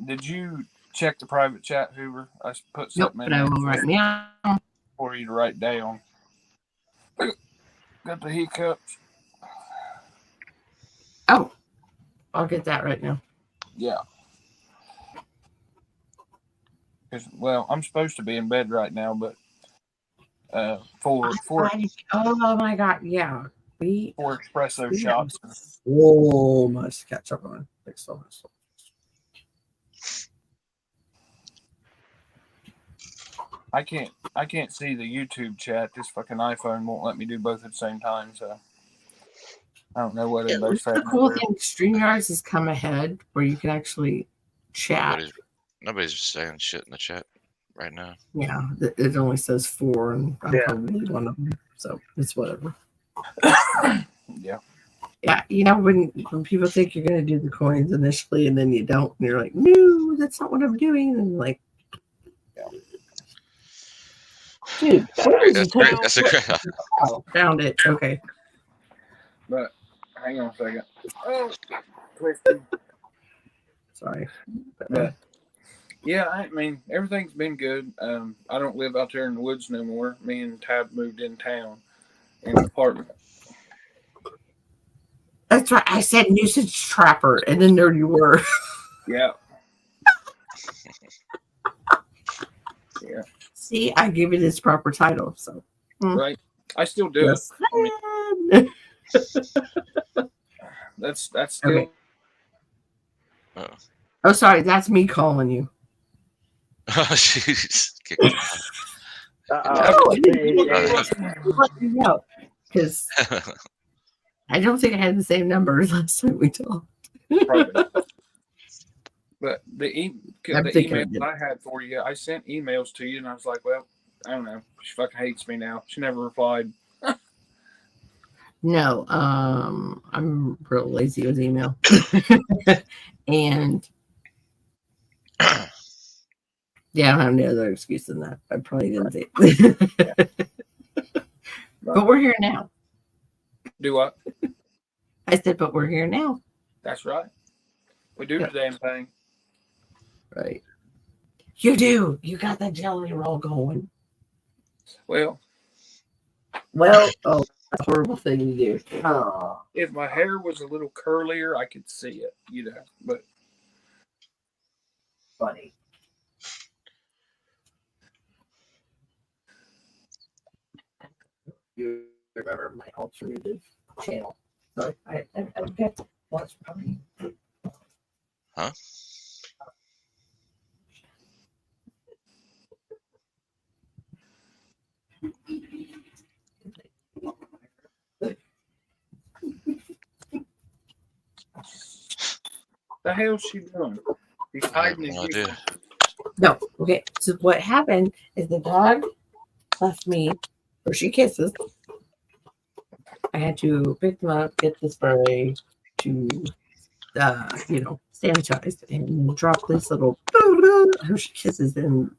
Did you check the private chat, Hoover? I put something in but I will right now for you to write down. Got the hiccups. Oh, I'll get that right now. Yeah. Well, I'm supposed to be in bed right now, but four oh my God, yeah. 4 espresso shots. So much to catch up on. Like so much. I can't see the YouTube chat. This fucking iPhone won't let me do both at the same time, so I don't know what everybody's saying. The cool thing, StreamYards has come ahead where you can actually chat. Nobody's saying shit in the chat right now. Yeah, it only says 4, and I'm probably one of them, so it's whatever. Yeah. Yeah, when people think you're going to do the coins initially and then you don't, and you're like, no, that's not what I'm doing, and like, dude, that's great. That's a great. Oh, found it. Okay. But hang on a second. Oh, twisted. Sorry. But yeah, I mean, everything's been good. I don't live out there in the woods no more. Me and Tab moved in town in an apartment. That's right. I said nuisance trapper, and then there you were. Yeah. Yeah. See, I give it its proper title. So right, I still do yes. it. That's still. Okay. Oh, sorry, that's me calling you. Jeez. Because I don't think I had the same numbers last time we talked. But the emails I had for you, I sent emails to you, and I was like, well, I don't know. She fucking hates me now. She never replied. No, I'm real lazy with email. And yeah, I don't have any other excuse than that. I probably didn't say it. But we're here now. Do what? I said, but we're here now. That's right. We do the damn thing. Right. You do. You got that jelly roll going. Well, oh, that's a horrible thing to do. Oh. If my hair was a little curlier, I could see it, but funny. You remember my alternative channel? Sorry, I've got to watch probably. Huh? The hell's she doing? She's hiding in here. No, okay. So what happened is the dog left me where she kisses. I had to pick them up, get the spray to, sanitize, and drop this little how she kisses in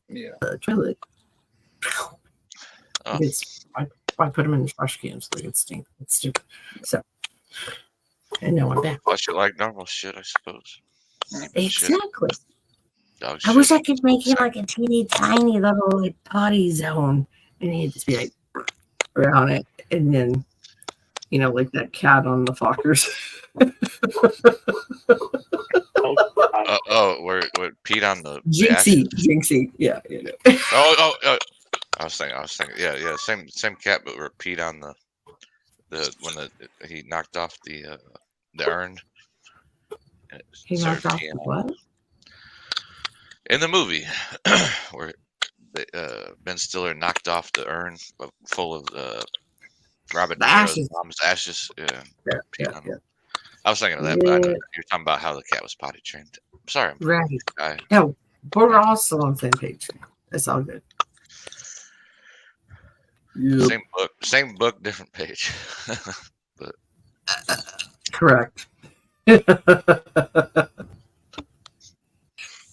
the toilet. Oh. I put them in the trash can so they can stink. It's stupid. So, and now I'm back. Wash it like normal shit, I suppose. Exactly. Dog I wish I could make it like a teeny tiny little like potty zone, and he'd just be like around it, and then like that cat on the Fockers. where peed on the Jinxie, ashes? Jinxie, yeah, you know. Oh. I was thinking. Yeah. Same cat, but peed on when he knocked off the urn. And it He started knocked off peeing the on it. what? In the movie where Ben Stiller knocked off the urn full of Robert The De Niro's ashes. mom's ashes. Yeah. Yeah. I was thinking of that, but I know Yeah. you're talking about how the cat was potty trained. I'm sorry. Right. No, we're all still on the same page. It's all good. Yep. Same book, different page. But Correct.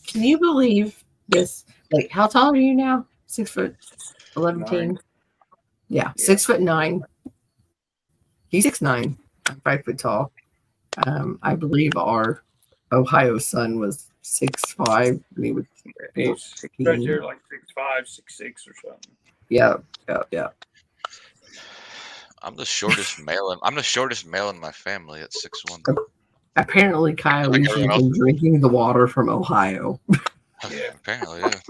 Can you believe this? Like, how tall are you now? 6'11". Yeah, 6'9". He's 6'9". I'm 5 foot tall. I believe our Ohio son was 6'5". He was He's right there like 6'5", 6'6" or something. Yeah. I'm the shortest male. I'm the shortest male in my family at 6'1". Apparently, Kyle, you should have been drinking the water from Ohio. Yeah, apparently, yeah.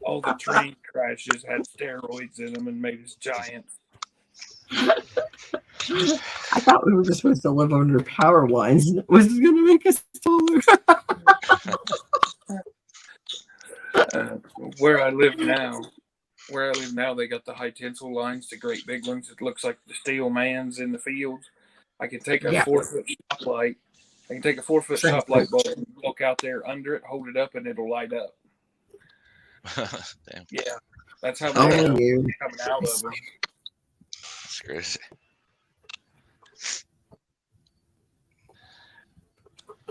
All the train crashes had steroids in them and made us giants. I thought we were just supposed to live under power lines. Was this going to make us taller? Where I live now, they got the high tensile lines, the great big ones. It looks like the steel man's in the fields. I can take a 4-foot stoplight. I can take a 4-foot stoplight bulb and look out there under it, hold it up, and it'll light up. Damn. Yeah, that's how much you coming out of them. That's crazy.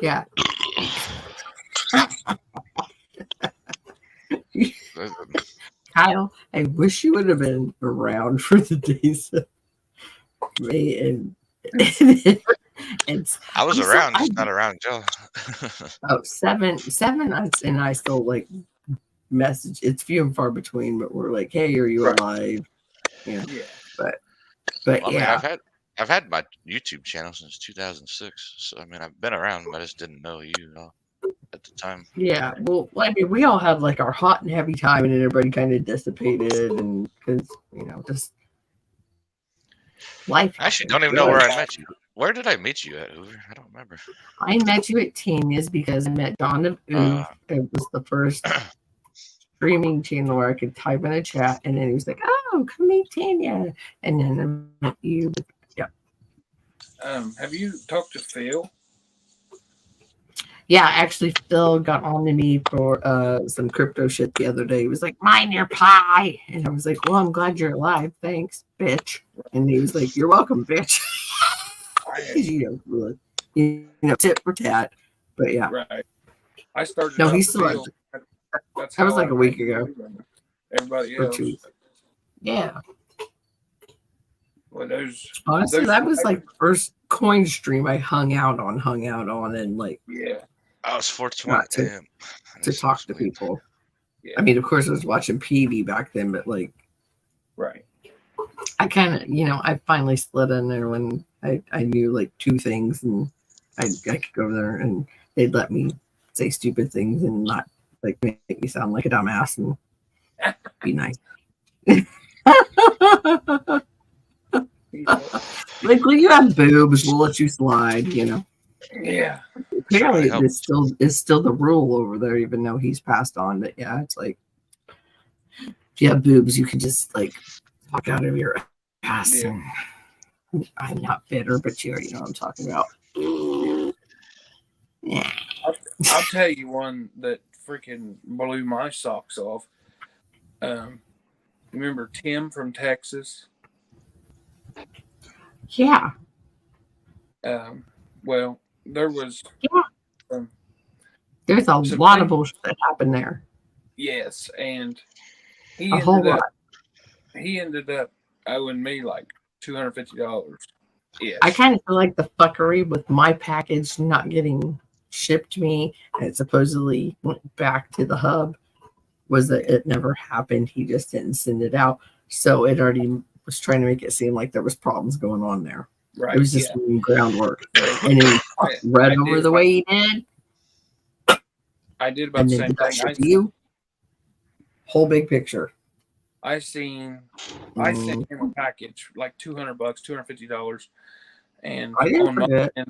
Yeah. Kyle, I wish you would have been around for the days of me and I was around, just not around Joe. seven, and I still like message. It's few and far between, but we're like, hey, are you alive? Yeah. But Well, yeah. I mean, I've had my YouTube channel since 2006, so I mean, I've been around, but I just didn't know you at the time. Yeah, well, I mean, we all had like our hot and heavy time, and then everybody kind of dissipated, and because just life. I actually don't even know where I met you. Where did I meet you at, Hoover? I don't remember. I met you at Tanya's because I met John of Ooh. It was the first streaming channel where I could type in a chat, and then he was like, "Oh, come meet Tanya," and then I met you. Yeah. Have you talked to Phil? Yeah, actually, Phil got on to me for some crypto shit the other day. He was like, "Mine your pie," and I was like, "Well, I'm glad you're alive. Thanks, bitch." And he was like, "You're welcome, bitch." Tit for tat. But yeah, right. I started. No, he's still. That's that was like a week ago. Everybody else. Yeah. Well, honestly, that was like the first coin stream I hung out on, and like. Yeah. I was 420 to talk to people. Yeah. I mean, of course, I was watching PB back then, but like, right. I kind of, I finally slid in there when I knew like two things, and I could go there and they'd let me say stupid things and not like make me sound like a dumbass and be nice. Like, well, you have boobs, we'll let you slide, Yeah. Apparently, it's still the rule over there, even though he's passed on. But yeah, it's like if you have boobs, you can just like walk out of your ass. Yeah. And I'm not bitter, but you already know what I'm talking about. Yeah. I'll tell you one that freaking blew my socks off. Remember Tim from Texas? Yeah. Well, there was. There's a lot of bullshit that happened there. Yes, and he ended up owing me like $250. Yes. I kind of feel like the fuckery with my package not getting shipped to me, and it supposedly went back to the hub, was that it never happened. He just didn't send it out. So it already was trying to make it seem like there was problems going on there. Right. It was just groundwork. And he read over the way he did. I did about and the then same did that thing. ship to you. Whole big picture. I seen I sent him a package like $200, $250, and I didn't on my forget. end,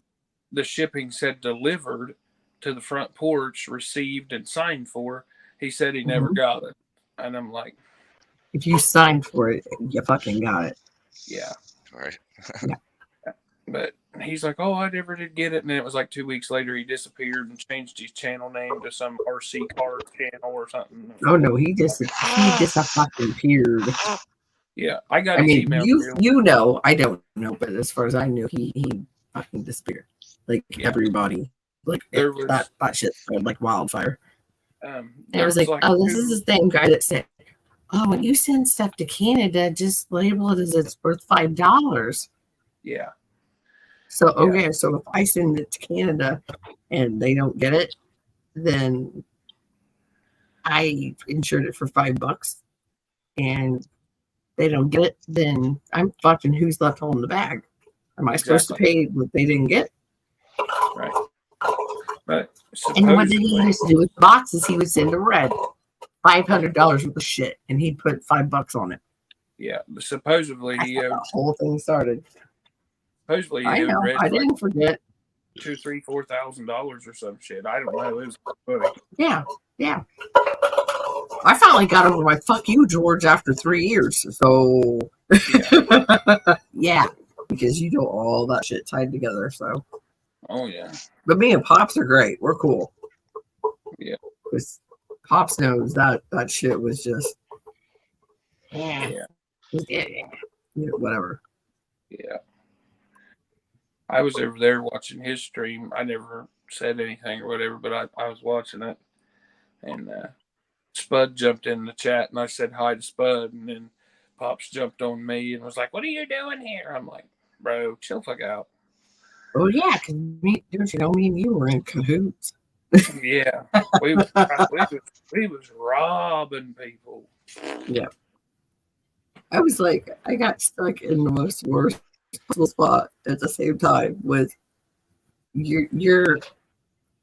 the shipping said delivered to the front porch, received and signed for. He said he never got it, and I'm like, if you signed for it, you fucking got it. Yeah. Right. Yeah. But he's like, oh, I never did get it. And then it was like 2 weeks later, he disappeared and changed his channel name to some RC car channel or something. Oh no, he just fucking appeared. Yeah, I got I his mean, email. you know, I don't know, but as far as I knew, he fucking disappeared. Like everybody, like There was that shit spread like wildfire. And it there was was like, like oh, this is the same guy that said, oh, when you send stuff to Canada, just label it as it's worth $5. Yeah. So okay, so if I send it to Canada and they don't get it, then I insured it for $5, and they don't get it, then I'm fucking who's left holding the bag? Am I supposed to pay what they didn't get? Right. But and what did he used to do with boxes? He would send a red $500 worth of shit, and he'd put $5 on it. Yeah, supposedly That's how the whole thing started. Supposedly, I know. I didn't forget. $2,000, $3,000, $4,000 or some shit. I don't know. It was funny. Yeah, yeah. I finally got over my "fuck you, George" after 3 years. So, yeah, because you do all that shit tied together. So, oh yeah. But me and Pops are great. We're cool. Yeah. Because Pops knows that shit was just yeah. Whatever. Yeah. I was over there watching his stream. I never said anything or whatever, but I was watching it. And Spud jumped in the chat, and I said hi to Spud. And then Pops jumped on me and was like, what are you doing here? I'm like, bro, chill the fuck out. Oh, yeah, because don't you know, me and you were in cahoots. Yeah. We was robbing people. Yeah. I was like, I got stuck in the most worst spot at the same time with your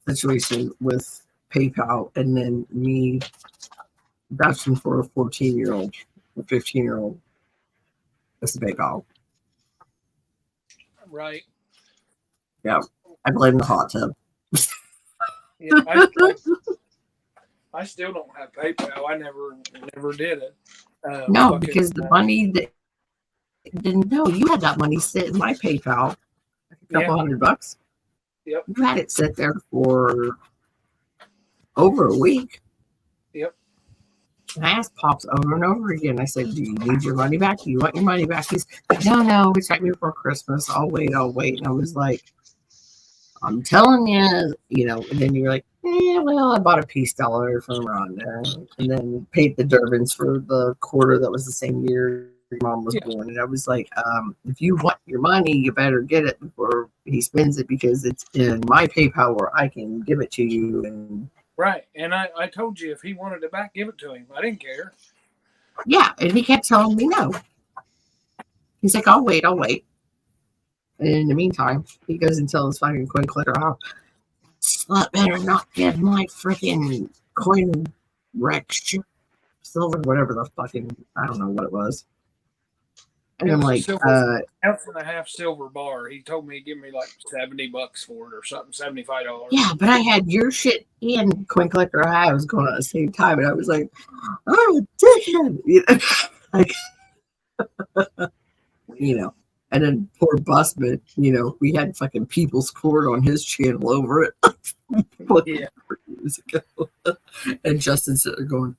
situation with PayPal, and then me vouching for a 14-year-old or 15-year-old. That's the PayPal. Right. Yeah. I blame the hot tub. Yeah, I still don't have PayPal. I never did it. No, because the money that didn't know you had that money sit in my PayPal, a couple $100. Yep. You had it sit there for over a week. Yep. And I asked Pops over and over again. I said, do you need your money back? Do you want your money back? He's like, no, it's right before Christmas. I'll wait. And I was like, I'm telling you, and then you're like, well, I bought a peace dollar from Rhonda and then paid the Durbins for the quarter that was the same year your mom was born. And I was like, if you want your money, you better get it before he spends it, because it's in my PayPal where I can give it to you. And right. And I told you if he wanted it back, give it to him. I didn't care. Yeah. And he kept telling me no. He's like, I'll wait. And in the meantime, he goes and tells fucking coin collector, oh, slut better not get my freaking coin wrecked silver, whatever the fucking, I don't know what it was. And I'm like, ounce and a half silver bar. He told me he'd give me like $70 for it or something, $75. Yeah, but I had your shit and Coin Collector I was going at the same time, and I was like, oh, dickhead. And then poor Busman, we had fucking People's Court on his channel over it. Yeah. Years ago. And Justin's sitting there going,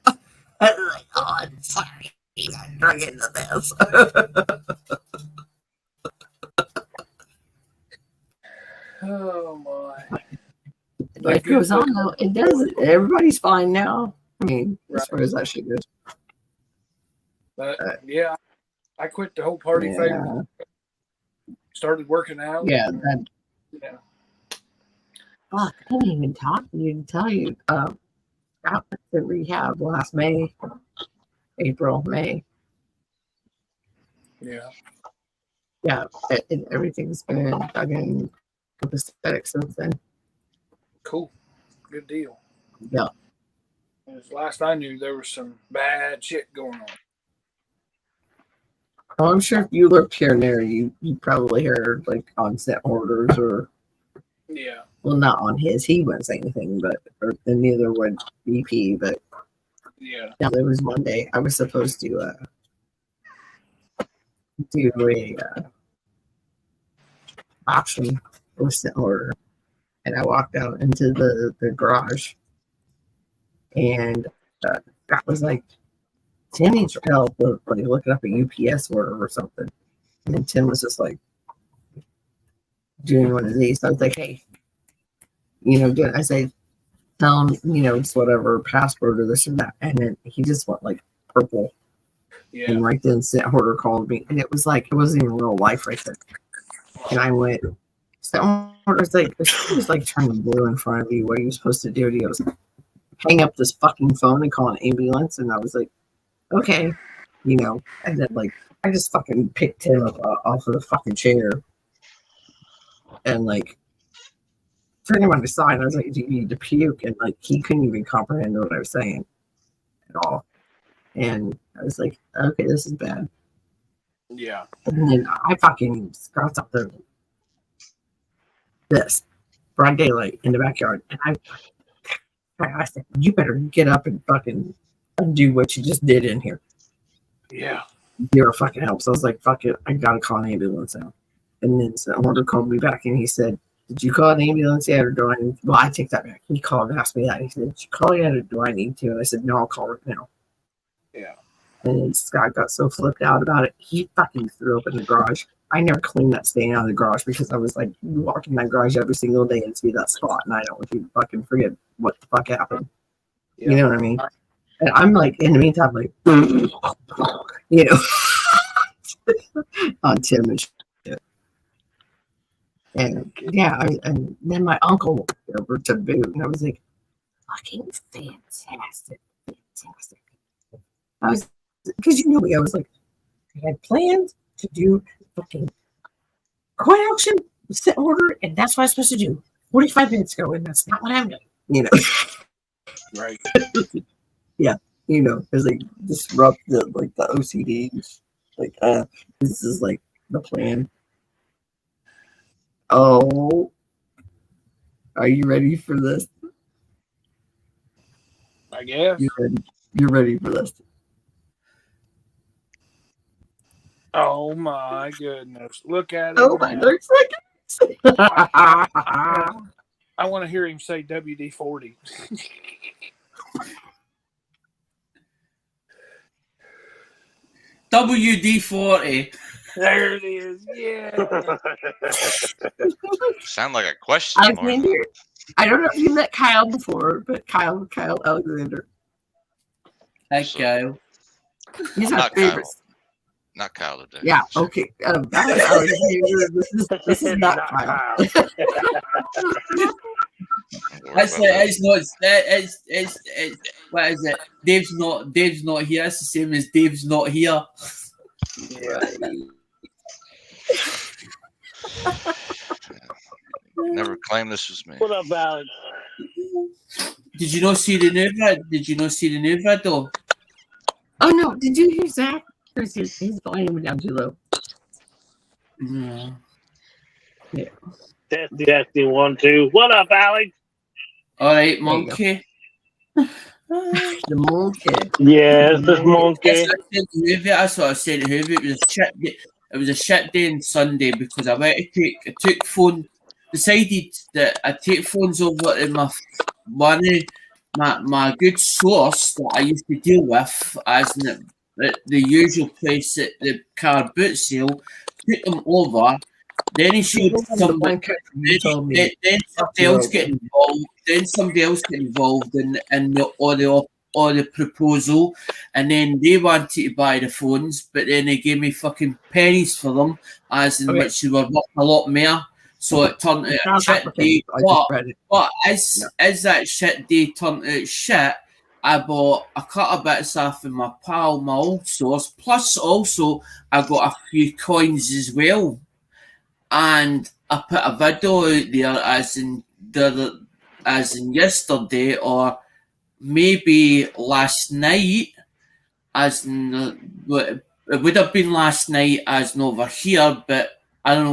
oh, I'm sorry. I'm drinking to this. Oh my. Life goes on though. It does. Everybody's fine now. I mean, as far as that shit goes. But yeah, I quit the whole party thing. Started working out. Yeah. Fuck, I didn't even talk to you to tell you. I went to rehab last May. April, May. Yeah. Yeah, everything's been fucking copacetic since then. Cool. Good deal. Yeah. As last I knew, there was some bad shit going on. Well, I'm sure if you lived here and there, you probably heard like on-set orders or, Yeah. well, not on his. He wouldn't say anything, and neither would BP. But Yeah. now there was one day I was supposed to do a option instant order, and I walked out into the garage, and Scott was like, Tim needs your help with like looking up a UPS order or something. And then Tim was just like doing one of these. I was like, hey, I say, tell him, it's whatever password or this and that. And then he just went like purple. Yeah. And right then, Sent Hoarder called me. And it was like, it wasn't even real life right there. And I went, Sent Hoarder's like, it was like turning blue in front of you. What are you supposed to do? And he goes, hang up this fucking phone and call an ambulance. And I was like, okay, and then like I just fucking picked him up off of the fucking chair and like turned him on his side. I was like, do you need to puke? And like he couldn't even comprehend what I was saying at all. And I was like, okay, this is bad. Yeah. And then I fucking got up there this broad daylight in the backyard, and I said, you better get up and fucking undo what you just did in here. Yeah. Zero fucking help. So I was like, fuck it, I gotta call an ambulance now. And then someone called me back and he said, did you call an ambulance yet, or do I need to? Well, I take that back. He called and asked me that. He said, did you call yet, or do I need to? And I said, no, I'll call right now. Yeah. And then Scott got so flipped out about it, he fucking threw up in the garage. I never cleaned that stain out of the garage because I was like, you walk in that garage every single day and see that spot, and I don't want you to fucking forget what the fuck happened. Yeah. You know what I mean? And I'm like, in the meantime, like, on Tim and shit. And yeah, and then my uncle went over to boot, and I was like, fucking fantastic. I was, because me, I was like, I had plans to do fucking coin auction, set order, and that's what I was supposed to do 45 minutes ago, and that's not what I'm doing, Right. Yeah, it's like disrupt the OCD. Like, this is like the plan. Oh, are you ready for this? I guess. You're ready for this. Oh my goodness. Look at it. Oh my 30 seconds. I want to hear him say WD-40. WD-40. There it is. Yeah. Sound like a question. Alexander. I don't know if you met Kyle before, but Kyle Alexander. Hi, Kyle. He's our favorite. Not Kyle today. Yeah, okay. This is not Kyle. It's not. It's what is it? Dave's not here. It's the same as Dave's not here. Never claimed this was me. What up, Alex? Did you not see the new vid? Though? Oh no! Did you hear Zach? His volume went down too low. Yeah. Testing 1 2. What up, Alex? All right, monkey. The monkey. Yes, this monkey. That's what I said to Hoover. It was a shit day. It was a shit day on Sunday because I took phone. Decided that I take phones over to my good source that I used to deal with, as in the usual place at the car boot sale. Took them over. Then he showed somebody. Then somebody else get involved. Then somebody else get involved in the proposal, and then they wanted to buy the phones, but then they gave me fucking pennies for them, as in which they were worth a lot more. So it turned out shit day. But as that shit day turned out shit, I bought a couple of bits off of my pal, my old source. Plus, also I got a few coins as well. And I put a video out there, as in as in yesterday, or maybe last night, as in, it would have been last night as in over here, but I don't know